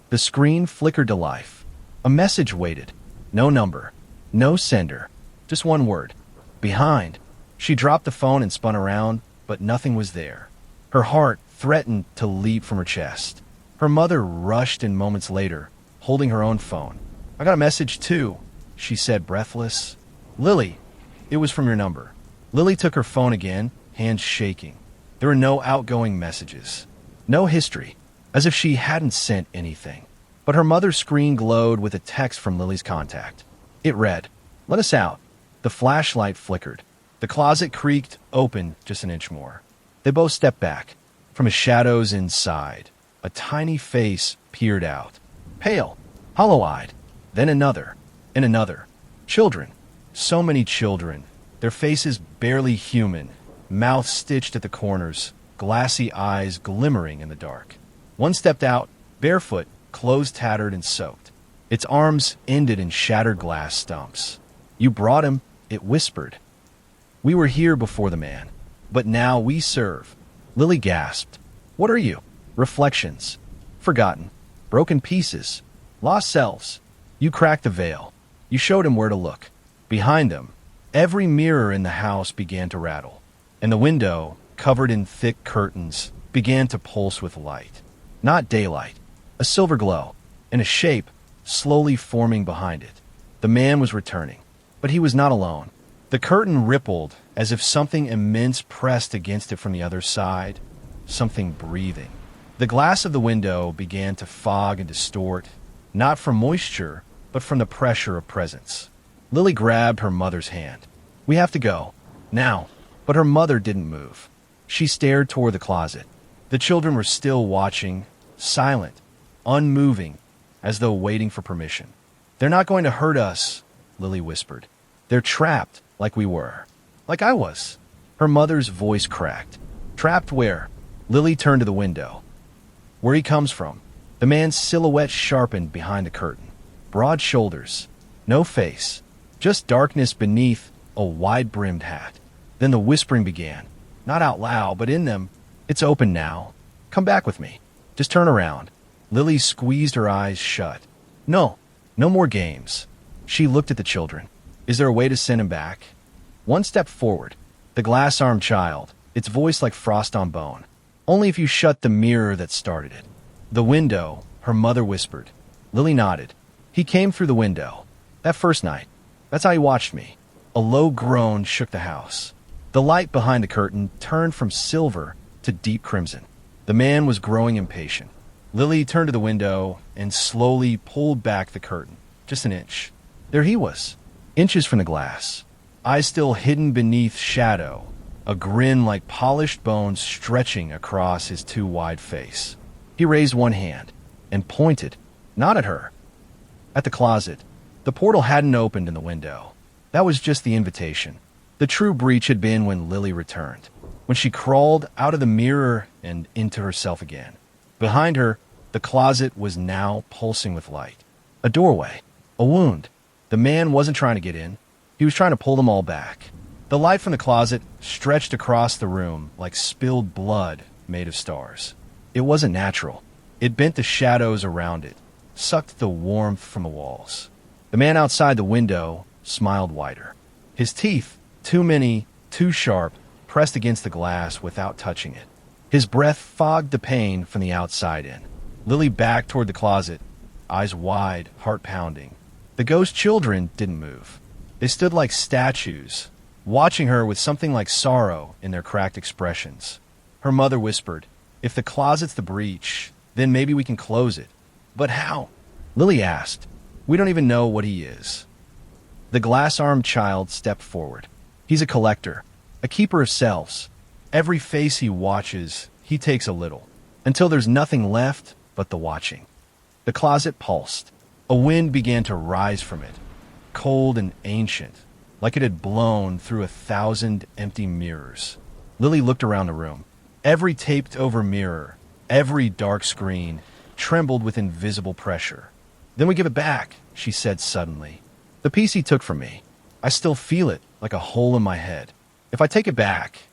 The screen flickered to life. A message waited. No number. No sender. Just one word. Behind. She dropped the phone and spun around, but nothing was there. Her heart threatened to leap from her chest. Her mother rushed in moments later, holding her own phone. "I got a message too," she said, breathless. "Lily, it was from your number." Lily took her phone again, hands shaking. There were no outgoing messages. No history, as if she hadn't sent anything. But her mother's screen glowed with a text from Lily's contact. It read, "Let us out." The flashlight flickered. The closet creaked open just an inch more. They both stepped back. From the shadows inside, a tiny face peered out. Pale, hollow-eyed. Then another, and another. Children. So many children. Their faces barely human. Mouths stitched at the corners. Glassy eyes glimmering in the dark. One stepped out, barefoot, clothes tattered and soaked. Its arms ended in shattered glass stumps. "You brought him," it whispered. "We were here before the man, but now we serve." Lily gasped. "What are you?" "Reflections. Forgotten. Broken pieces. Lost selves." You cracked the veil. You showed him where to look. Behind them, every mirror in the house began to rattle, and the window, covered in thick curtains, began to pulse with light. Not daylight, a silver glow, and a shape slowly forming behind it. The man was returning, but he was not alone. The curtain rippled as if something immense pressed against it from the other side, something breathing. The glass of the window began to fog and distort, not from moisture, but from the pressure of presence. Lily grabbed her mother's hand. "We have to go. Now." But her mother didn't move. She stared toward the closet. The children were still watching, silent, unmoving, as though waiting for permission. "They're not going to hurt us," Lily whispered. "They're trapped, like we were. Like I was." Her mother's voice cracked. "Trapped where?" Lily turned to the window. "Where he comes from." The man's silhouette sharpened behind the curtain. Broad shoulders. No face. Just darkness beneath a wide-brimmed hat. Then the whispering began. Not out loud, but in them. It's open now. Come back with me. Just turn around. Lily squeezed her eyes shut. No, no more games. She looked at the children. Is there a way to send him back? One step forward. The glass-armed child, its voice like frost on bone. Only if you shut the mirror that started it. The window, her mother whispered. Lily nodded. He came through the window. That first night. That's how he watched me. A low groan shook the house. The light behind the curtain turned from silver to deep crimson. The man was growing impatient. Lily turned to the window and slowly pulled back the curtain, just an inch. There he was, inches from the glass, eyes still hidden beneath shadow, a grin like polished bones stretching across his too wide face. He raised one hand and pointed, not at her, at the closet. The portal hadn't opened in the window. That was just the invitation. The true breach had been when Lily returned, when she crawled out of the mirror and into herself again. Behind her, the closet was now pulsing with light. A doorway, a wound. The man wasn't trying to get in. He was trying to pull them all back. The light from the closet stretched across the room like spilled blood made of stars. It wasn't natural. It bent the shadows around it, sucked the warmth from the walls. The man outside the window smiled wider. His teeth, too many, too sharp, pressed against the glass without touching it. His breath fogged the pain from the outside in. Lily backed toward the closet, eyes wide, heart pounding. The ghost children didn't move. They stood like statues, watching her with something like sorrow in their cracked expressions. Her mother whispered, "If the closet's the breach, then maybe we can close it." "But how?" Lily asked. "We don't even know what he is." The glass-armed child stepped forward. He's a collector, a keeper of selves. Every face he watches, he takes a little, until there's nothing left but the watching. The closet pulsed. A wind began to rise from it, cold and ancient, like it had blown through 1,000 empty mirrors. Lily looked around the room. Every taped-over mirror, every dark screen, trembled with invisible pressure. "Then we give it back," she said suddenly. "The piece he took from me. I still feel it like a hole in my head. If I take it back,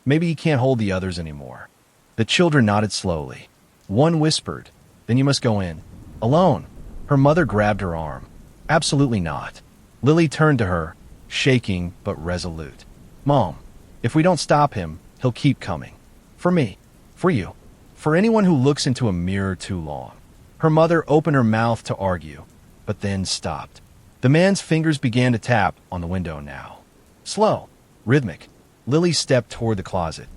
maybe he can't hold the others anymore." The children nodded slowly. One whispered, "Then you must go in. Alone." Her mother grabbed her arm. "Absolutely not." Lily turned to her, shaking but resolute. "Mom, if we don't stop him, he'll keep coming. For me, for you, for anyone who looks into a mirror too long." Her mother opened her mouth to argue, but then stopped. The man's fingers began to tap on the window now. Slow, rhythmic. Lily stepped toward the closet.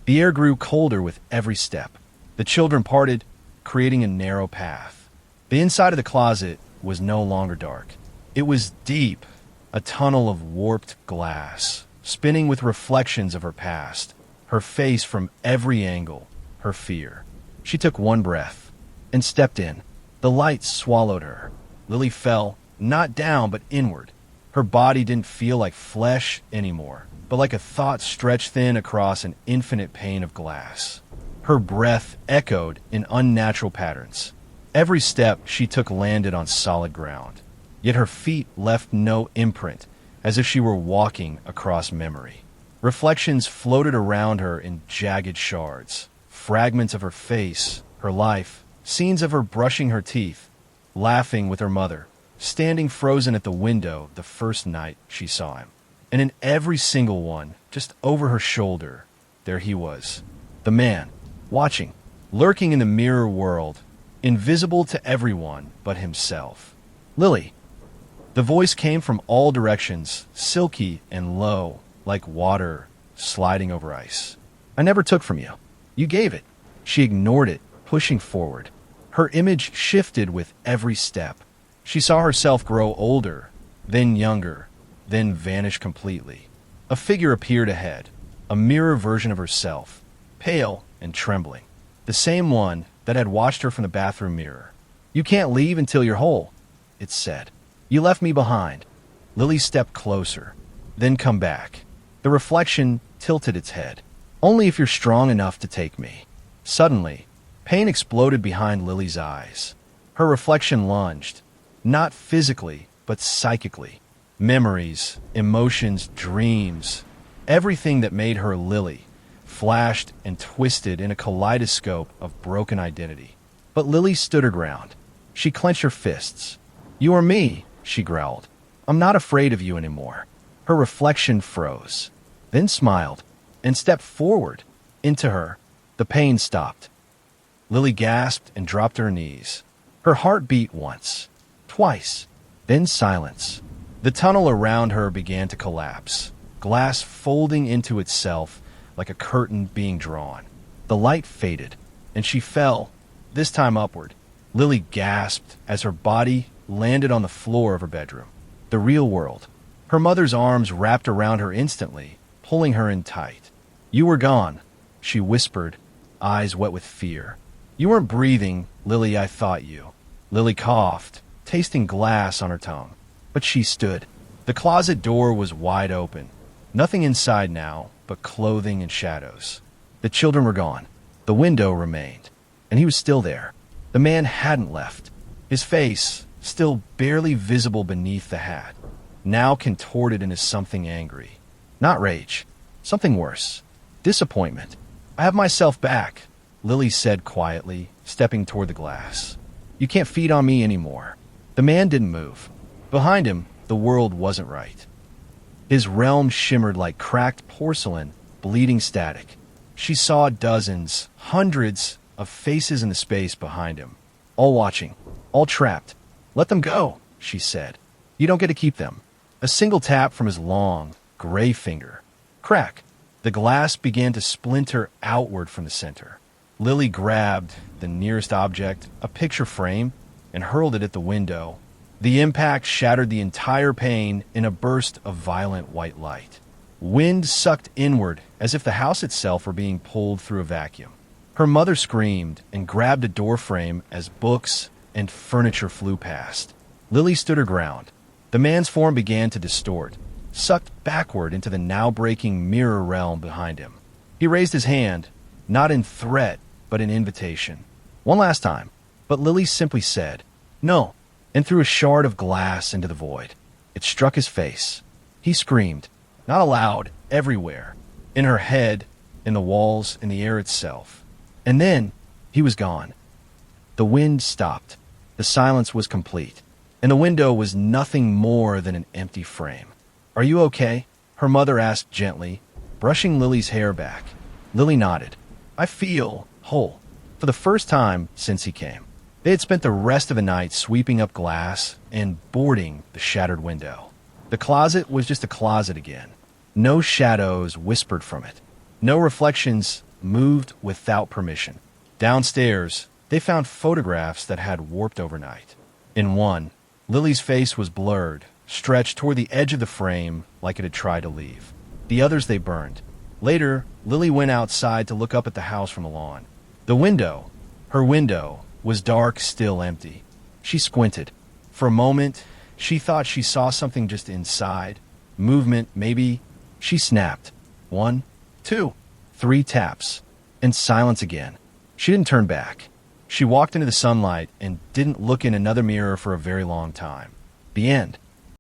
The air grew colder with every step. The children parted, creating a narrow path. The inside of the closet was no longer dark. It was deep, a tunnel of warped glass, spinning with reflections of her past, her face from every angle, her fear. She took one breath and stepped in. The light swallowed her. Lily fell, not down, but inward. Her body didn't feel like flesh anymore, but like a thought stretched thin across an infinite pane of glass. Her breath echoed in unnatural patterns. Every step she took landed on solid ground, yet her feet left no imprint, as if she were walking across memory. Reflections floated around her in jagged shards, fragments of her face, her life, scenes of her brushing her teeth, laughing with her mother, standing frozen at the window the first night she saw him. And in every single one, just over her shoulder, there he was, the man, watching, lurking in the mirror world, invisible to everyone but himself. "Lily." The voice came from all directions, silky and low, like water sliding over ice. "I never took from you. You gave it." She ignored it, pushing forward. Her image shifted with every step. She saw herself grow older, then younger, then vanish completely. A figure appeared ahead, a mirror version of herself, pale and trembling. The same one that had watched her from the bathroom mirror. "You can't leave until you're whole," it said. "You left me behind." Lily stepped closer, then come back. The reflection tilted its head. "Only if you're strong enough to take me." Suddenly, pain exploded behind Lily's eyes. Her reflection lunged, not physically, but psychically. Memories, emotions, dreams, everything that made her Lily, flashed and twisted in a kaleidoscope of broken identity. But Lily stood her ground. She clenched her fists. "You are me," she growled. "I'm not afraid of you anymore." Her reflection froze, then smiled, and stepped forward. Into her, the pain stopped. Lily gasped and dropped to her knees. Her heart beat once, twice, then silence. The tunnel around her began to collapse, glass folding into itself like a curtain being drawn. The light faded, and she fell, this time upward. Lily gasped as her body landed on the floor of her bedroom. The real world. Her mother's arms wrapped around her instantly, pulling her in tight. "You were gone," she whispered, eyes wet with fear. "You weren't breathing, Lily, I thought you." Lily coughed, tasting glass on her tongue. But she stood. The closet door was wide open. Nothing inside now but clothing and shadows. The children were gone. The window remained. And he was still there. The man hadn't left. His face, still barely visible beneath the hat, now contorted into something angry. Not rage. Something worse. Disappointment. "I have myself back," Lily said quietly, stepping toward the glass. "You can't feed on me anymore." The man didn't move. Behind him, the world wasn't right. His realm shimmered like cracked porcelain, bleeding static. She saw dozens, hundreds of faces in the space behind him, all watching, all trapped. "Let them go," she said. "You don't get to keep them." A single tap from his long, gray finger. Crack. The glass began to splinter outward from the center. Lily grabbed the nearest object, a picture frame, and hurled it at the window. The impact shattered the entire pane in a burst of violent white light. Wind sucked inward as if the house itself were being pulled through a vacuum. Her mother screamed and grabbed a doorframe as books and furniture flew past. Lily stood her ground. The man's form began to distort, sucked backward into the now-breaking mirror realm behind him. He raised his hand, not in threat, but in invitation. One last time, but Lily simply said, "No," and threw a shard of glass into the void. It struck his face. He screamed, not aloud, everywhere, in her head, in the walls, in the air itself. And then he was gone. The wind stopped. The silence was complete, and the window was nothing more than an empty frame. "Are you okay?" her mother asked gently, brushing Lily's hair back. Lily nodded. "I feel whole." For the first time since he came. They had spent the rest of the night sweeping up glass and boarding the shattered window. The closet was just a closet again. No shadows whispered from it. No reflections moved without permission. Downstairs, they found photographs that had warped overnight. In one, Lily's face was blurred, stretched toward the edge of the frame like it had tried to leave. The others they burned. Later, Lily went outside to look up at the house from the lawn. The window, her window, was dark, still empty. She squinted. For a moment, she thought she saw something just inside. Movement, maybe. She snapped. 1, 2, 3 taps. And silence again. She didn't turn back. She walked into the sunlight and didn't look in another mirror for a very long time. The end.